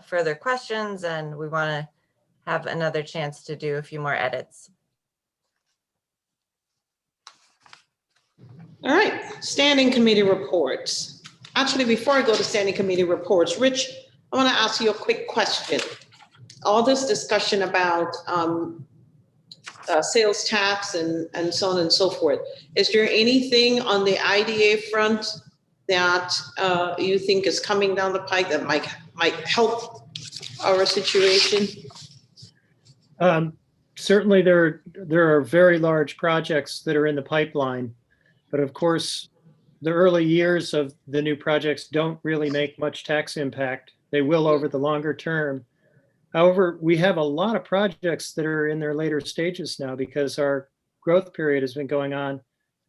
further questions and we want to have another chance to do a few more edits. All right, standing committee reports. Actually, before I go to standing committee reports, Rich, I want to ask you a quick question. All this discussion about sales tax and so on and so forth, is there anything on the IDA front that you think is coming down the pike that might help our situation? Certainly there are very large projects that are in the pipeline, but of course, the early years of the new projects don't really make much tax impact. They will over the longer term. However, we have a lot of projects that are in their later stages now because our growth period has been going on.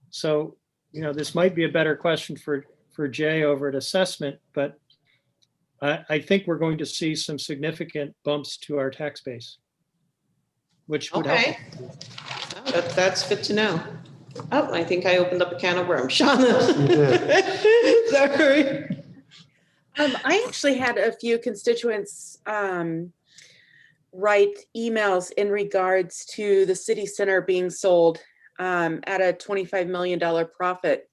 So, you know, this might be a better question for Jay over at assessment, but I think we're going to see some significant bumps to our tax base, which would help. Oh, that's good to know. Oh, I think I opened up a can of worms. Shauna. Sorry. I actually had a few constituents write emails in regards to the city center being sold at a $25 million profit,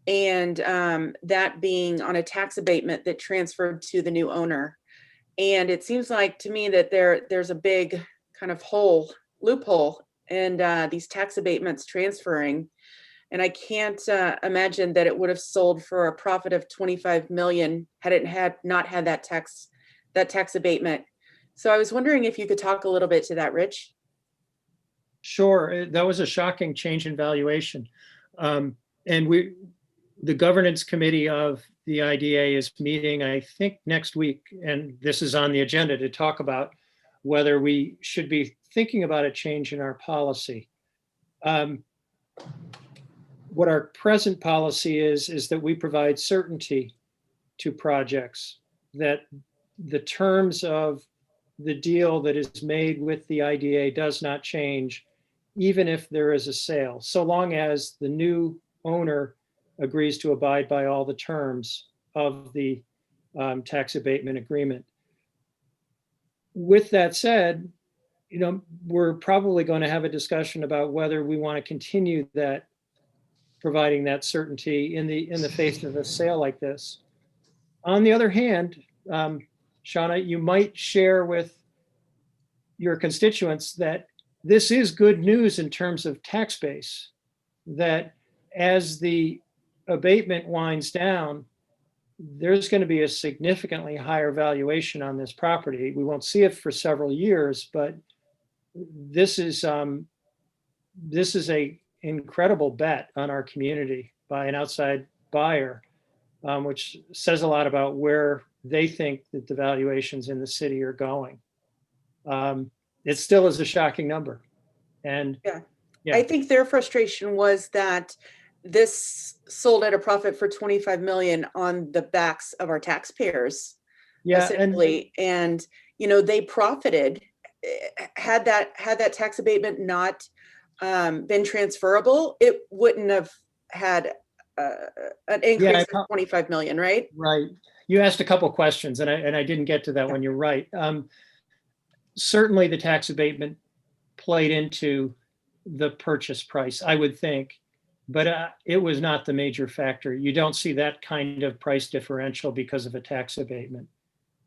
and that being on a tax abatement that transferred to the new owner. And it seems like to me that there's a big kind of loophole in these tax abatements transferring. And I can't imagine that it would have sold for a profit of 25 million had it not had that tax abatement. So I was wondering if you could talk a little bit to that, Rich. Sure, that was a shocking change in valuation. And the governance committee of the IDA is meeting, I think, next week, and this is on the agenda to talk about whether we should be thinking about a change in our policy. What our present policy is that we provide certainty to projects, that the terms of the deal that is made with the IDA does not change, even if there is a sale, so long as the new owner agrees to abide by all the terms of the tax abatement agreement. With that said, you know, we're probably going to have a discussion about whether we want to continue that, providing that certainty in the face of a sale like this. On the other hand, Shauna, you might share with your constituents that this is good news in terms of tax base, that as the abatement winds down, there's going to be a significantly higher valuation on this property. We won't see it for several years, but this is a incredible bet on our community by an outside buyer, which says a lot about where they think that the valuations in the city are going. It still is a shocking number. And yeah, I think their frustration was that this sold at a profit for 25 million on the backs of our taxpayers, essentially. And you know, they profited. Had that tax abatement not been transferable, it wouldn't have had an increase of 25 million, right? Right. You asked a couple of questions, and I didn't get to that one. You're right. Certainly, the tax abatement played into the purchase price, I would think, but it was not the major factor. You don't see that kind of price differential because of a tax abatement.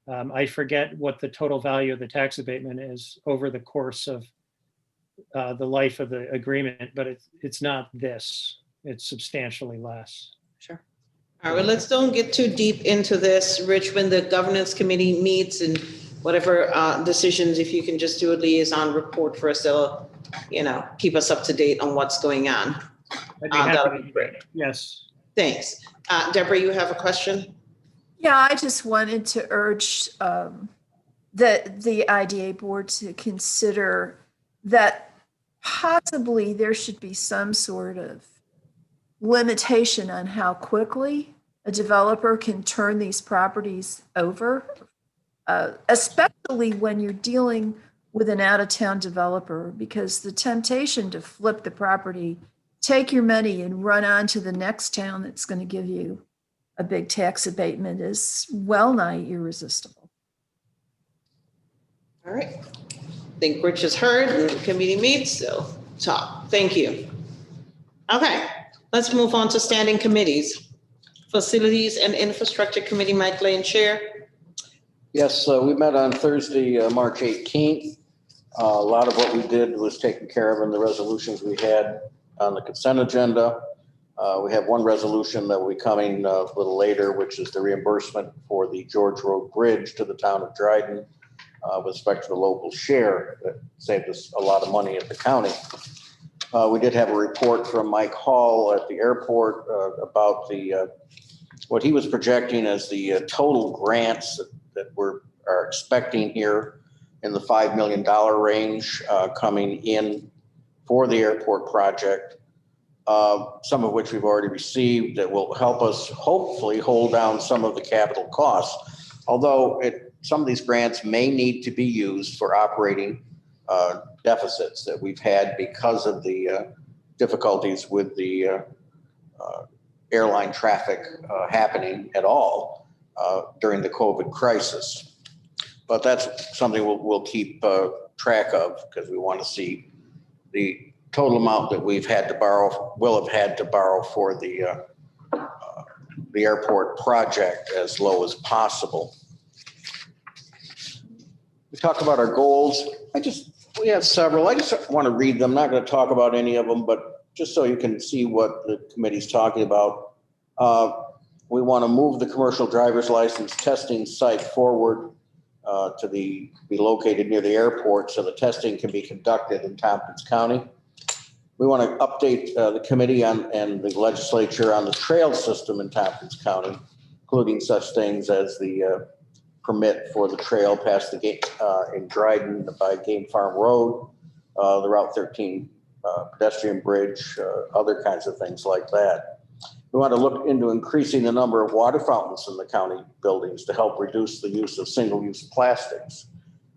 I forget what the total value of the tax abatement is over the course of the life of the agreement, but it's not this. It's substantially less. Sure. All right, well, let's don't get too deep into this, Rich, when the governance committee meets and whatever decisions, if you can just do a liaison report for us, they'll, keep us up to date on what's going on. I'd be happy That'll to be do great. that. Yes. Thanks. Deborah, you have a question? Yeah, I just wanted to urge the IDA board to consider that possibly there should be some sort of limitation on how quickly a developer can turn these properties over, especially when you're dealing with an out-of-town developer, because the temptation to flip the property, take your money and run on to the next town that's going to give you a big tax abatement is well nigh irresistible. All right. I think Rich has heard and the committee meets, so talk. Thank you. Okay, let's move on to standing committees. Facilities and Infrastructure Committee, Mike Lane, Chair. Yes, we met on Thursday, March 18th. A lot of what we did was taken care of in the resolutions we had on the consent agenda. We have one resolution that will be coming a little later, which is the reimbursement for the George Road Bridge to the town of Dryden with respect to the local share. That saved us a lot of money at the county. We did have a report from Mike Hall at the airport about what he was projecting as the total grants that are expecting here in the $5 million range coming in for the airport project. Some of which we've already received that will help us hopefully hold down some of the capital costs. Although some of these grants may need to be used for operating deficits that we've had because of the difficulties with the airline traffic happening at all during the COVID crisis. But that's something we'll keep track of because we want to see the total amount that we've had to borrow, will have had to borrow for the airport project as low as possible. We talked about our goals. We have several. I just want to read them. I'm not going to talk about any of them, but just so you can see what the committee's talking about. We want to move the commercial driver's license testing site forward to be located near the airport so the testing can be conducted in Tompkins County. We want to update the committee and the legislature on the trail system in Tompkins County, including such things as the permit for the trail past the gate in Dryden by Game Farm Road, the Route 13 pedestrian bridge, other kinds of things like that. We want to look into increasing the number of water fountains in the county buildings to help reduce the use of single-use plastics.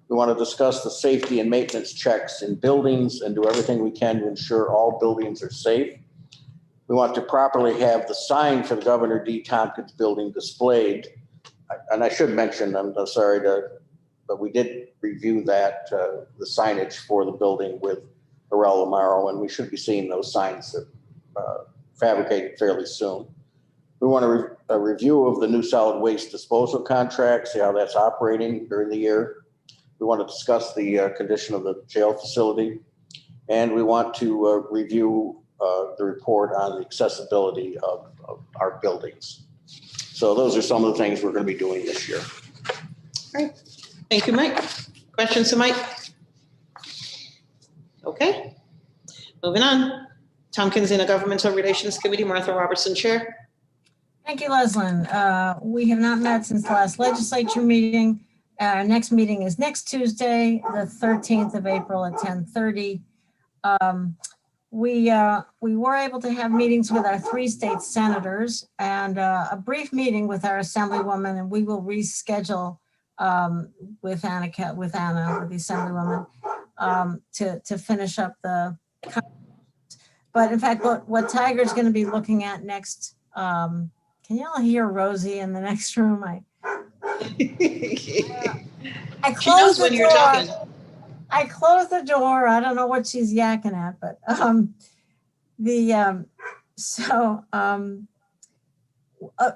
We want to discuss the safety and maintenance checks in buildings and do everything we can to ensure all buildings are safe. We want to properly have the sign for the Governor D. Tompkins building displayed. And I should mention, I'm sorry but we did review that, the signage for the building with Arel Amaro, and we should be seeing those signs fabricated fairly soon. We want a review of the new solid waste disposal contract, see how that's operating during the year. We want to discuss the condition of the jail facility, and we want to review the report on the accessibility of our buildings. So those are some of the things we're going to be doing this year. All right. Thank you, Mike. Questions to Mike? Okay. Moving on. Tompkins Intergovernmental Relations Committee, Martha Robertson, Chair. Thank you, Leslyn. We have not met since the last legislature meeting. Our next meeting is next Tuesday, the 13th of April at 10:30. We were able to have meetings with our 3 state senators and a brief meeting with our Assemblywoman, and we will reschedule with Anna, with the Assemblywoman, to finish up the. But in fact, what Tiger's going to be looking at next, can you all hear Rosie in the next room? I closed the door. I closed the door. I don't know what she's yakking at, but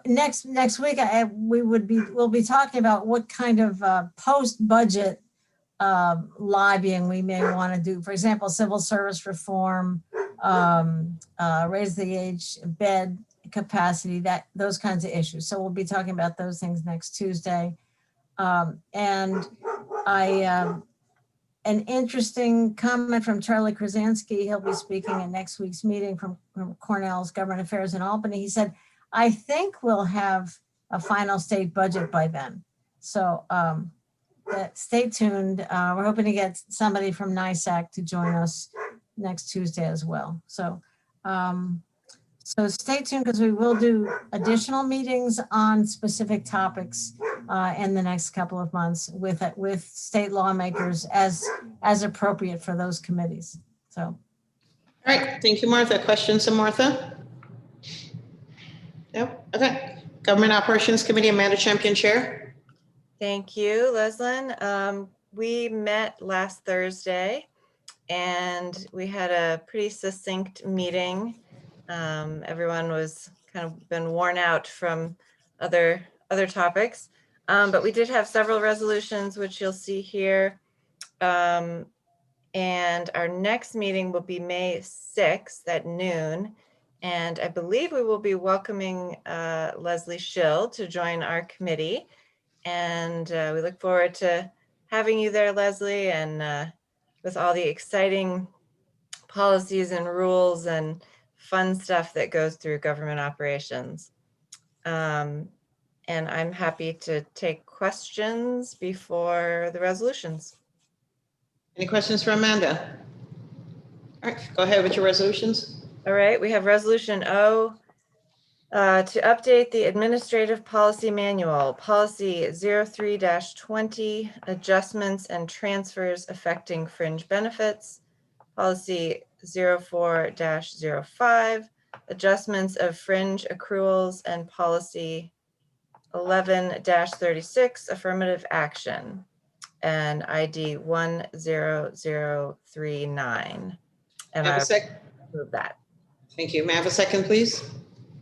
next week, we'll be talking about what kind of post-budget lobbying we may want to do. For example, civil service reform, raise the age bed capacity, those kinds of issues. So we'll be talking about those things next Tuesday. And an interesting comment from Charlie Krasinski. He'll be speaking at next week's meeting from Cornell's Government Affairs in Albany. He said, I think we'll have a final state budget by then. So stay tuned. We're hoping to get somebody from NISAC to join us next Tuesday as well. So stay tuned, because we will do additional meetings on specific topics in the next couple of months with state lawmakers as appropriate for those committees. So. All right, thank you, Martha. Questions of Martha? No? Okay. Government Operations Committee, Amanda Champion, Chair. Thank you, Leslyn. We met last Thursday and we had a pretty succinct meeting. Everyone was kind of been worn out from other topics, but we did have several resolutions, which you'll see here. And our next meeting will be May 6th at noon. And I believe we will be welcoming Leslie Schill to join our committee. And we look forward to having you there, Leslie, and with all the exciting policies and rules and fun stuff that goes through government operations. And I'm happy to take questions before the resolutions. Any questions for Amanda? All right, go ahead with your resolutions. All right, we have Resolution O to update the Administrative Policy Manual, Policy 03-20, Adjustments and Transfers Affecting Fringe Benefits, Policy 04-05, Adjustments of Fringe Accruals, and Policy 11-36, Affirmative Action, and ID 10039. And I move that. Thank you. May I have a second, please?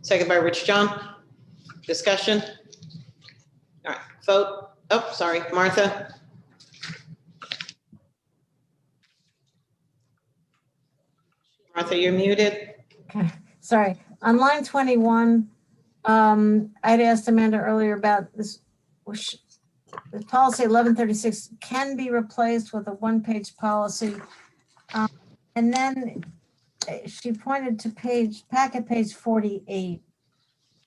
Second by Rich John. Discussion? All right, vote. Oh, sorry, Martha. Martha, you're muted. Okay, sorry. On line 21, I'd asked Amanda earlier about this. The policy 1136 can be replaced with a one-page policy. And then she pointed to packet page 48.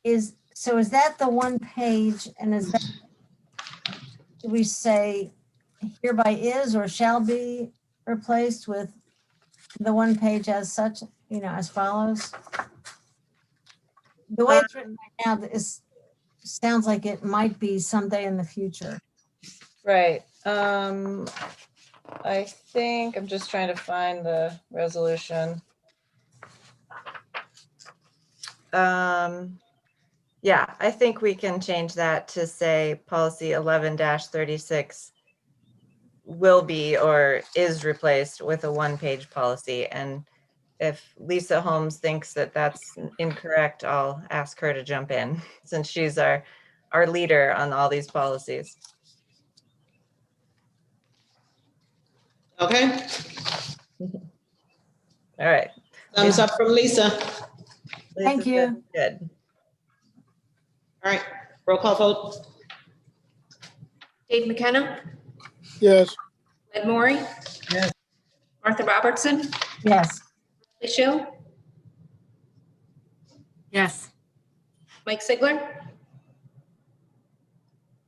Is that the one page, and is that, do we say hereby is or shall be replaced with the one page as such, as follows? The way it's written right now sounds like it might be someday in the future. Right. I think I'm just trying to find the resolution. Yeah, I think we can change that to say policy 11-36 will be or is replaced with a one-page policy. And if Lisa Holmes thinks that that's incorrect, I'll ask her to jump in since she's our leader on all these policies. Okay. All right. Thumbs up from Lisa. Thank you. Good. All right, roll call vote. Dave McKenna, Yes. Ed Maury, Yes. Martha Robertson, Yes. Leslie Schill, Yes. Mike Sigler,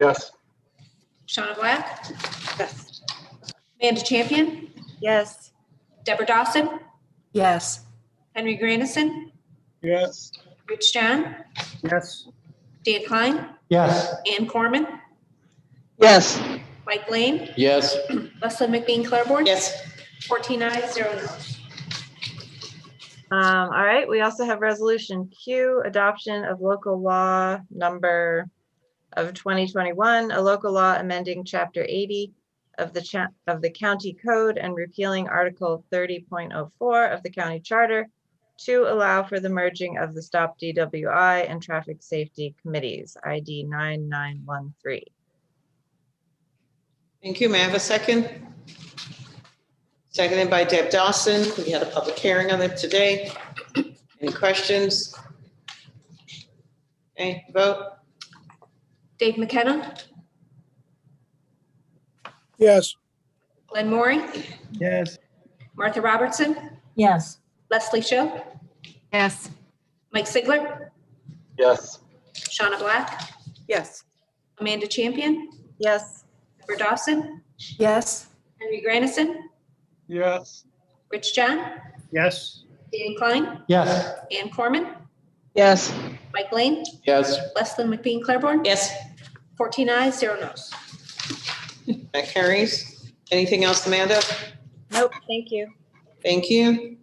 Yes. Shauna Black. Yes. Amanda Champion, Yes. Deborah Dawson, Yes. Henry Grandison, Yes. Rich John, Yes. Dan Klein, Yes. Ann Corman, Yes. Mike Lane, Yes. Leslie McBean Claiborne. Yes. 14 ayes, 0 noes. All right, we also have resolution Q, adoption of local law number of 2021, a local law amending chapter 80 of the county code and repealing article 30.04 of the county charter to allow for the merging of the Stop DWI and Traffic Safety Committees, ID 9913. Thank you. May I have a second? Seconded by Deb Dawson. We had a public hearing on it today. Any questions? Okay, vote. Dave McKenna, Yes. Glenn Maury, Yes. Martha Robertson, Yes. Leslie Show, Yes. Mike Sigler, Yes. Shauna Black, Yes. Amanda Champion, Yes. Deborah Dawson, Yes. Henry Grandison, Yes. Rich John, Yes. Dan Klein, Yes. Ann Corman, Yes. Mike Lane, Yes. Leslie McBean Claiborne. Yes. 14 ayes, 0 noes. That carries. Anything else, Amanda? Nope, thank you. Thank you.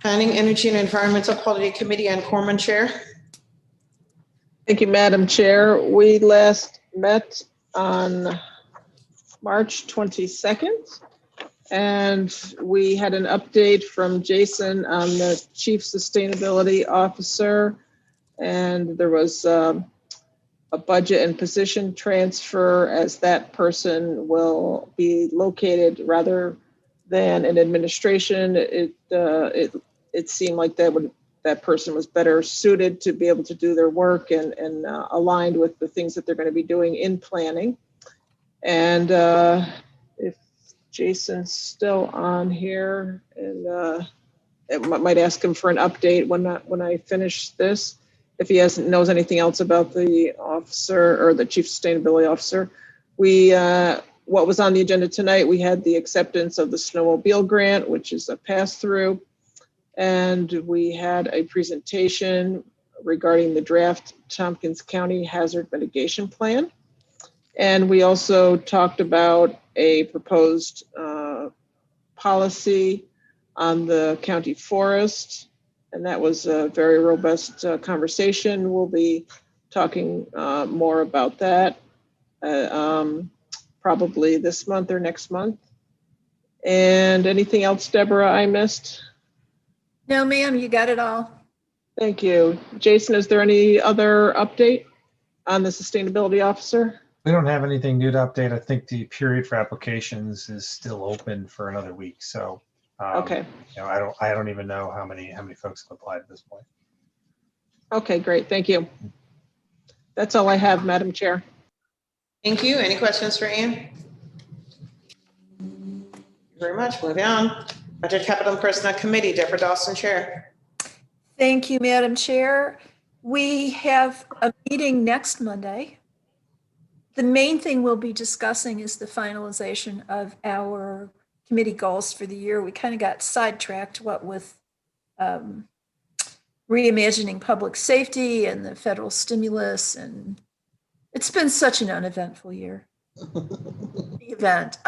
Planning, Energy and Environmental Quality Committee, Ann Corman, Chair. Thank you, Madam Chair. We last met on March 22nd, and we had an update from Jason on the Chief Sustainability Officer, and there was a budget and position transfer, as that person will be located rather than in administration. It seemed like that person was better suited to be able to do their work and aligned with the things that they're going to be doing in planning. And if Jason's still on here, and I might ask him for an update when I finish this, if he knows anything else about the officer or the Chief Sustainability Officer. What was on the agenda tonight, we had the acceptance of the snowmobile grant, which is a pass-through. And we had a presentation regarding the draft Tompkins County Hazard Mitigation Plan. And we also talked about a proposed policy on the county forest. And that was a very robust conversation. We'll be talking more about that probably this month or next month. And anything else, Deborah, I missed? No, ma'am, you got it all. Thank you. Jason, is there any other update on the sustainability officer? We don't have anything new to update. I think the period for applications is still open for another week. So, Okay. I don't even know how many folks have applied at this point. Okay, great. Thank you. That's all I have, Madam Chair. Thank you. Any questions for Ann? Thank you very much. Moving on. Budget, Capital, and Personnel Committee, Deborah Dawson, Chair. Thank you, Madam Chair. We have a meeting next Monday. The main thing we'll be discussing is the finalization of our committee goals for the year. We kind of got sidetracked, what with reimagining public safety and the federal stimulus, and it's been such an uneventful year. Event.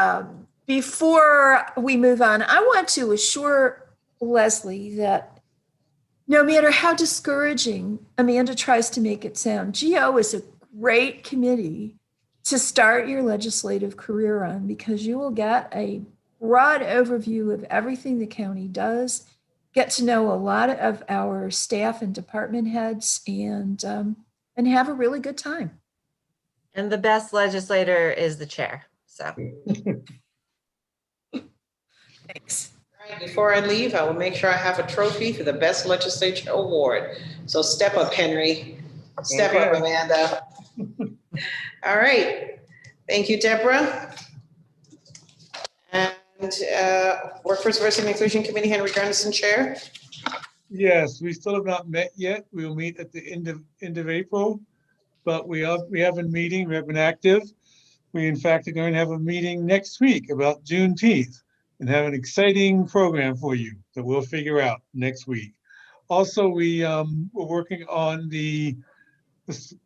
Before we move on, I want to assure Leslie that no matter how discouraging Amanda tries to make it sound, GO is a great committee to start your legislative career on, because you will get a broad overview of everything the county does, get to know a lot of our staff and department heads, and have a really good time. And the best legislator is the chair, so. Thanks. All right, before I leave, I will make sure I have a trophy for the Best Legislature Award. So step up, Henry. Step up, Amanda. All right. Thank you, Deborah. And Workforce Diversity and Inclusion Committee, Henry Grandison, Chair. Yes, we still have not met yet. We'll meet at the end of April, but we have a meeting. We have been active. We in fact are going to have a meeting next week about Juneteenth and have an exciting program for you that we'll figure out next week. Also, we're working on the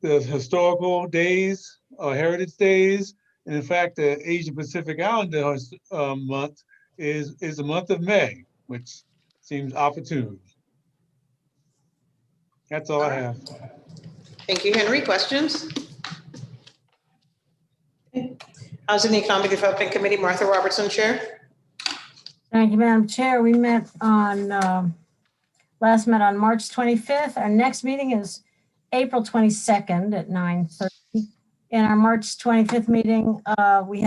historical days, heritage days, and in fact, the Asia Pacific Islander month is the month of May, which seems opportune. That's all I have. Thank you, Henry. Questions? Housing and Economic Development Committee, Martha Robertson, Chair. Thank you, Madam Chair. We met on Last met on March 25th. Our next meeting is April 22nd at 9:30. In our March 25th meeting, we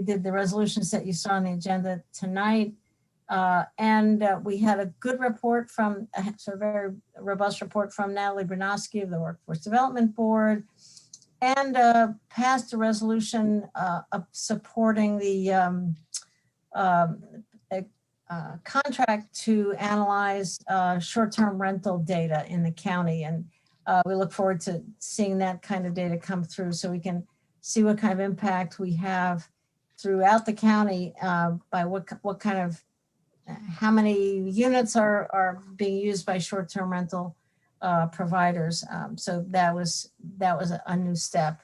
did the resolutions that you saw on the agenda tonight. We had a good report a very robust report from Natalie Bernowski of the Workforce Development Board, and passed a resolution supporting the contract to analyze short-term rental data in the county. And we look forward to seeing that kind of data come through so we can see what kind of impact we have throughout the county by how many units are being used by short-term rental providers. So that was a new step.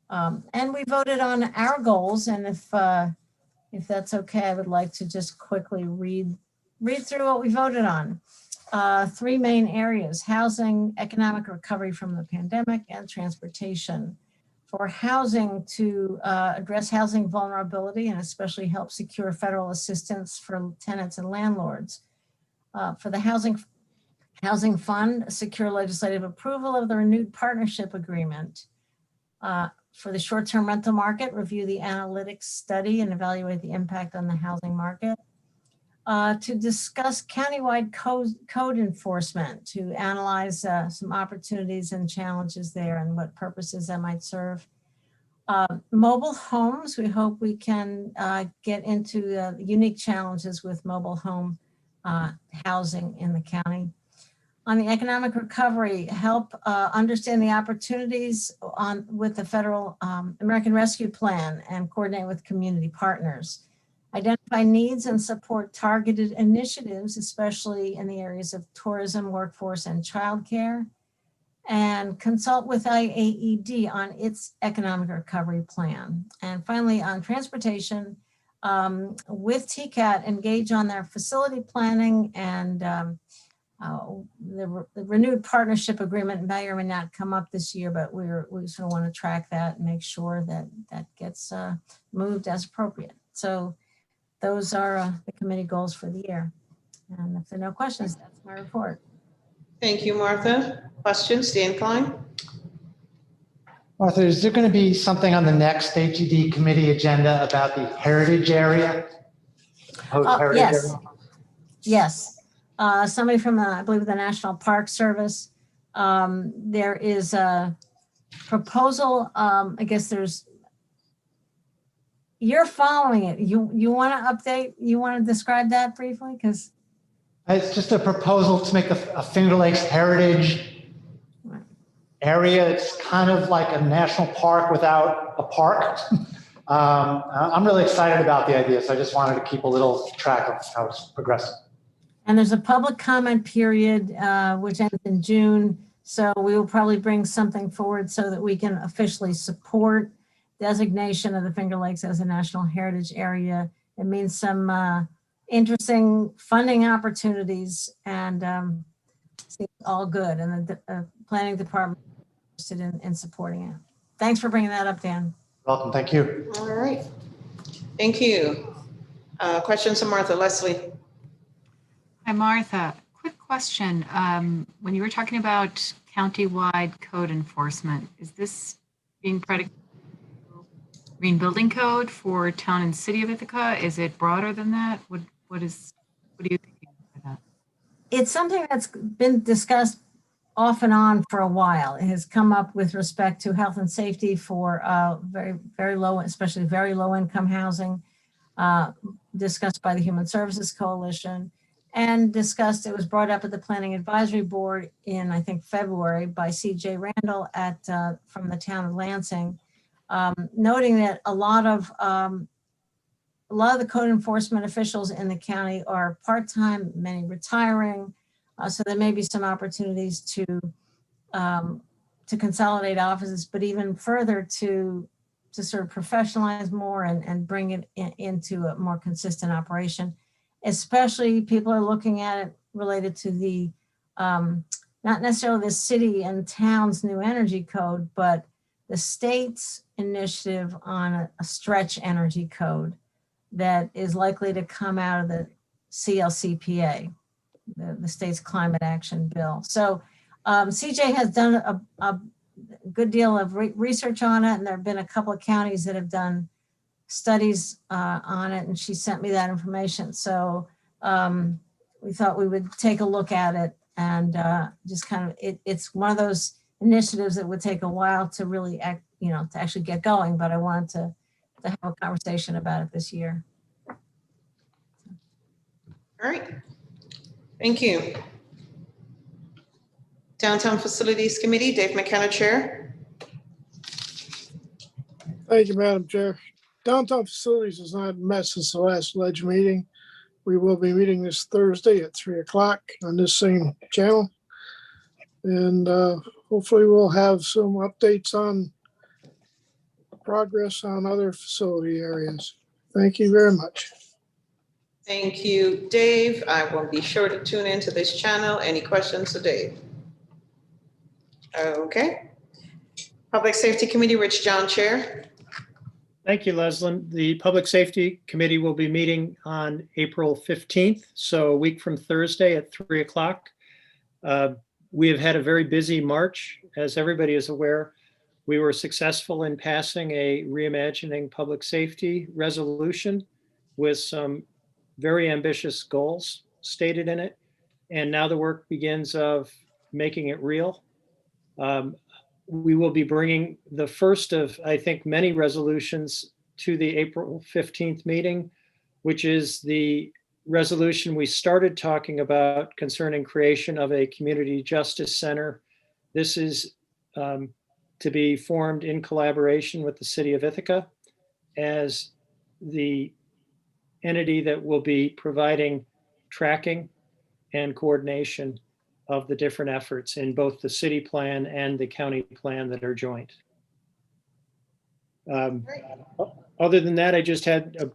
And we voted on our goals. And if that's okay, I would like to just quickly read through what we voted on. 3 main areas: housing, economic recovery from the pandemic, and transportation. For housing, to address housing vulnerability and especially help secure federal assistance for tenants and landlords. For the housing fund, secure legislative approval of the renewed partnership agreement. For the short-term rental market, review the analytics study and evaluate the impact on the housing market. To discuss countywide code enforcement, to analyze some opportunities and challenges there and what purposes that might serve. Mobile homes, we hope we can get into the unique challenges with mobile home housing in the county. On the economic recovery, help understand the opportunities with the federal American Rescue Plan and coordinate with community partners. Identify needs and support targeted initiatives, especially in the areas of tourism, workforce, and childcare. And consult with IAED on its economic recovery plan. And finally, on transportation, with TCAT, engage on their facility planning and the renewed partnership agreement may or may not come up this year, but we sort of want to track that and make sure that that gets moved as appropriate. So those are the committee goals for the year. And if there are no questions, that's my report. Thank you, Martha. Questions, Dan Klein? Martha, is there going to be something on the next HED committee agenda about the heritage area? Yes. Yes. Somebody from, I believe, the National Park Service. There is a proposal. I guess you're following it. You want to update? You want to describe that briefly? Because it's just a proposal to make a Finger Lakes heritage area. It's kind of like a national park without a park. I'm really excited about the idea, so I just wanted to keep a little track of how it's progressing. And there's a public comment period, which ends in June. So we will probably bring something forward so that we can officially support designation of the Finger Lakes as a National Heritage Area. It means some interesting funding opportunities and seems all good. And the planning department is interested in supporting it. Thanks for bringing that up, Dan. Welcome. Thank you. All right. Thank you. Questions from Martha. Leslie. Hi, Martha. Quick question. When you were talking about county-wide code enforcement, is this being predicated on Green Building Code for town and city of Ithaca? Is it broader than that? What are you thinking about that? It's something that's been discussed off and on for a while. It has come up with respect to health and safety for very, very low, especially very low income housing, discussed by the Human Services Coalition. And discussed, it was brought up at the Planning Advisory Board in, I think, February by C.J. Randall from the town of Lansing, noting that a lot of the code enforcement officials in the county are part-time, many retiring. So there may be some opportunities to consolidate offices, but even further to sort of professionalize more and bring it into a more consistent operation. Especially people are looking at it related to the, not necessarily the city and town's new energy code, but the state's initiative on a stretch energy code that is likely to come out of the CLCPA. the state's climate action bill. So CJ has done a good deal of research on it, and there have been a couple of counties that have done studies on it, and she sent me that information. So we thought we would take a look at it, and just kind of, it's one of those initiatives that would take a while to really act, to actually get going, but I wanted to have a conversation about it this year. All right. Thank you. Downtown Facilities Committee, Dave McKenna, Chair. Thank you, Madam Chair. Downtown Facilities has not met since the last ledge meeting. We will be meeting this Thursday at 3 o'clock on this same channel. And hopefully we'll have some updates on progress on other facility areas. Thank you very much. Thank you, Dave. I will be sure to tune into this channel. Any questions to Dave? Okay. Public Safety Committee, Rich John, Chair. Thank you, Leslyn. The Public Safety Committee will be meeting on April 15th, so a week from Thursday at 3 o'clock. We have had a very busy March, as everybody is aware. We were successful in passing a Reimagining Public Safety resolution with some very ambitious goals stated in it. And now the work begins of making it real. We will be bringing the first of, I think, many resolutions to the April 15th meeting, which is the resolution we started talking about concerning creation of a community justice center. This is to be formed in collaboration with the city of Ithaca as the entity that will be providing tracking and coordination of the different efforts in both the city plan and the county plan that are joint. Other than that, I just had a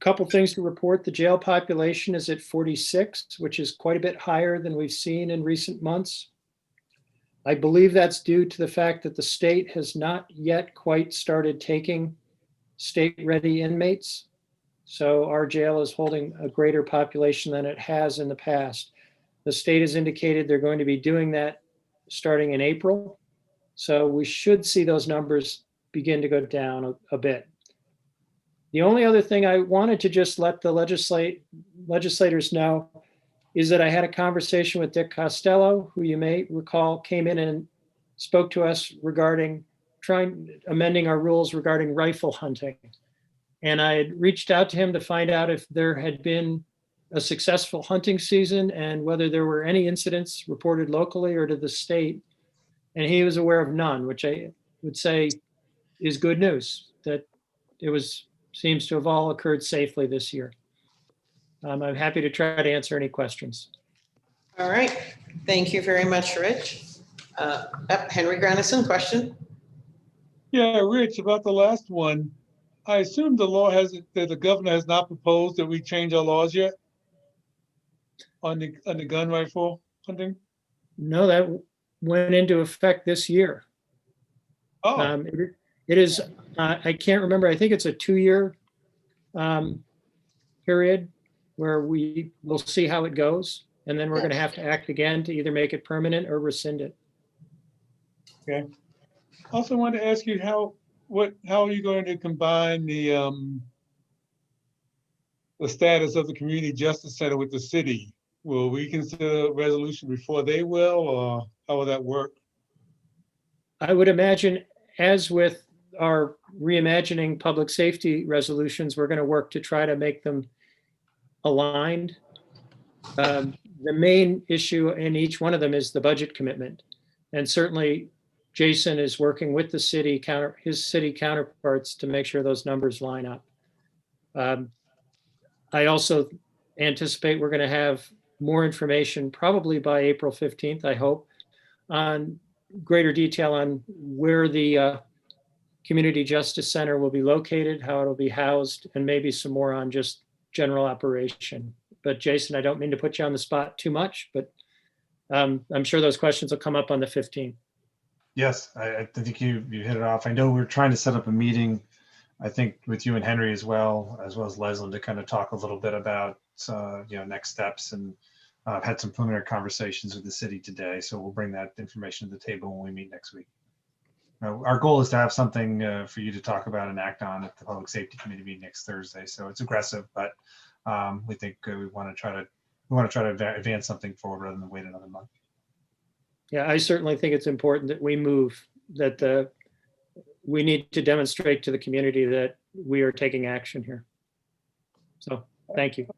couple things to report. The jail population is at 46, which is quite a bit higher than we've seen in recent months. I believe that's due to the fact that the state has not yet quite started taking state-ready inmates. So our jail is holding a greater population than it has in the past. The state has indicated they're going to be doing that starting in April. So we should see those numbers begin to go down a bit. The only other thing I wanted to just let the legislators know is that I had a conversation with Dick Costello, who you may recall came in and spoke to us regarding amending our rules regarding rifle hunting. And I had reached out to him to find out if there had been a successful hunting season and whether there were any incidents reported locally or to the state. And he was aware of none, which I would say is good news, that it seems to have all occurred safely this year. I'm happy to try to answer any questions. All right. Thank you very much, Rich. Henry Granison, question? Yeah, Rich, about the last one. I assume that the governor has not proposed that we change our laws yet on the gun rifle hunting? No, that went into effect this year. Oh. It is, I can't remember, I think it's a 2-year period where we will see how it goes. And then we're going to have to act again to either make it permanent or rescind it. Okay. Also wanted to ask you how are you going to combine the status of the Community Justice Center with the city? Will we consider a resolution before they will, or how will that work? I would imagine, as with our reimagining public safety resolutions, we're going to work to try to make them aligned. The main issue in each one of them is the budget commitment. And certainly Jason is working with the city, his city counterparts to make sure those numbers line up. I also anticipate we're going to have more information probably by April 15th, I hope, on greater detail on where the Community Justice Center will be located, how it'll be housed, and maybe some more on just general operation. But Jason, I don't mean to put you on the spot too much, but I'm sure those questions will come up on the 15th. Yes, I think you hit it off. I know we're trying to set up a meeting, I think with you and Henry as well as Leslyn, to kind of talk a little bit about next steps and I've had some preliminary conversations with the city today, so we'll bring that information to the table when we meet next week. Our goal is to have something for you to talk about and act on at the Public Safety Committee meeting next Thursday. So it's aggressive, but we think we want to try to advance something forward rather than wait another month. Yeah, I certainly think it's important that we move, that we need to demonstrate to the community that we are taking action here. So thank you.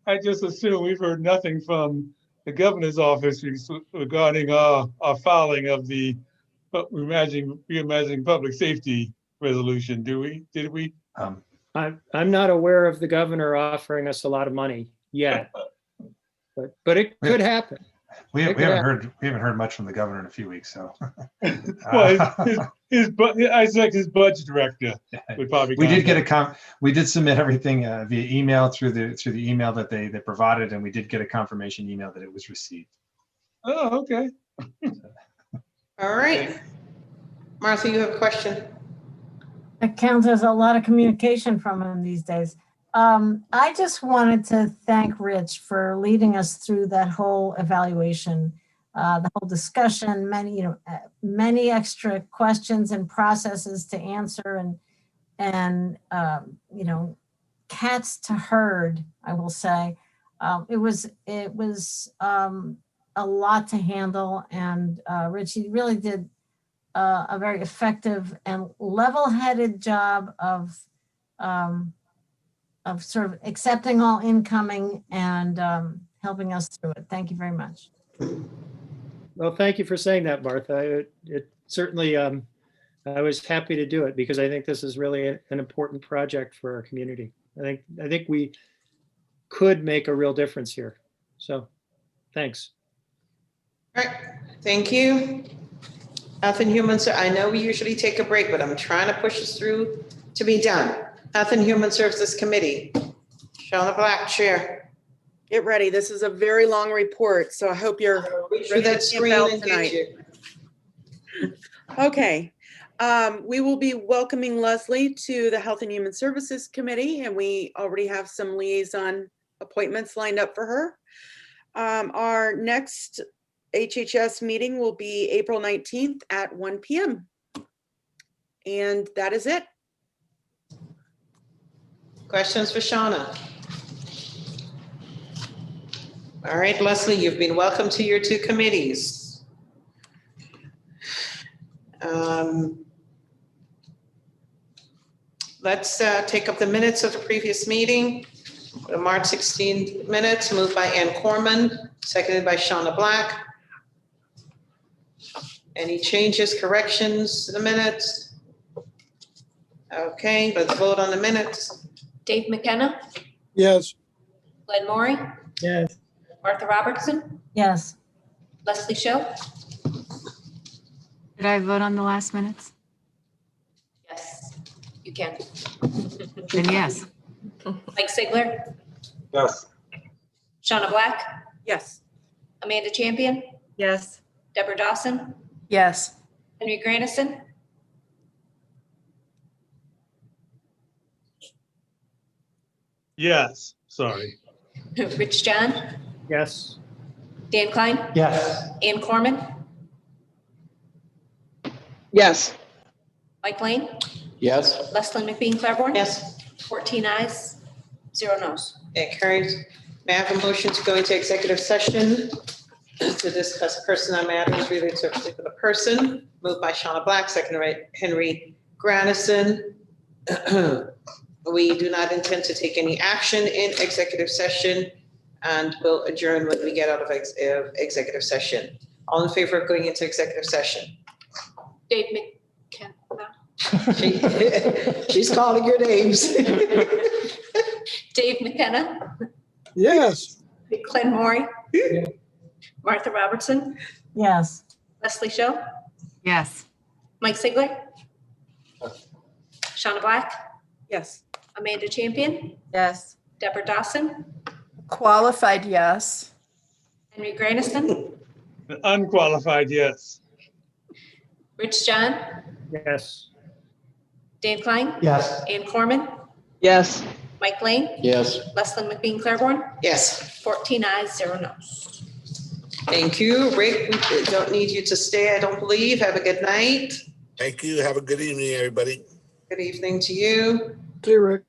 I just assume we've heard nothing from the governor's office regarding our filing of the reimagining public safety resolution. Did we? I'm not aware of the governor offering us a lot of money yet, but it could happen. We haven't heard much from the governor in a few weeks, so. Well, I suspect his budget director would probably. We did submit everything via email through the email that they provided, and we did get a confirmation email that it was received. Oh, okay. All right. Martha, you have a question? It counts as a lot of communication from him these days. I just wanted to thank Rich for leading us through that whole evaluation, the whole discussion, many extra questions and processes to answer, and cats to herd, I will say. It was a lot to handle, and Rich, he really did a very effective and level-headed job of sort of accepting all incoming and helping us through it. Thank you very much. Well, thank you for saying that, Martha. It certainly, I was happy to do it because I think this is really an important project for our community. I think we could make a real difference here. So, thanks. All right, thank you. Health and Human, I know we usually take a break, but I'm trying to push us through to be done. Health and Human Services Committee. Shauna Black, Chair. Get ready. This is a very long report, so I hope you're ready that screen tonight. Okay. We will be welcoming Leslie to the Health and Human Services Committee, and we already have some liaison appointments lined up for her. Our next HHS meeting will be April 19th at 1 p.m. And that is it. Questions for Shauna? All right, Leslie, you've been welcomed to your two committees. Let's take up the minutes of the previous meeting. The March 16th minutes, moved by Ann Corman, seconded by Shauna Black. Any changes, corrections to the minutes? Okay, let's vote on the minutes. Dave McKenna, Yes. Glenn Maury, Yes. Martha Robertson, Yes. Leslie Show. Did I vote on the last minutes? Yes, you can. Then yes. Mike Sigler, Yes. Shauna Black, Yes. Amanda Champion, Yes. Deborah Dawson, Yes. Henry Grandison, Yes, sorry. Rich John, Yes. Dan Klein, Yes. Ann Corman, Yes. Mike Lane, Yes. Leslie McBean Claiborne. Yes. 14 ayes, 0 noes. It carries. May I have a motion to go into executive session to discuss personnel matters related to a particular person? Moved by Shauna Black, seconded by Henry Grandison. We do not intend to take any action in executive session and will adjourn when we get out of executive session. All in favor of going into executive session? Dave McKenna, She's calling your names. Dave McKenna, Yes. Glenn Maury, Martha Robertson, Yes. Leslie Show, Yes. Mike Sigler, Shauna Black, Yes. Amanda Champion, Yes. Deborah Dawson, Qualified, yes. Henry Grandison, Unqualified, yes. Rich John, Yes. Dan Klein, Yes. Ann Corman, Yes. Mike Lane, Yes. Lesley McBean Claiborne, Yes. 14 ayes, 0 noes. Thank you. Rick, we don't need you to stay, I don't believe. Have a good night. Thank you. Have a good evening, everybody. Good evening to you. See you, Rick.